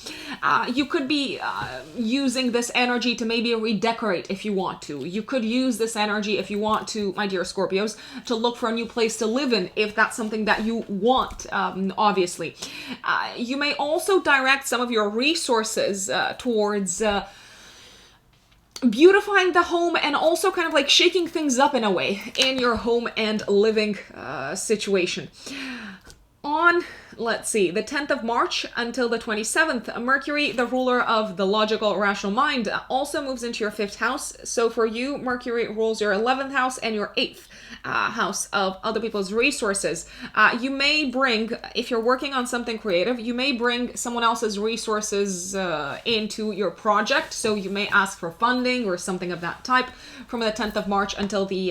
Speaker 1: You could be using this energy to maybe redecorate if you want to. You could use this energy if you want to, my dear Scorpios, to look for a new place to live in if that's something that you want, obviously. You may also direct some of your resources towards beautifying the home and also kind of like shaking things up in a way in your home and living situation. On, let's see, the 10th of March until the 27th, Mercury, the ruler of the logical, rational mind, also moves into your 5th house. So for you, Mercury rules your 11th house and your 8th house of other people's resources. You may bring, if you're working on something creative, you may bring someone else's resources into your project. So you may ask for funding or something of that type from the 10th of March until the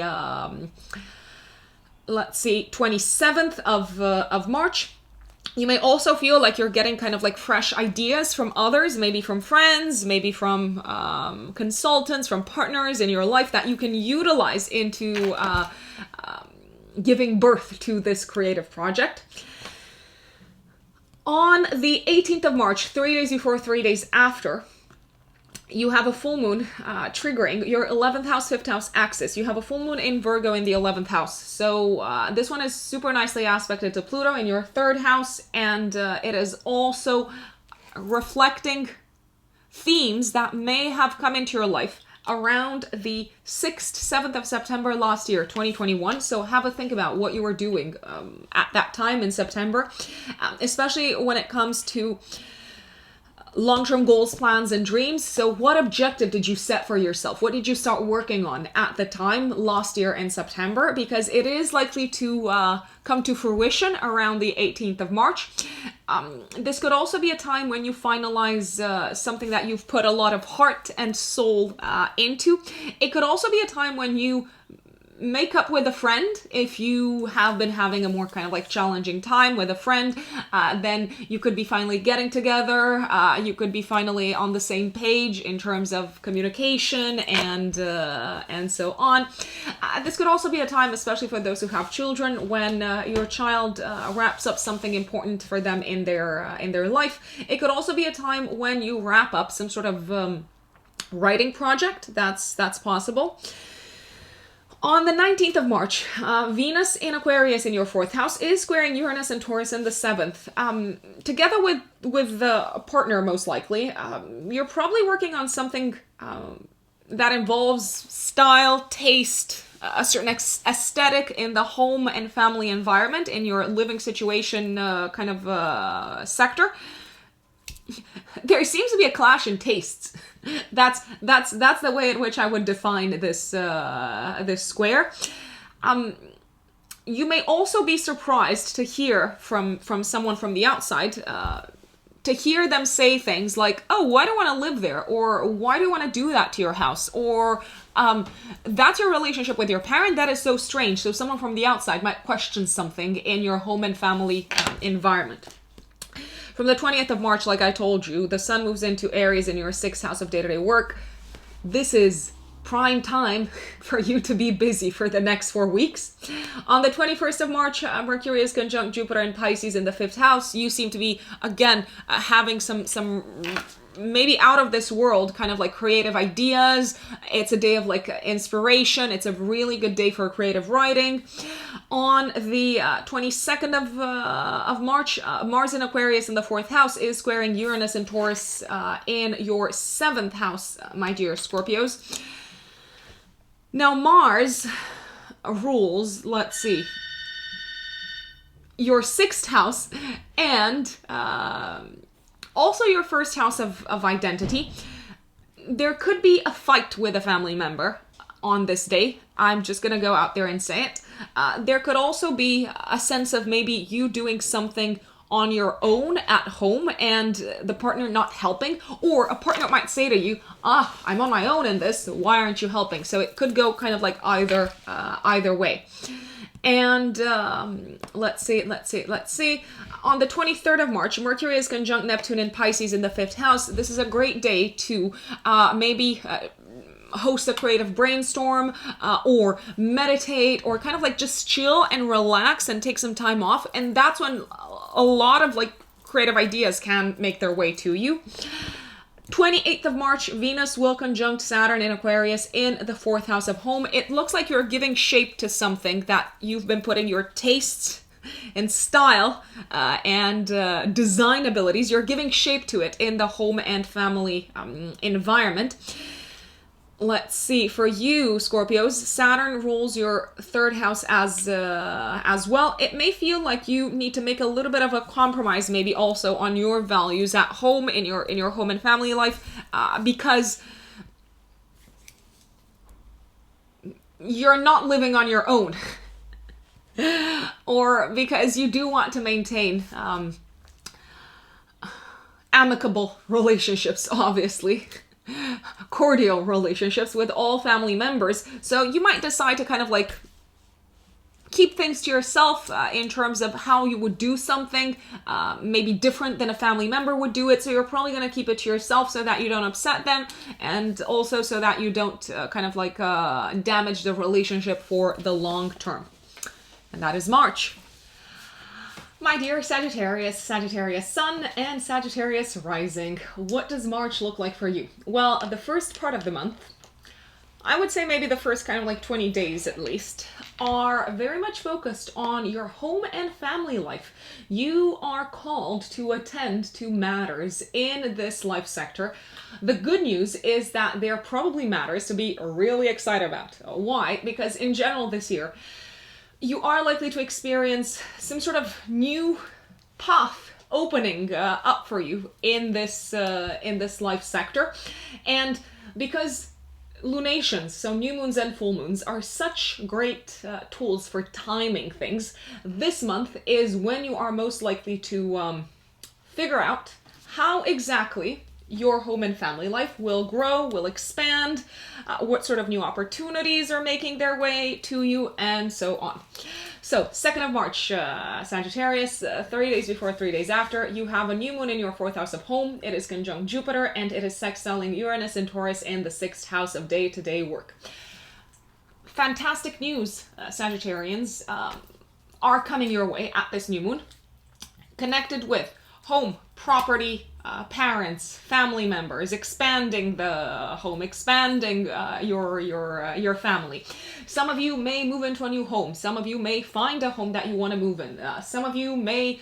Speaker 1: 27th of March. You may also feel like you're getting kind of like fresh ideas from others, maybe from friends, maybe from consultants, from partners in your life that you can utilize into giving birth to this creative project. On the 18th of March, 3 days before, 3 days after, you have a full moon triggering your 11th house, 5th house axis. You have a full moon in Virgo in the 11th house. So this one is super nicely aspected to Pluto in your 3rd house, and it is also reflecting themes that may have come into your life around the 6th, 7th of September last year, 2021. So have a think about what you were doing at that time in September, especially when it comes to long-term goals, plans, and dreams. So what objective did you set for yourself? What did you start working on at the time last year in September? Because it is likely to come to fruition around the 18th of March. This could also be a time when you finalize something that you've put a lot of heart and soul into. It could also be a time when you make up with a friend. If you have been having a more kind of like challenging time with a friend, then you could be finally getting together. You could be finally on the same page in terms of communication and so on. This could also be a time, especially for those who have children, when your child wraps up something important for them in their life. It could also be a time when you wrap up some sort of writing project. That's possible. On the 19th of March, Venus in Aquarius in your 4th house is squaring Uranus and Taurus in the 7th. Together with the partner, most likely, you're probably working on something that involves style, taste, a certain aesthetic in the home and family environment, in your living situation kind of sector. there seems to be a clash in tastes. That's the way in which I would define this this square. You may also be surprised to hear from someone from the outside, to hear them say things like, oh, why do you want to live there? Or why do you want to do that to your house? Or that's your relationship with your parent? That is so strange. So someone from the outside might question something in your home and family environment. From the 20th of March, like I told you, the sun moves into Aries in your 6th house of day-to-day work. This is prime time for you to be busy for the next 4 weeks. On the 21st of March, Mercury is conjunct Jupiter in Pisces in the 5th house. You seem to be, again, having some maybe out of this world kind of like creative ideas. It's a day of like inspiration. It's a really good day for creative writing. On the 22nd of March, Mars in Aquarius in the 4th house is squaring Uranus and Taurus in your 7th house, my dear Scorpios. Now Mars rules, let's see, your 6th house and also your 1st house of identity. There could be a fight with a family member on this day. I'm just going to go out there and say it. There could also be a sense of maybe you doing something on your own at home and the partner not helping, or a partner might say to you, I'm on my own in this, why aren't you helping? So it could go kind of like either way. And let's see. On the 23rd of March, Mercury is conjunct Neptune in Pisces in the 5th house. This is a great day to maybe host a creative brainstorm or meditate or kind of like just chill and relax and take some time off. And that's when a lot of like creative ideas can make their way to you. 28th of March, Venus will conjunct Saturn in Aquarius in the 4th house of home. It looks like you're giving shape to something that you've been putting your tastes and style and design abilities. You're giving shape to it in the home and family environment. Let's see, for you, Scorpios, Saturn rules your 3rd house as well. It may feel like you need to make a little bit of a compromise, maybe also on your values at home, in your home and family life, because you're not living on your own, or because you do want to maintain amicable relationships, obviously. Cordial relationships with all family members. So you might decide to kind of like keep things to yourself in terms of how you would do something, maybe different than a family member would do it. So you're probably going to keep it to yourself so that you don't upset them, and also so that you don't kind of like damage the relationship for the long term. And that is March. My dear Sagittarius, Sagittarius Sun, and Sagittarius Rising, what does March look like for you? Well, the first part of the month, I would say maybe the first kind of like 20 days at least, are very much focused on your home and family life. You are called to attend to matters in this life sector. The good news is that there are probably matters to be really excited about. Why? Because in general this year, you are likely to experience some sort of new path opening up for you in this life sector. And because lunations, so new moons and full moons, are such great tools for timing things, this month is when you are most likely to figure out how exactly your home and family life will grow, will expand, what sort of new opportunities are making their way to you, and so on. So, 2nd of March, Sagittarius, 30 days before, 3 days after, you have a new moon in your 4th house of home. It is conjunct Jupiter, and it is sextiling Uranus and Taurus in the 6th house of day-to-day work. Fantastic news, Sagittarians, are coming your way at this new moon, connected with home, property, parents, family members, expanding the home, expanding your family. Some of you may move into a new home. Some of you may find a home that you want to move in. Some of you may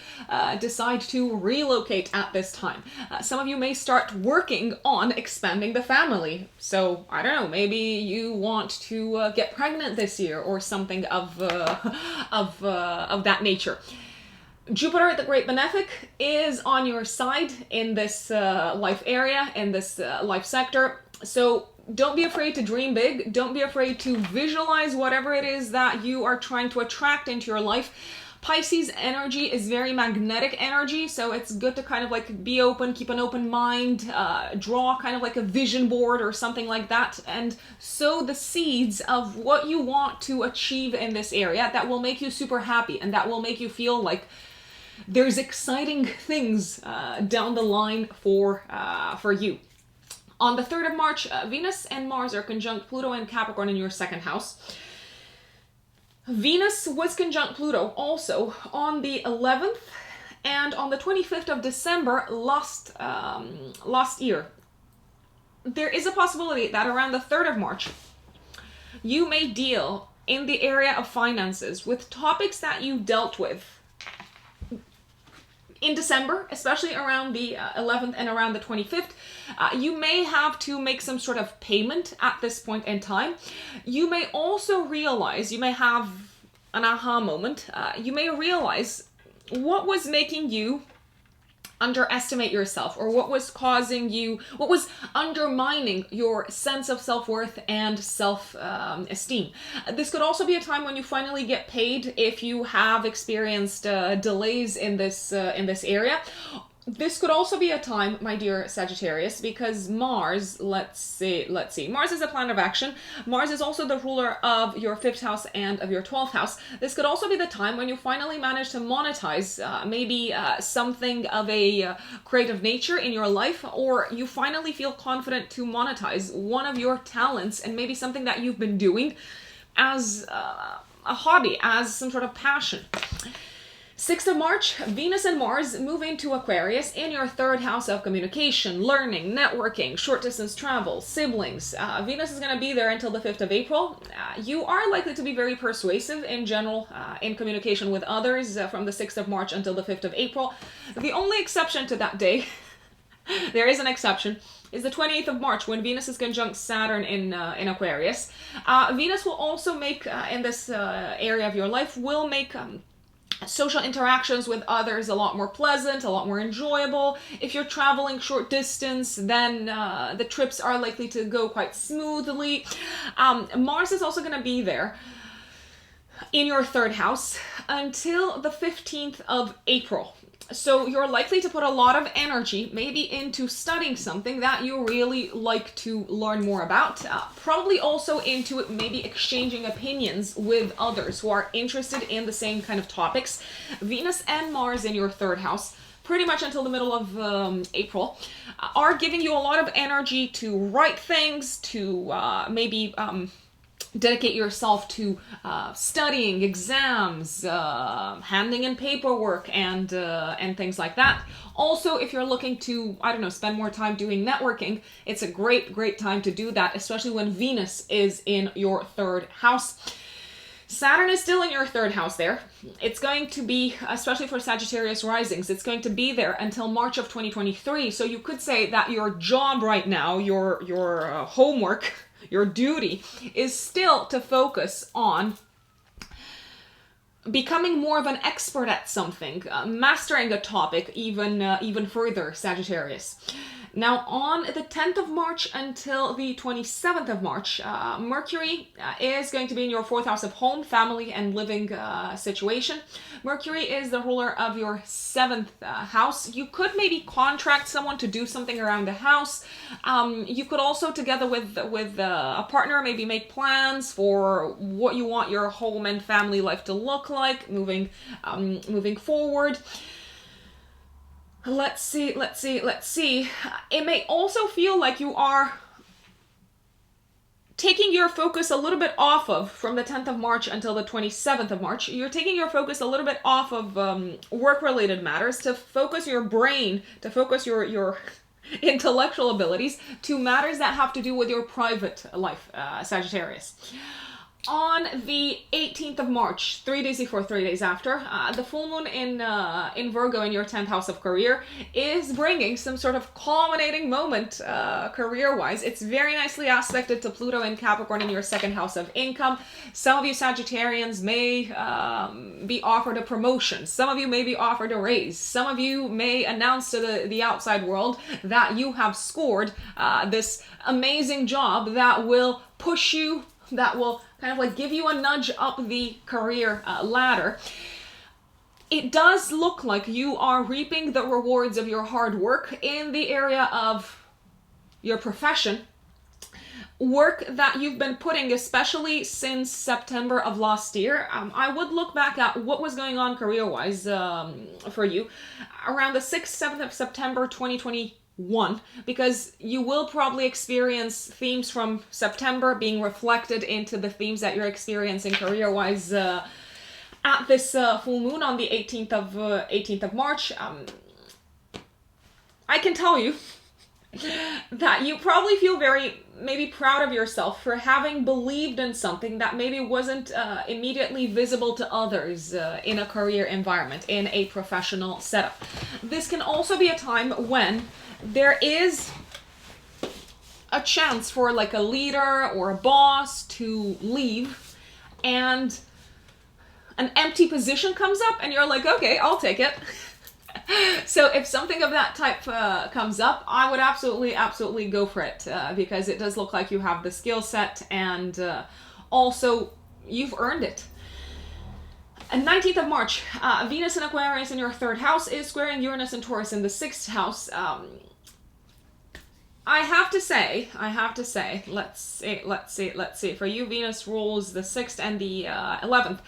Speaker 1: decide to relocate at this time. Some of you may start working on expanding the family. So, I don't know, maybe you want to get pregnant this year or something of that nature. Jupiter, the Great Benefic, is on your side in this life area, in this life sector. So don't be afraid to dream big. Don't be afraid to visualize whatever it is that you are trying to attract into your life. Pisces energy is very magnetic energy, so it's good to kind of like be open, keep an open mind, draw kind of like a vision board or something like that, and sow the seeds of what you want to achieve in this area that will make you super happy and that will make you feel like there's exciting things down the line for you. On the 3rd of March, Venus and Mars are conjunct Pluto and Capricorn in your 2nd house. Venus was conjunct Pluto also on the 11th and on the 25th of December last year. There is a possibility that around the 3rd of March, you may deal in the area of finances with topics that you dealt with in December, especially around the 11th and around the 25th. You may have to make some sort of payment at this point in time. You may also realize, you may have an aha moment. You may realize what was making you underestimate yourself, or what was causing you, what was undermining your sense of self-worth and self-esteem. This could also be a time when you finally get paid if you have experienced delays in this area. This could also be a time, my dear Sagittarius, because Mars, let's see, Mars is a planet of action. Mars is also the ruler of your 5th house and of your 12th house. This could also be the time when you finally manage to monetize maybe something of a creative nature in your life, or you finally feel confident to monetize one of your talents and maybe something that you've been doing as a hobby, as some sort of passion. 6th of March, Venus and Mars move into Aquarius in your 3rd house of communication, learning, networking, short distance travel, siblings. Venus is going to be there until the 5th of April. You are likely to be very persuasive in general in communication with others from the 6th of March until the 5th of April. The only exception to that day, there is an exception, is the 28th of March when Venus is conjunct Saturn in Aquarius. Venus will also make, in this area of your life, will make social interactions with others a lot more pleasant, a lot more enjoyable. If you're traveling short distance, then the trips are likely to go quite smoothly. Mars is also going to be there in your 3rd house until the 15th of April. So you're likely to put a lot of energy maybe into studying something that you really like to learn more about. Probably also into maybe exchanging opinions with others who are interested in the same kind of topics. Venus and Mars in your 3rd house, pretty much until the middle of April, are giving you a lot of energy to write things, to maybe dedicate yourself to studying, exams, handing in paperwork, and things like that. Also, if you're looking to, I don't know, spend more time doing networking, it's a great time to do that, especially when Venus is in your 3rd house. Saturn is still in your 3rd house there. It's going to be, especially for Sagittarius risings, it's going to be there until March of 2023. So you could say that your job right now, your homework, your duty is still to focus on becoming more of an expert at something, mastering a topic even further, Sagittarius. Now, on the 10th of March until the 27th of March, Mercury is going to be in your 4th house of home, family, and living situation. Mercury is the ruler of your 7th house. You could maybe contract someone to do something around the house. You could also, together with a partner, maybe make plans for what you want your home and family life to look like moving forward. Let's see. It may also feel like you are taking your focus a little bit off of, from the 10th of March until the 27th of March, you're taking your focus a little bit off of work-related matters to focus your brain, to focus your intellectual abilities to matters that have to do with your private life, Sagittarius. On the 18th of March, 3 days before, 3 days after, the full moon in Virgo in your 10th house of career is bringing some sort of culminating moment career-wise. It's very nicely aspected to Pluto in Capricorn in your 2nd house of income. Some of you Sagittarians may be offered a promotion. Some of you may be offered a raise. Some of you may announce to the outside world that you have scored this amazing job that will push you, that will kind of like give you a nudge up the career ladder. It does look like you are reaping the rewards of your hard work in the area of your profession. Work that you've been putting, especially since September of last year. I would look back at what was going on career-wise for you around the 6th, 7th of September 2021, because you will probably experience themes from September being reflected into the themes that you're experiencing career-wise at this full moon on the 18th of March. I can tell you that you probably feel very maybe proud of yourself for having believed in something that maybe wasn't immediately visible to others in a career environment, in a professional setup. This can also be a time when there is a chance for like a leader or a boss to leave and an empty position comes up and you're like, okay, I'll take it. So if something of that type comes up, I would absolutely go for it because it does look like you have the skill set and also you've earned it. And 19th of March, Venus in Aquarius in your 3rd house is squaring Uranus and Taurus in the 6th house. I have to say, let's see, for you, Venus rules the 6th and the 11th.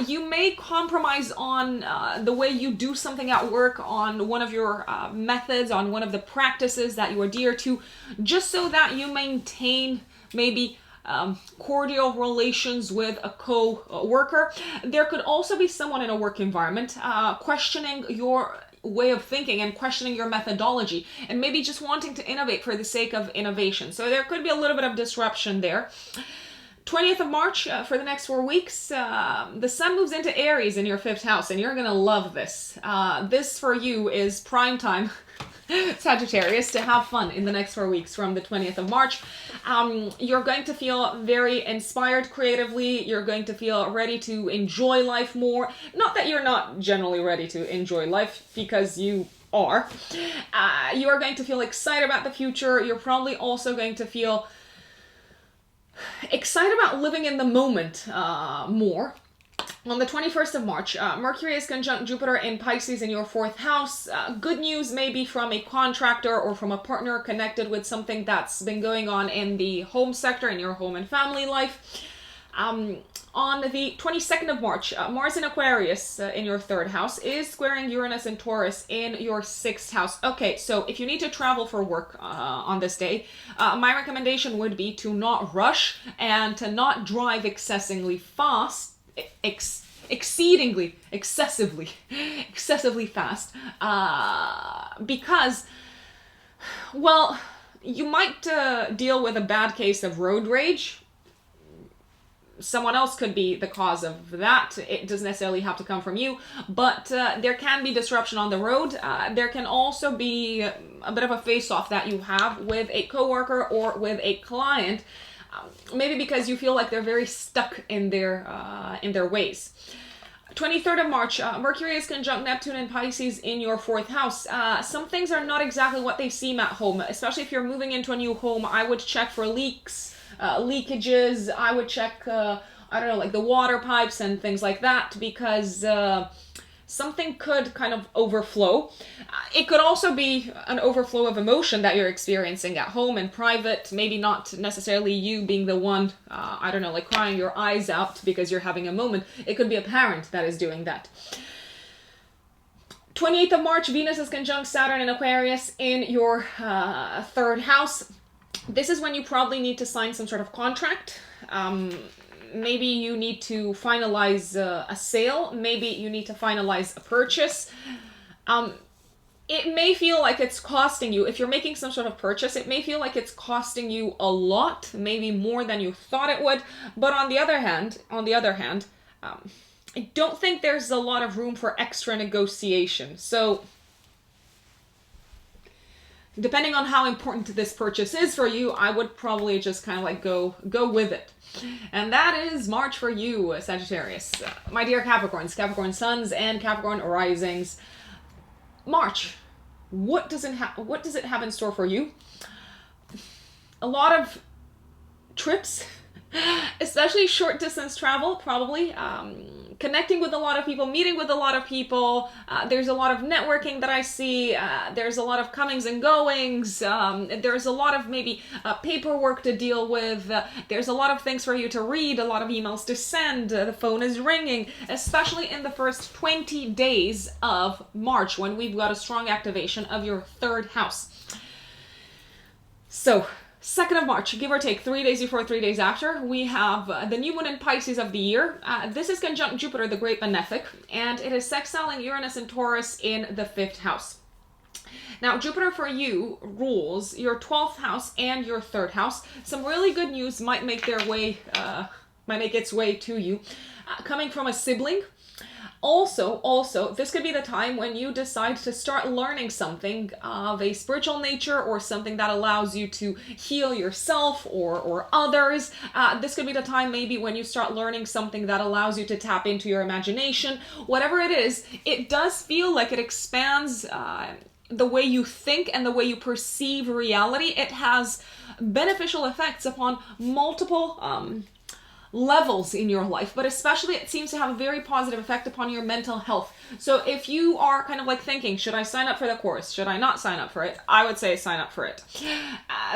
Speaker 1: You may compromise on the way you do something at work, on one of your methods, on one of the practices that you adhere to, just so that you maintain maybe cordial relations with a co-worker. There could also be someone in a work environment questioning your way of thinking and questioning your methodology and maybe just wanting to innovate for the sake of innovation. So there could be a little bit of disruption there. 20th of March, for the next 4 weeks, the sun moves into Aries in your 5th house, and you're gonna love this. This for you is prime time, Sagittarius, to have fun in the next 4 weeks from the 20th of March. You're going to feel very inspired creatively. You're going to feel ready to enjoy life more. Not that you're not generally ready to enjoy life, because you are. You are going to feel excited about the future. You're probably also going to feel excited about living in the moment more. On the 21st of March, Mercury is conjunct Jupiter in Pisces in your 4th house. Good news maybe from a contractor or from a partner connected with something that's been going on in the home sector, in your home and family life. On the 22nd of March, Mars in Aquarius in your 3rd house is squaring Uranus and Taurus in your 6th house. Okay, so if you need to travel for work on this day, my recommendation would be to not rush and to not drive excessively fast, excessively fast, because, well, you might deal with a bad case of road rage. Someone else could be the cause of that. It doesn't necessarily have to come from you, but there can be disruption on the road. There can also be a bit of a face-off that you have with a coworker or with a client, maybe because you feel like they're very stuck in their ways. 23rd of March, Mercury is conjunct Neptune in Pisces in your 4th house. Some things are not exactly what they seem at home, especially if you're moving into a new home. I would check for leaks, leakages. I would check, I don't know, like the water pipes and things like that, because something could kind of overflow. It could also be an overflow of emotion that you're experiencing at home in private, maybe not necessarily you being the one, I don't know, like crying your eyes out because you're having a moment. It could be a parent that is doing that. 28th of March, Venus is conjunct Saturn in Aquarius in your 3rd house. This is when you probably need to sign some sort of contract. Maybe you need to finalize a sale. Maybe you need to finalize a purchase. it may feel like it's costing you, if you're making some sort of purchase, it may feel like it's costing you a lot, maybe more than you thought it would. But on the other hand, I don't think there's a lot of room for extra negotiation. So depending on how important this purchase is for you, I would probably just kind of like go with it. And that is March for you, Sagittarius. My dear Capricorns, Capricorn suns and Capricorn risings. March, what does it have in store for you? A lot of trips, especially short distance travel, probably. Connecting with a lot of people, meeting with a lot of people. There's a lot of networking that I see. There's a lot of comings and goings. There's a lot of maybe paperwork to deal with. There's a lot of things for you to read, a lot of emails to send. The phone is ringing, especially in the first 20 days of March when we've got a strong activation of your third house. So, 2nd of March, give or take 3 days before, 3 days after, we have the new moon in Pisces of the year. This is conjunct Jupiter, the great benefic, and it is sextiling Uranus and Taurus in the 5th house. Now, Jupiter for you rules your 12th house and your 3rd house. Some really good news might make its way to you, coming from a sibling. Also, this could be the time when you decide to start learning something of a spiritual nature or something that allows you to heal yourself or others. This could be the time maybe when you start learning something that allows you to tap into your imagination. Whatever it is, it does feel like it expands the way you think and the way you perceive reality. It has beneficial effects upon multiple levels in your life, but especially it seems to have a very positive effect upon your mental health. So if you are kind of like thinking, should I sign up for the course? Should I not sign up for it? I would say sign up for it.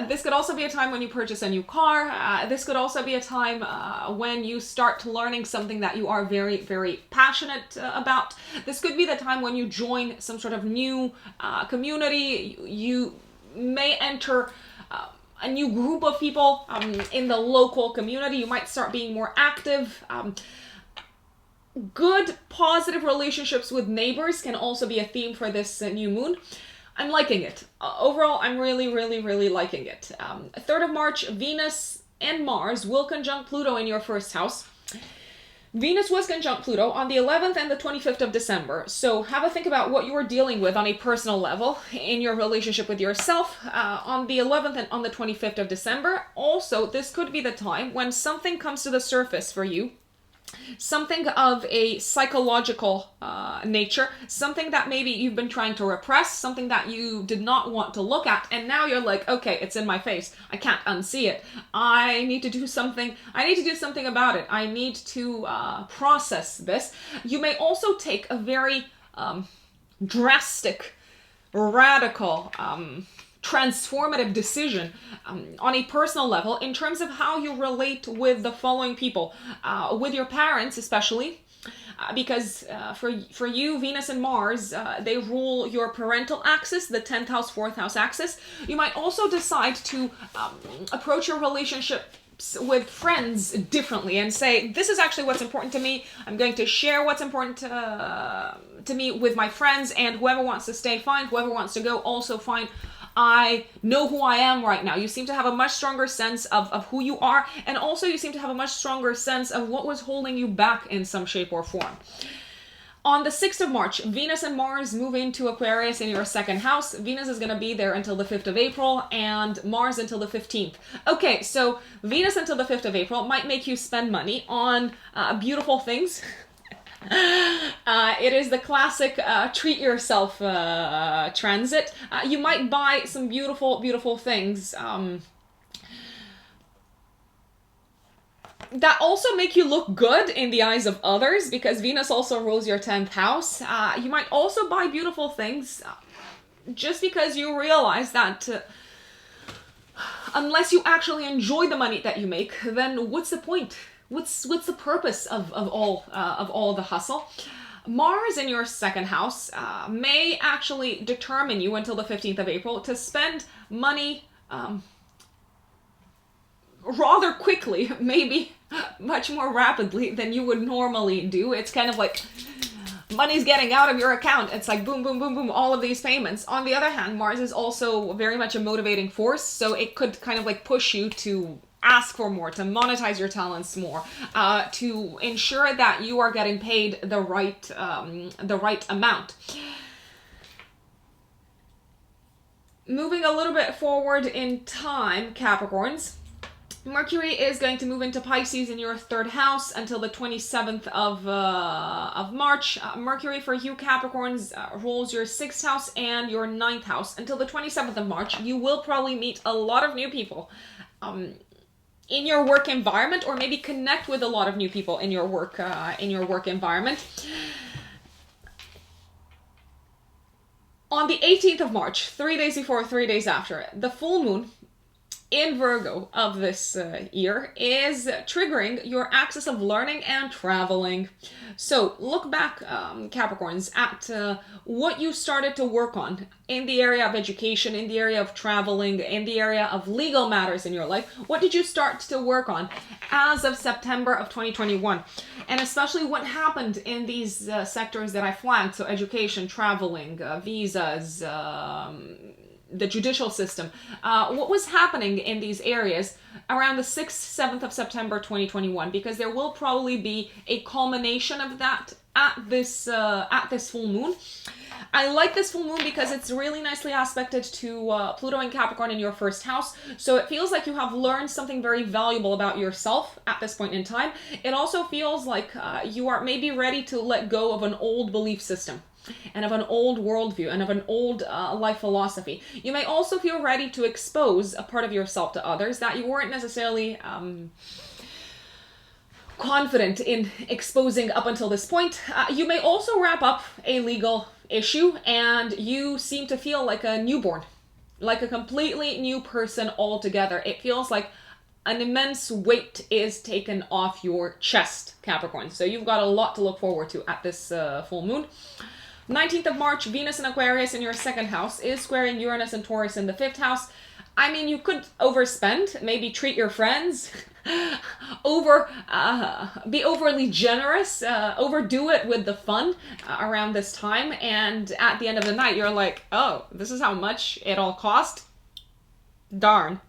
Speaker 1: This could also be a time when you purchase a new car. This could also be a time when you start learning something that you are very, very passionate about. This could be the time when you join some sort of new community. You may enter a new group of people in the local community. You might start being more active. Good, positive relationships with neighbors can also be a theme for this new moon. I'm liking it. Overall, I'm really, really, really liking it. 3rd of March, Venus and Mars will conjunct Pluto in your 1st house. Venus was conjunct Pluto on the 11th and the 25th of December. So have a think about what you are dealing with on a personal level in your relationship with yourself on the 11th and on the 25th of December. Also, this could be the time when something comes to the surface for you. Something of a psychological nature, something that maybe you've been trying to repress, something that you did not want to look at, and now you're like, okay, it's in my face. I can't unsee it. I need to do something. I need to do something about it. I need to process this. You may also take a very drastic, radical, transformative decision on a personal level in terms of how you relate with the following people, with your parents especially, because for you, Venus and Mars, they rule your parental axis, the 10th house, 4th house axis. You might also decide to approach your relationship with friends differently and say, this is actually what's important to me. I'm going to share what's important to me with my friends, and whoever wants to stay, fine. Whoever wants to go, also fine. I know who I am right now. You seem to have a much stronger sense of who you are, and also you seem to have a much stronger sense of what was holding you back in some shape or form. On the 6th of March, Venus and Mars move into Aquarius in your 2nd house. Venus is going to be there until the 5th of April and Mars until the 15th. Okay, so Venus until the 5th of April might make you spend money on beautiful things. It is the classic treat yourself transit. You might buy some beautiful, beautiful things that also make you look good in the eyes of others, because Venus also rules your 10th house. You might also buy beautiful things just because you realize that unless you actually enjoy the money that you make, then what's the point? What's the purpose of all the hustle? Mars in your 2nd house may actually determine you until the 15th of April to spend money rather quickly, maybe much more rapidly than you would normally do. It's kind of like money's getting out of your account. It's like boom, boom, boom, boom, all of these payments. On the other hand, Mars is also very much a motivating force, so it could kind of like push you to ask for more, to monetize your talents more, to ensure that you are getting paid the right amount. Moving a little bit forward in time, Capricorns, Mercury is going to move into Pisces in your 3rd house until the 27th of March. Mercury for you Capricorns rules your 6th house and your 9th house until the 27th of March. You will probably meet a lot of new people in your work environment, or maybe connect with a lot of new people in your work environment. On the 18th of March, 3 days before, 3 days after, the full moon in Virgo of this year is triggering your axis of learning and traveling. So look back, Capricorns, at what you started to work on in the area of education, in the area of traveling, in the area of legal matters in your life. What did you start to work on as of September of 2021? And especially what happened in these sectors that I flagged, so education, traveling, visas, the judicial system. What was happening in these areas around the 6th, 7th of September 2021, because there will probably be a culmination of that at this full moon. I like this full moon because it's really nicely aspected to Pluto and Capricorn in your 1st house. So it feels like you have learned something very valuable about yourself at this point in time. It also feels like you are maybe ready to let go of an old belief system and of an old worldview and of an old life philosophy. You may also feel ready to expose a part of yourself to others that you weren't necessarily confident in exposing up until this point. You may also wrap up a legal issue and you seem to feel like a newborn, like a completely new person altogether. It feels like an immense weight is taken off your chest, Capricorn. So you've got a lot to look forward to at this full moon. 19th of March, Venus in Aquarius in your 2nd house is squaring Uranus and Taurus in the 5th house. I mean, you could overspend, maybe treat your friends, be overly generous, overdo it with the fun around this time. And at the end of the night, you're like, oh, this is how much it all cost? Darn.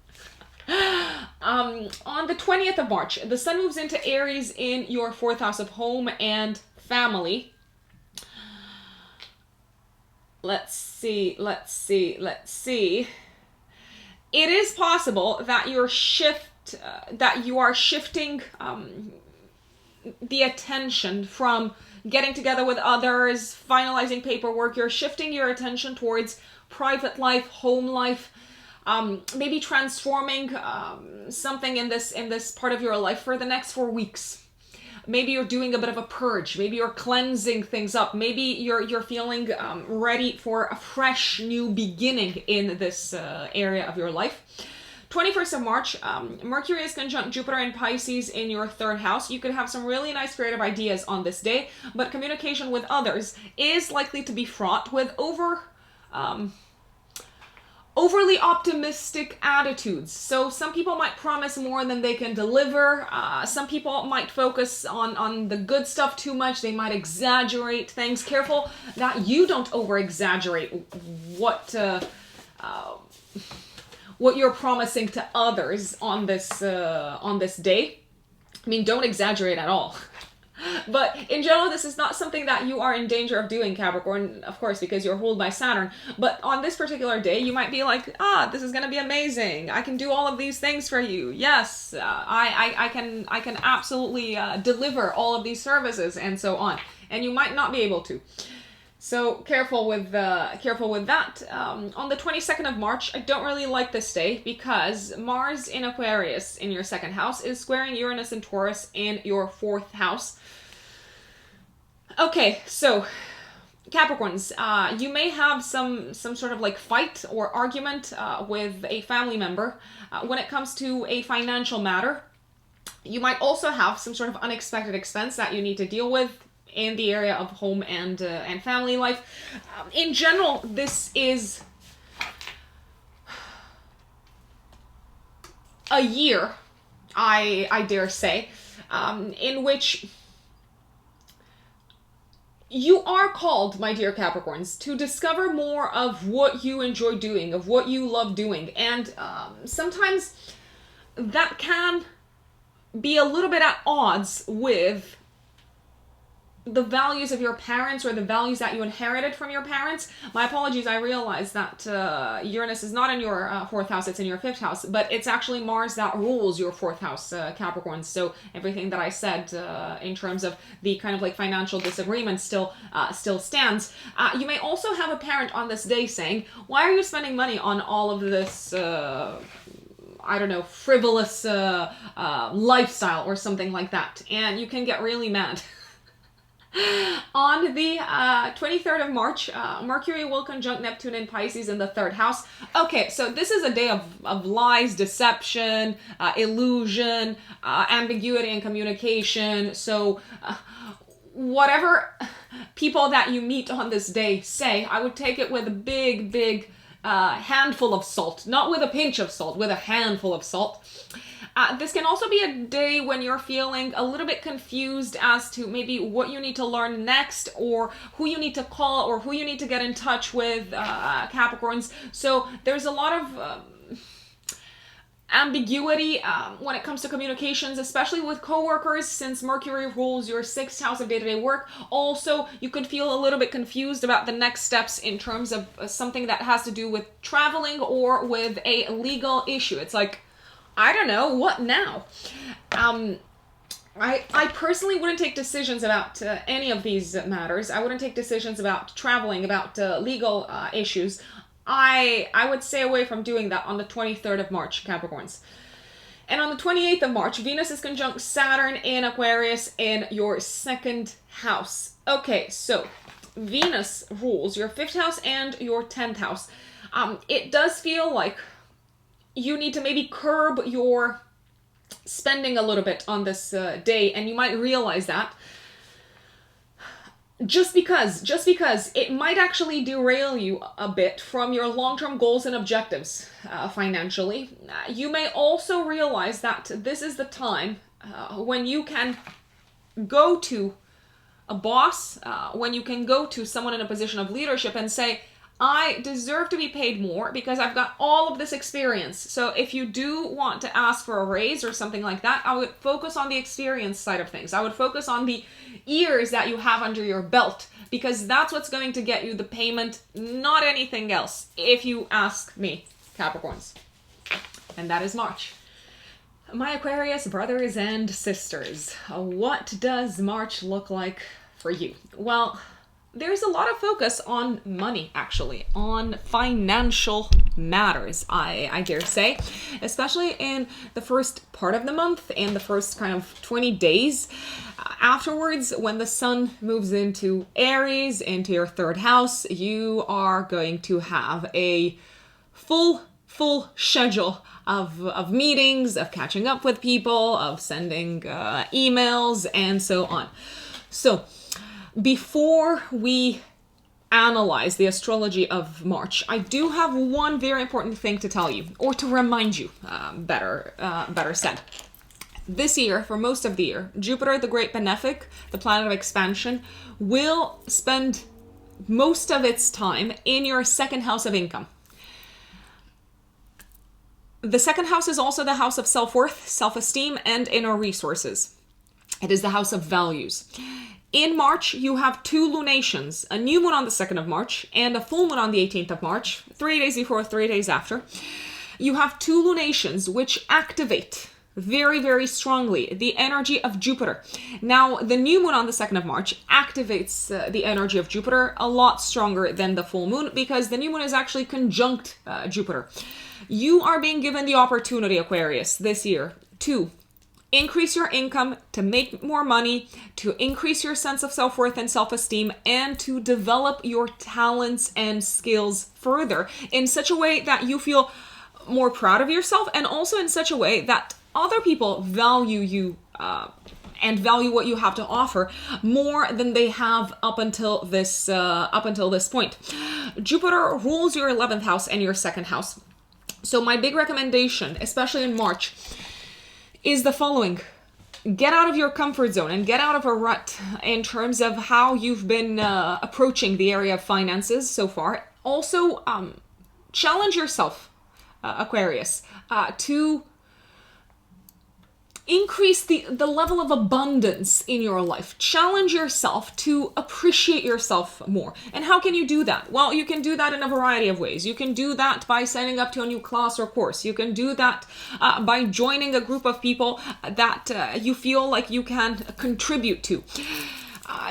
Speaker 1: On the 20th of March, the sun moves into Aries in your 4th house of home and family. Let's see. It is possible that you are shifting the attention from getting together with others, finalizing paperwork. You're shifting your attention towards private life, home life, maybe transforming something in this part of your life for the next 4 weeks. Maybe you're doing a bit of a purge. Maybe you're cleansing things up. Maybe you're feeling ready for a fresh new beginning in this area of your life. 21st of March, Mercury is conjunct Jupiter in Pisces in your 3rd house. You could have some really nice creative ideas on this day, but communication with others is likely to be fraught with overly optimistic attitudes. So some people might promise more than they can deliver. Some people might focus on the good stuff too much. They might exaggerate things. Careful that you don't over-exaggerate what you're promising to others on this day. I mean, don't exaggerate at all. But in general, this is not something that you are in danger of doing, Capricorn, of course, because you're ruled by Saturn. But on this particular day, you might be like, this is going to be amazing. I can do all of these things for you. Yes, I can absolutely deliver all of these services and so on. And you might not be able to. So careful with that. On the 22nd of March, I don't really like this day because Mars in Aquarius in your 2nd house is squaring Uranus and Taurus in your 4th house. Okay, so Capricorns, you may have some sort of like fight or argument with a family member when it comes to a financial matter. You might also have some sort of unexpected expense that you need to deal with in the area of home and family life. In general, this is a year, I dare say, in which you are called, my dear Capricorns, to discover more of what you enjoy doing, of what you love doing. And sometimes that can be a little bit at odds with the values of your parents or the values that you inherited from your parents. My apologies, I realize that Uranus is not in your fourth house, it's in your fifth house, but it's actually Mars that rules your fourth house, Capricorn. So everything that I said in terms of the kind of like financial disagreement still stands. You may also have a parent on this day saying, why are you spending money on all of this I don't know, frivolous lifestyle or something like that? And you can get really mad. On the 23rd of March, Mercury will conjunct Neptune in Pisces in the third house. Okay, so this is a day of lies, deception, illusion, ambiguity and communication. So whatever people that you meet on this day say, I would take it with a big handful of salt. Not with a pinch of salt, with a handful of salt. This can also be a day when you're feeling a little bit confused as to maybe what you need to learn next, or who you need to call, or who you need to get in touch with, Capricorns. So there's a lot of ambiguity when it comes to communications, especially with coworkers, since Mercury rules your sixth house of day-to-day work. Also, you could feel a little bit confused about the next steps in terms of something that has to do with traveling or with a legal issue. It's like, I don't know, what now? I personally wouldn't take decisions about any of these matters. I wouldn't take decisions about traveling, about legal issues. I would stay away from doing that on the 23rd of March, Capricorns. And on the 28th of March, Venus is conjunct Saturn in Aquarius in your second house. Okay, so Venus rules your fifth house and your 10th house. It does feel like you need to maybe curb your spending a little bit on this day, and you might realize that just because it might actually derail you a bit from your long-term goals and objectives financially. You may also realize that this is the time when you can go to a boss, when you can go to someone in a position of leadership and say, I deserve to be paid more because I've got all of this experience. So if you do want to ask for a raise or something like that, I would focus on the experience side of things. I would focus on the years that you have under your belt, because that's what's going to get you the payment, not anything else, if you ask me, Capricorns. And that is March. My Aquarius brothers and sisters, what does March look like for you? Well, there's a lot of focus on money, actually, on financial matters, I dare say, especially in the first part of the month, in the first kind of 20 days. Afterwards, when the sun moves into Aries, into your third house, you are going to have a full schedule of meetings, of catching up with people, of sending emails, and so on. So, before we analyze the astrology of March, I do have one very important thing to tell you, or to remind you, better said. This year, for most of the year, Jupiter, the great benefic, the planet of expansion, will spend most of its time in your second house of income. The second house is also the house of self-worth, self-esteem, and inner resources. It is the house of values. In March, you have two lunations, a new moon on the 2nd of March and a full moon on the 18th of March, 3 days before, 3 days after. You have two lunations which activate very, very strongly the energy of Jupiter. Now, the new moon on the 2nd of March activates the energy of Jupiter a lot stronger than the full moon, because the new moon is actually conjunct Jupiter. You are being given the opportunity, Aquarius, this year to increase your income, to make more money, to increase your sense of self-worth and self-esteem, and to develop your talents and skills further in such a way that you feel more proud of yourself, and also in such a way that other people value you and value what you have to offer more than they have up until this point. Jupiter rules your 11th house and your second house. So my big recommendation, especially in March, is the following. get out of your comfort zone and get out of a rut in terms of how you've been approaching the area of finances so far. Also, challenge yourself, Aquarius, to increase the level of abundance in your life. Challenge yourself to appreciate yourself more. And how can you do that? Well, you can do that in a variety of ways. You can do that by signing up to a new class or course. You can do that by joining a group of people that you feel like you can contribute to.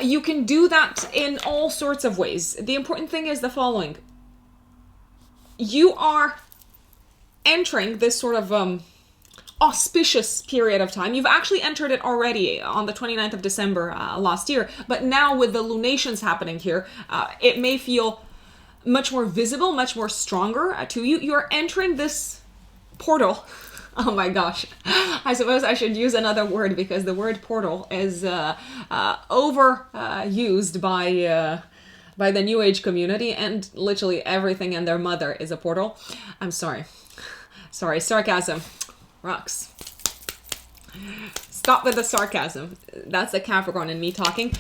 Speaker 1: You can do that in all sorts of ways. The important thing is the following. You are entering this sort of auspicious period of time. You've actually entered it already on the 29th of December last year, but now with the lunations happening here, it may feel much more visible, much more stronger to you. You're entering this portal. Oh my gosh. I suppose I should use another word because the word portal is overused by the New Age community, and literally everything and their mother is a portal. I'm sorry. Sorry, sarcasm. Rocks. Stop with the sarcasm. That's the Capricorn in me talking.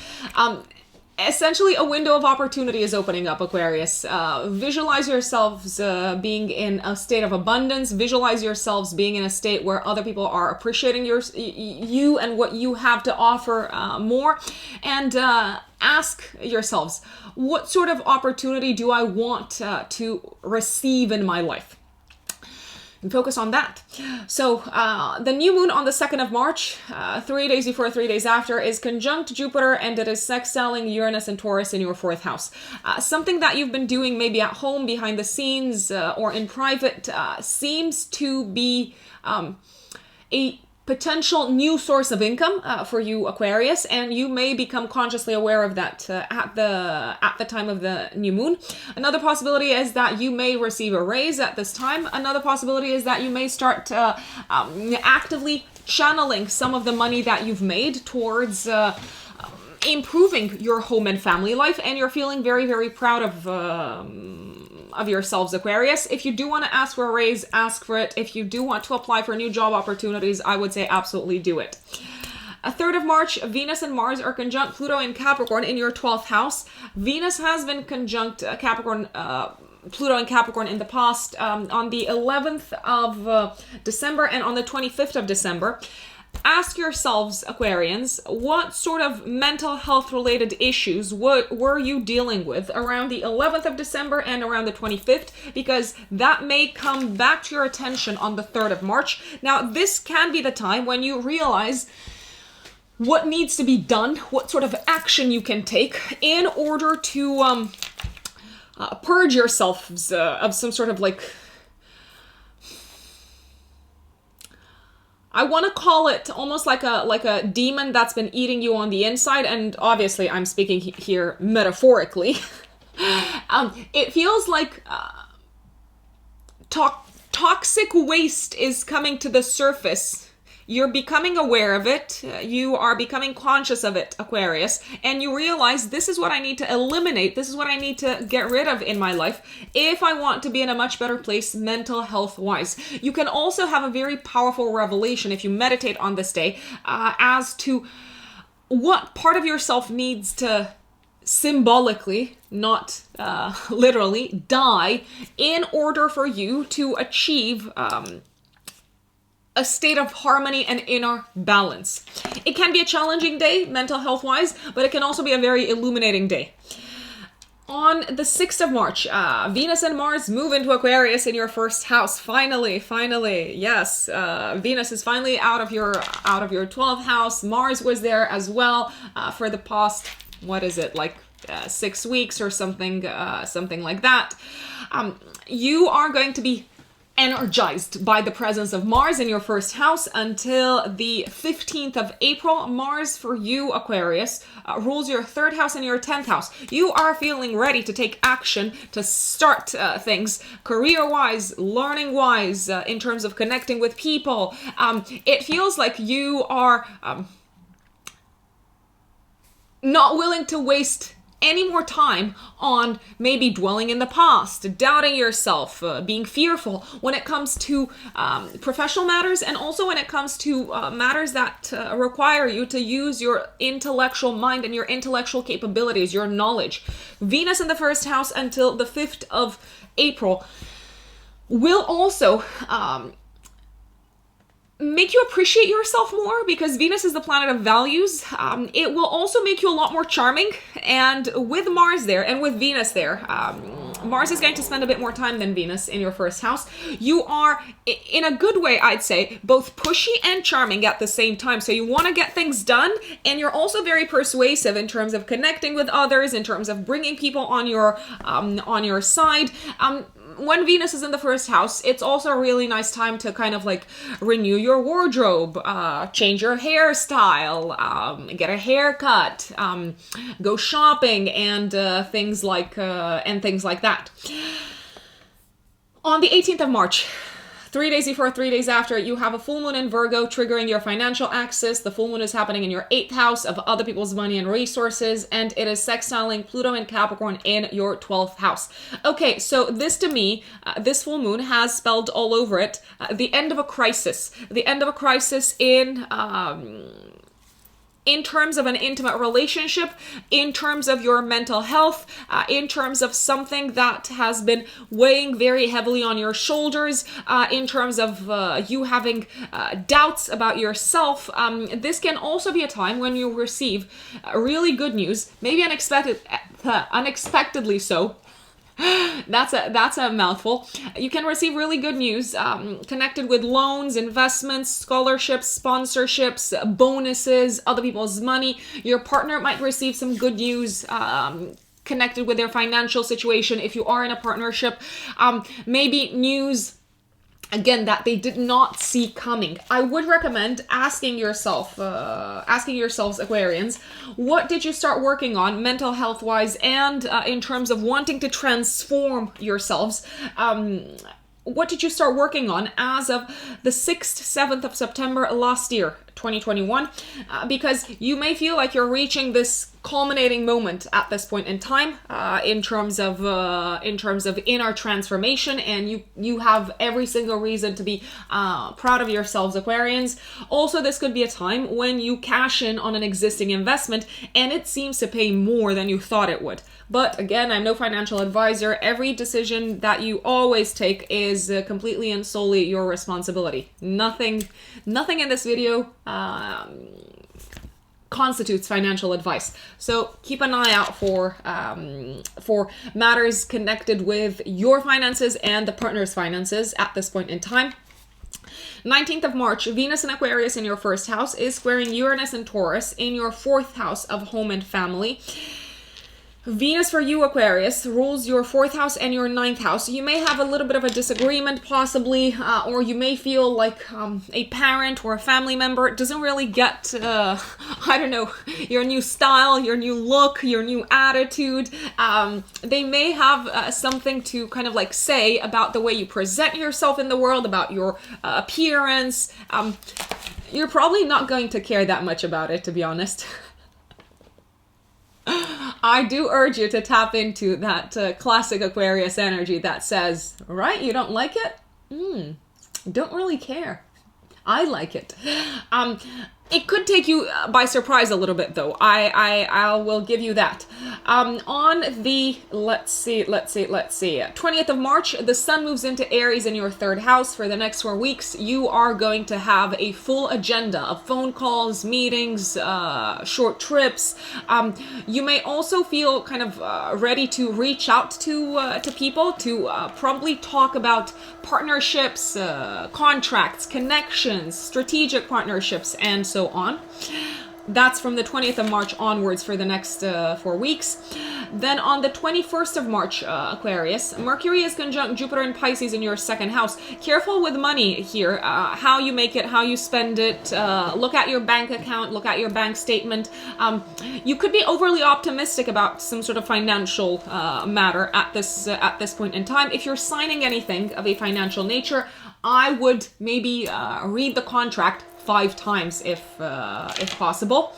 Speaker 1: Essentially, a window of opportunity is opening up, Aquarius. Visualize yourselves being in a state of abundance. Visualize yourselves being in a state where other people are appreciating you and what you have to offer more. And ask yourselves, what sort of opportunity do I want to receive in my life? And focus on that. So the new moon on the 2nd of March, 3 days before, 3 days after, is conjunct Jupiter, and it is sextiling Uranus and Taurus in your 4th house. Something that you've been doing maybe at home, behind the scenes, or in private seems to be a potential new source of income for you, Aquarius, and you may become consciously aware of that at the time of the new moon. Another possibility is that you may receive a raise at this time. Another possibility is that you may start actively channeling some of the money that you've made towards improving your home and family life, and you're feeling very, very proud of yourselves, Aquarius. If you do want to ask for a raise, ask for it. If you do want to apply for new job opportunities, I would say absolutely do it. 3rd of March, Venus and Mars are conjunct Pluto in Capricorn in your 12th house. Venus has been conjunct Pluto and Capricorn in the past on the 11th of December and on the 25th of December. Ask yourselves, Aquarians, what sort of mental health related issues were you dealing with around the 11th of December and around the 25th, because that may come back to your attention on the 3rd of March. Now, this can be the time when you realize what needs to be done, what sort of action you can take in order to purge yourselves of some sort of I want to call it almost like a demon that's been eating you on the inside, and obviously I'm speaking here metaphorically. It feels like toxic waste is coming to the surface. You're becoming aware of it. You are becoming conscious of it, Aquarius, and you realize this is what I need to eliminate. This is what I need to get rid of in my life if I want to be in a much better place mental health wise. You can also have a very powerful revelation if you meditate on this day as to what part of yourself needs to symbolically, not literally, die in order for you to achieve a state of harmony and inner balance. It can be a challenging day, mental health wise, but it can also be a very illuminating day. On the 6th of March, Venus and Mars move into Aquarius in your 1st house. Finally, yes. Venus is finally out of your 12th house. Mars was there as well for the past, 6 weeks or something like that. You are going to be energized by the presence of Mars in your 1st house until the 15th of April. Mars for you, Aquarius, rules your 3rd house and your 10th house. You are feeling ready to take action, to start things career-wise, learning-wise, in terms of connecting with people. It feels like you are not willing to waste any more time on maybe dwelling in the past, doubting yourself, being fearful when it comes to professional matters, and also when it comes to matters that require you to use your intellectual mind and your intellectual capabilities, your knowledge. Venus in the first house until the 5th of April will also make you appreciate yourself more, because Venus is the planet of values. It will also make you a lot more charming, and with Mars there and with Venus there, Mars is going to spend a bit more time than Venus in your first house. You are, in a good way, I'd say, both pushy and charming at the same time. So you want to get things done, and you're also very persuasive in terms of connecting with others, in terms of bringing people on your side. When Venus is in the first house, it's also a really nice time to kind of like renew your wardrobe, change your hairstyle, get a haircut, go shopping, and things like that. On the 18th of March, 3 days before, 3 days after, you have a full moon in Virgo triggering your financial axis. The full moon is happening in your 8th house of other people's money and resources, and it is sextiling Pluto and Capricorn in your 12th house. Okay, so this to me, this full moon has spelled all over it the end of a crisis. The end of a crisis in terms of an intimate relationship, in terms of your mental health, in terms of something that has been weighing very heavily on your shoulders, in terms of you having doubts about yourself. This can also be a time when you receive really good news, maybe unexpectedly so. That's a mouthful. You can receive really good news connected with loans, investments, scholarships, sponsorships, bonuses, other people's money. Your partner might receive some good news connected with their financial situation if you are in a partnership. Maybe news, again, that they did not see coming. I would recommend asking yourselves, Aquarians, what did you start working on mental health wise, and in terms of wanting to transform yourselves? What did you start working on as of the 6th, 7th of September last year, 2021? Because you may feel like you're reaching this culminating moment at this point in time, in terms of inner transformation, and you have every single reason to be proud of yourselves, Aquarians. Also, this could be a time when you cash in on an existing investment and it seems to pay more than you thought it would. But again, I'm no financial advisor. Every decision that you always take is completely and solely your responsibility. Nothing in this video constitutes financial advice. So keep an eye out for matters connected with your finances and the partner's finances at this point in time. 19th of March, Venus in Aquarius in your first house is squaring Uranus and Taurus in your 4th house of home and family. Venus for you, Aquarius, rules your 4th house and your 9th house. You may have a little bit of a disagreement, possibly, or you may feel like a parent or a family member doesn't really get, I don't know, your new style, your new look, your new attitude. They may have something to kind of like say about the way you present yourself in the world, about your appearance. You're probably not going to care that much about it, to be honest. I do urge you to tap into that classic Aquarius energy that says, right, you don't like it? Don't really care. I like it. It could take you by surprise a little bit, though. I will give you that. On the, let's see, 20th of March, the sun moves into Aries in your 3rd house. For the next 4 weeks, you are going to have a full agenda of phone calls, meetings, short trips. You may also feel kind of ready to reach out to people to probably talk about partnerships, contracts, connections, strategic partnerships, and so on. That's from the 20th of March onwards for the next 4 weeks. Then on the 21st of March, Aquarius, Mercury is conjunct Jupiter and Pisces in your 2nd house. Careful with money here, how you make it, how you spend it. Look at your bank account, look at your bank statement. You could be overly optimistic about some sort of financial matter at this point in time. If you're signing anything of a financial nature, I would maybe read the contract 5 times if possible.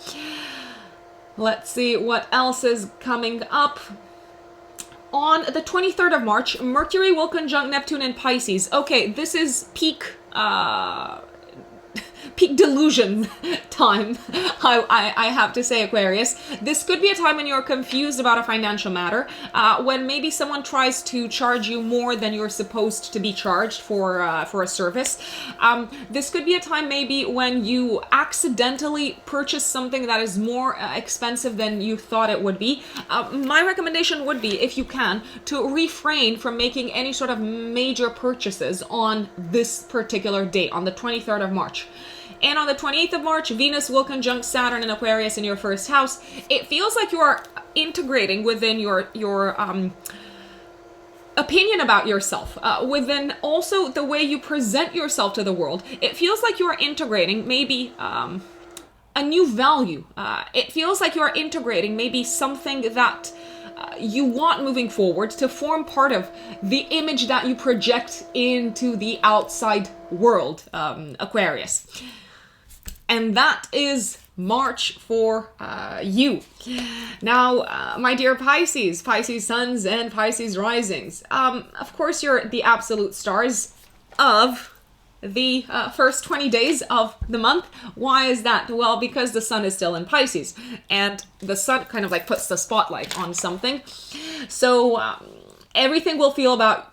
Speaker 1: Let's see what else is coming up. On the 23rd of March, Mercury will conjunct Neptune in Pisces. Okay, this is peak delusion time, I have to say, Aquarius. This could be a time when you're confused about a financial matter, when maybe someone tries to charge you more than you're supposed to be charged for a service. This could be a time maybe when you accidentally purchase something that is more expensive than you thought it would be. My recommendation would be, if you can, to refrain from making any sort of major purchases on this particular date, on the 23rd of March. And on the 28th of March, Venus will conjunct Saturn in Aquarius in your first house. It feels like you are integrating within your opinion about yourself, within also the way you present yourself to the world. It feels like you are integrating maybe a new value. It feels like you are integrating maybe something that you want moving forward to form part of the image that you project into the outside world, Aquarius. And that is March for you. Now, my dear Pisces, Pisces suns and Pisces risings. Of course, you're the absolute stars of the first 20 days of the month. Why is that? Well, because the sun is still in Pisces, and the sun kind of like puts the spotlight on something. So everything will feel about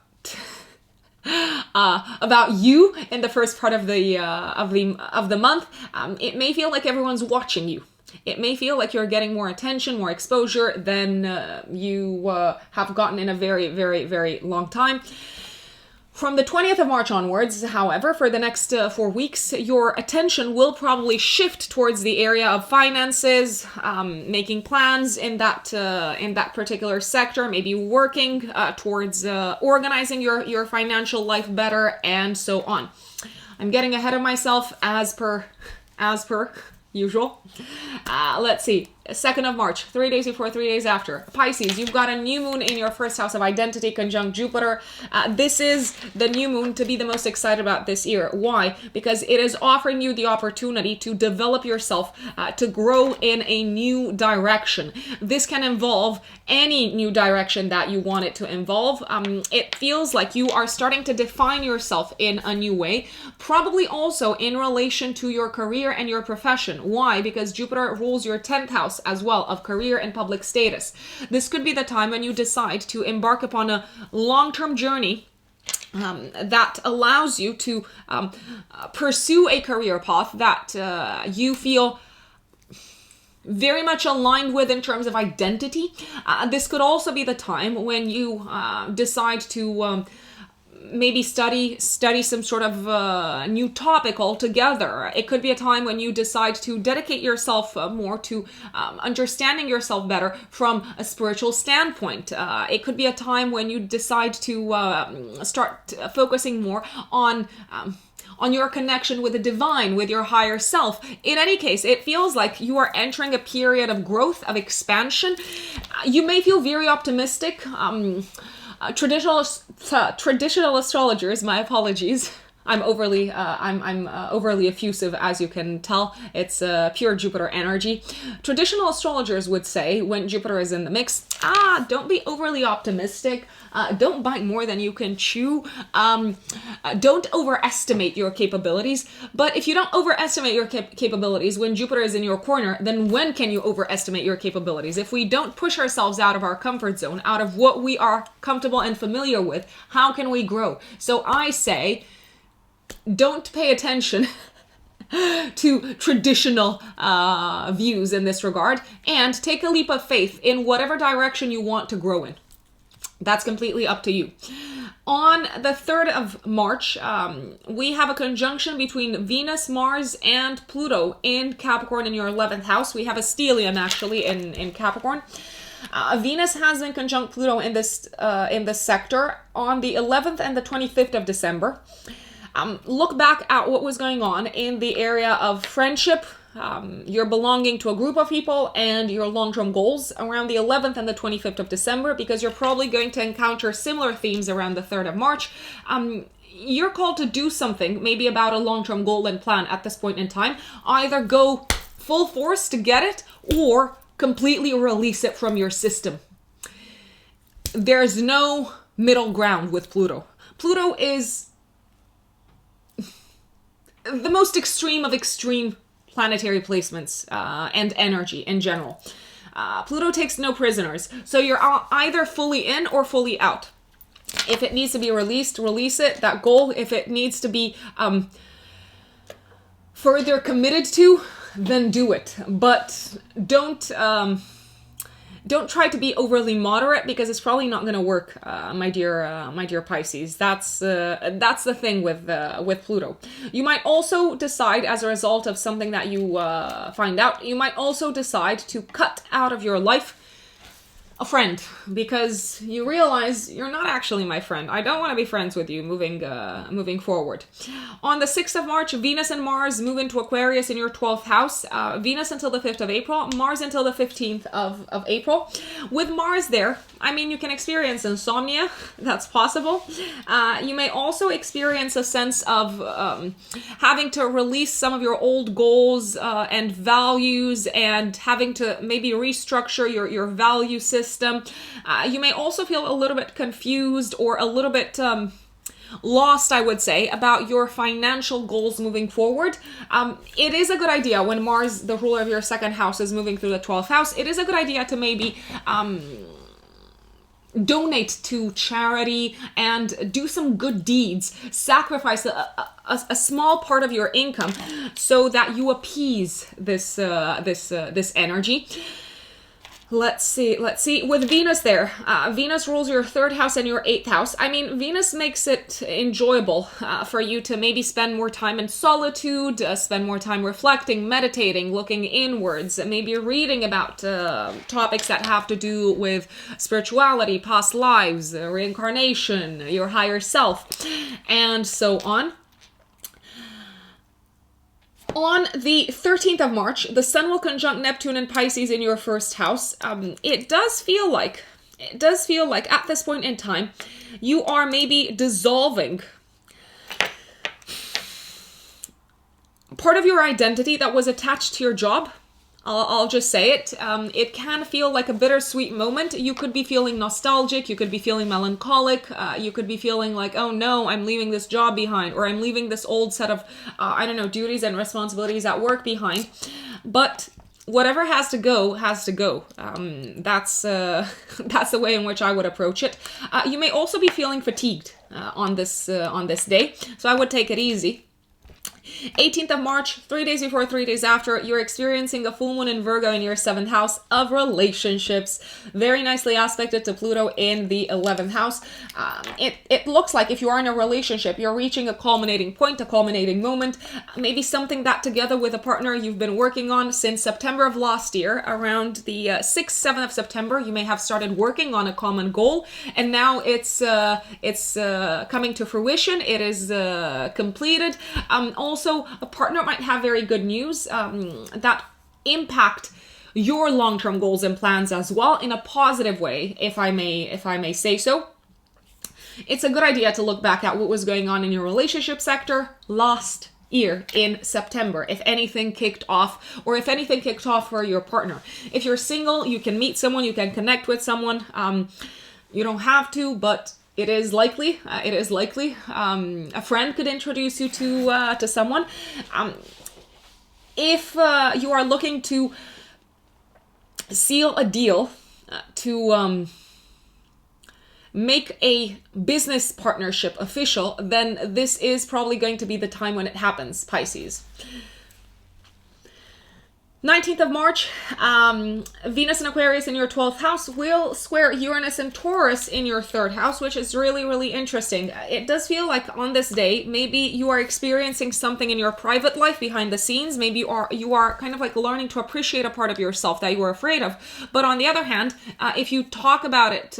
Speaker 1: you in the first part of the month. It may feel like everyone's watching you. It may feel like you're getting more attention, more exposure than you have gotten in a very, very, very long time. From the 20th of March onwards, however, for the next 4 weeks, your attention will probably shift towards the area of finances, making plans in that particular sector, maybe working towards organizing your financial life better, and so on. I'm getting ahead of myself as per usual. Let's see. 2nd of March, 3 days before, 3 days after. Pisces, you've got a new moon in your first house of identity, conjunct Jupiter. This is the new moon to be the most excited about this year. Why? Because it is offering you the opportunity to develop yourself, to grow in a new direction. This can involve any new direction that you want it to involve. It feels like you are starting to define yourself in a new way, probably also in relation to your career and your profession. Why? Because Jupiter rules your 10th house as well, of career and public status. This could be the time when you decide to embark upon a long-term journey that allows you to pursue a career path that you feel very much aligned with in terms of identity. This could also be the time when you decide to maybe study some sort of new topic altogether. It could be a time when you decide to dedicate yourself more to understanding yourself better from a spiritual standpoint. It could be a time when you decide to start focusing more on your connection with the divine, with your higher self. In any case, it feels like you are entering a period of growth, of expansion. You may feel very optimistic. Traditional astrologers, my apologies. I'm overly effusive, as you can tell. It's pure Jupiter energy. Traditional astrologers would say, when Jupiter is in the mix, don't be overly optimistic. Don't bite more than you can chew. Don't overestimate your capabilities. But if you don't overestimate your capabilities when Jupiter is in your corner, then when can you overestimate your capabilities? If we don't push ourselves out of our comfort zone, out of what we are comfortable and familiar with, how can we grow? So I say, don't pay attention to traditional views in this regard, and take a leap of faith in whatever direction you want to grow in. That's completely up to you. On the 3rd of March, we have a conjunction between Venus, Mars, and Pluto in Capricorn in your 11th house. We have a stellium actually in Capricorn. Venus has been conjunct Pluto in this sector on the 11th and the 25th of December. Look back at what was going on in the area of friendship, your belonging to a group of people, and your long-term goals around the 11th and the 25th of December, because you're probably going to encounter similar themes around the 3rd of March. You're called to do something, maybe about a long-term goal and plan at this point in time. Either go full force to get it, or completely release it from your system. There's no middle ground with Pluto. Pluto is the most extreme of extreme planetary placements and energy in general. Pluto takes no prisoners, so you're either fully in or fully out. If it needs to be released, release it, that goal. If it needs to be further committed to, then do it. But don't try to be overly moderate, because it's probably not going to work, my dear Pisces. That's the thing with Pluto. You might also decide, as a result of something that you find out, you might also decide to cut out of your life a friend, because you realize you're not actually my friend. I don't want to be friends with you moving forward. On the 6th of March, Venus and Mars move into Aquarius in your 12th house. Venus until the 5th of April, Mars until the 15th of April. With Mars there, I mean, you can experience insomnia. That's possible. You may also experience a sense of having to release some of your old goals and values, and having to maybe restructure your value system. You may also feel a little bit confused or a little bit lost, I would say, about your financial goals moving forward. It is a good idea when Mars, the ruler of your second house, is moving through the 12th house. It is a good idea to maybe donate to charity and do some good deeds. Sacrifice a small part of your income so that you appease this energy. Let's see. With Venus there, Venus rules your 3rd house and your 8th house. I mean, Venus makes it enjoyable for you to maybe spend more time in solitude, spend more time reflecting, meditating, looking inwards, maybe reading about topics that have to do with spirituality, past lives, reincarnation, your higher self, and so on. On the 13th of March, the Sun will conjunct Neptune and Pisces in your 1st house. It does feel like at this point in time, you are maybe dissolving part of your identity that was attached to your job. I'll just say it. It can feel like a bittersweet moment. You could be feeling nostalgic. You could be feeling melancholic. You could be feeling like, oh no, I'm leaving this job behind, or I'm leaving this old set of, duties and responsibilities at work behind. But whatever has to go, has to go. That's the way in which I would approach it. You may also be feeling fatigued on this day, so I would take it easy. 18th of March, 3 days before, 3 days after, you're experiencing a full moon in Virgo in your 7th house of relationships. Very nicely aspected to Pluto in the 11th house. It looks like if you are in a relationship, you're reaching a culminating point, a culminating moment, maybe something that together with a partner you've been working on since September of last year. Around the 6th, 7th of September, you may have started working on a common goal, and now it's coming to fruition. It is completed. Also, a partner might have very good news that impact your long-term goals and plans as well in a positive way, if I may say so. It's a good idea to look back at what was going on in your relationship sector last year in September, if anything kicked off, or if anything kicked off for your partner. If you're single, you can meet someone, you can connect with someone. You don't have to, but it is likely. A friend could introduce you to someone. If you are looking to seal a deal, to make a business partnership official, then this is probably going to be the time when it happens, Pisces. 19th of March, Venus and Aquarius in your 12th house will square Uranus and Taurus in your 3rd house, which is really, really interesting. It does feel like on this day, maybe you are experiencing something in your private life behind the scenes. Maybe you are kind of like learning to appreciate a part of yourself that you were afraid of. But on the other hand, if you talk about it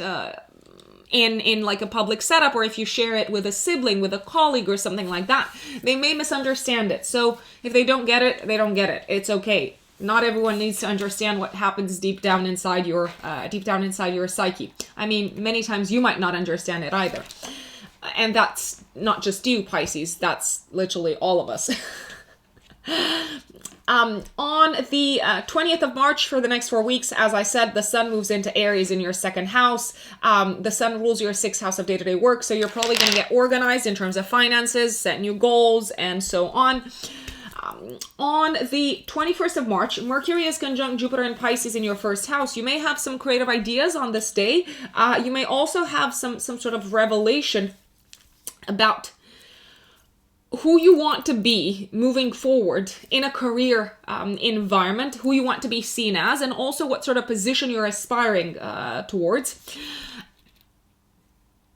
Speaker 1: in like a public setup, or if you share it with a sibling, with a colleague or something like that, they may misunderstand it. So if they don't get it, they don't get it. It's okay. Not everyone needs to understand what happens deep down inside your psyche. I mean, many times you might not understand it either. And that's not just you, Pisces. That's literally all of us. On the 20th of March, for the next 4 weeks, as I said, the sun moves into Aries in your second house. The sun rules your sixth house of day-to-day work, so you're probably going to get organized in terms of finances, set new goals, and so on. On the 21st of March, Mercury is conjunct Jupiter and Pisces in your first house. You may have some creative ideas on this day. You may also have some sort of revelation about who you want to be moving forward in a career environment, who you want to be seen as, and also what sort of position you're aspiring towards.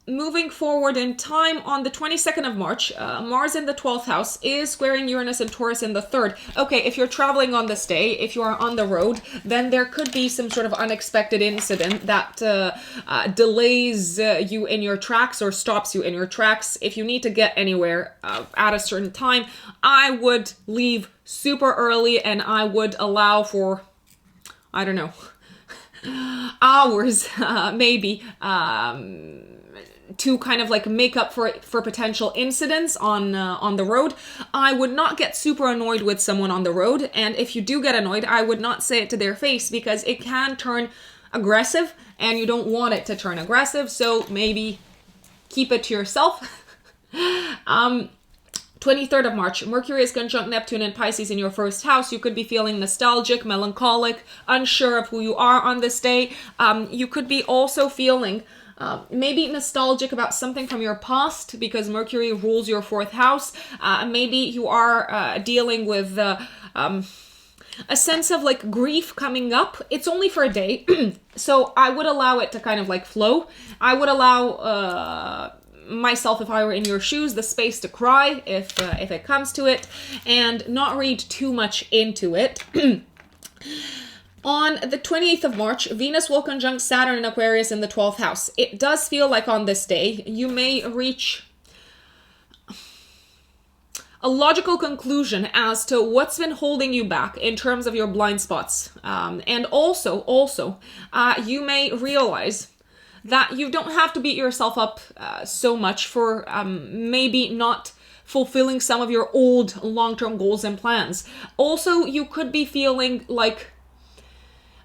Speaker 1: Moving forward in time, on the 22nd of March, Mars in the 12th house is squaring Uranus and Taurus in the 3rd. Okay, if you're traveling on this day, if you are on the road, then there could be some sort of unexpected incident that delays you in your tracks or stops you in your tracks. If you need to get anywhere at a certain time, I would leave super early and I would allow for, I don't know, hours, maybe, to kind of like make up for potential incidents on the road. I would not get super annoyed with someone on the road, and if you do get annoyed, I would not say it to their face because it can turn aggressive and you don't want it to turn aggressive, so maybe keep it to yourself. 23rd of March, Mercury is conjunct Neptune and Pisces in your first house. You could be feeling nostalgic, melancholic, unsure of who you are on this day. You could be also feeling maybe nostalgic about something from your past because Mercury rules your fourth house. Maybe you are dealing with a sense of like grief coming up. It's only for a day, so I would allow it to kind of like flow. I would allow myself, if I were in your shoes, the space to cry if it comes to it, and not read too much into it. On the 28th of March, Venus will conjunct Saturn in Aquarius in the 12th house. It does feel like on this day, you may reach a logical conclusion as to what's been holding you back in terms of your blind spots. And also, you may realize that you don't have to beat yourself up so much for maybe not fulfilling some of your old long-term goals and plans. Also, you could be feeling like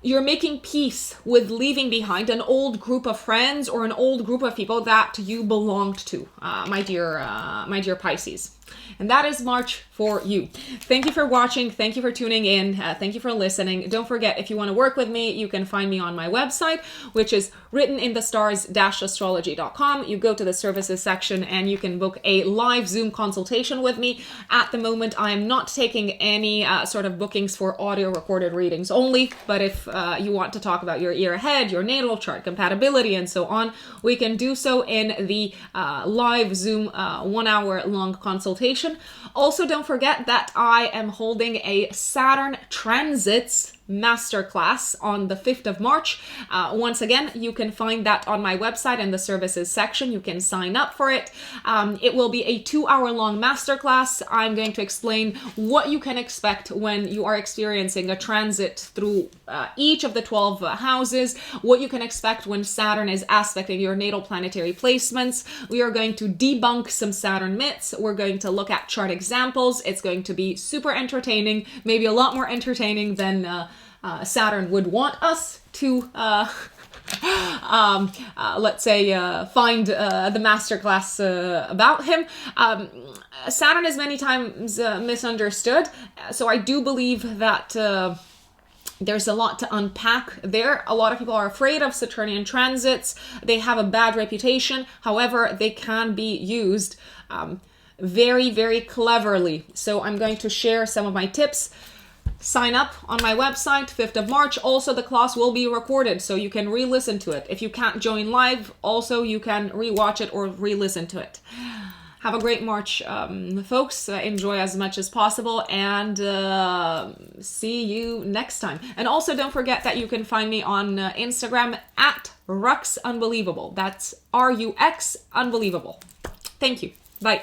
Speaker 1: you're making peace with leaving behind an old group of friends or an old group of people that you belonged to, my dear Pisces. And that is March for you. Thank you for watching. Thank you for tuning in. Thank you for listening. Don't forget, if you want to work with me, you can find me on my website, which is writteninthestars-astrology.com. You go to the services section and you can book a live Zoom consultation with me. At the moment, I am not taking any sort of bookings for audio recorded readings only, but if you want to talk about your year ahead, your natal chart, compatibility, and so on, we can do so in the live Zoom 1 hour long consultation. Also, don't forget that I am holding a Saturn transits masterclass on the 5th of March. Once again, you can find that on my website in the services section. You can sign up for it. It will be a 2-hour-long masterclass. I'm going to explain what you can expect when you are experiencing a transit through each of the 12 houses, what you can expect when Saturn is aspecting your natal planetary placements. We are going to debunk some Saturn myths. We're going to look at chart examples. It's going to be super entertaining, maybe a lot more entertaining than Saturn would want us to, let's say, find the masterclass about him. Saturn is many times misunderstood, so I do believe that there's a lot to unpack there. A lot of people are afraid of Saturnian transits. They have a bad reputation. However, they can be used very, very cleverly. So I'm going to share some of my tips. Sign up on my website, 5th of March. Also, the class will be recorded, so you can re-listen to it. If you can't join live, also you can re-watch it or re-listen to it. Have a great March, folks. Enjoy as much as possible, and see you next time. And also, don't forget that you can find me on Instagram at Rux Unbelievable. That's RUX Unbelievable. Thank you. Bye.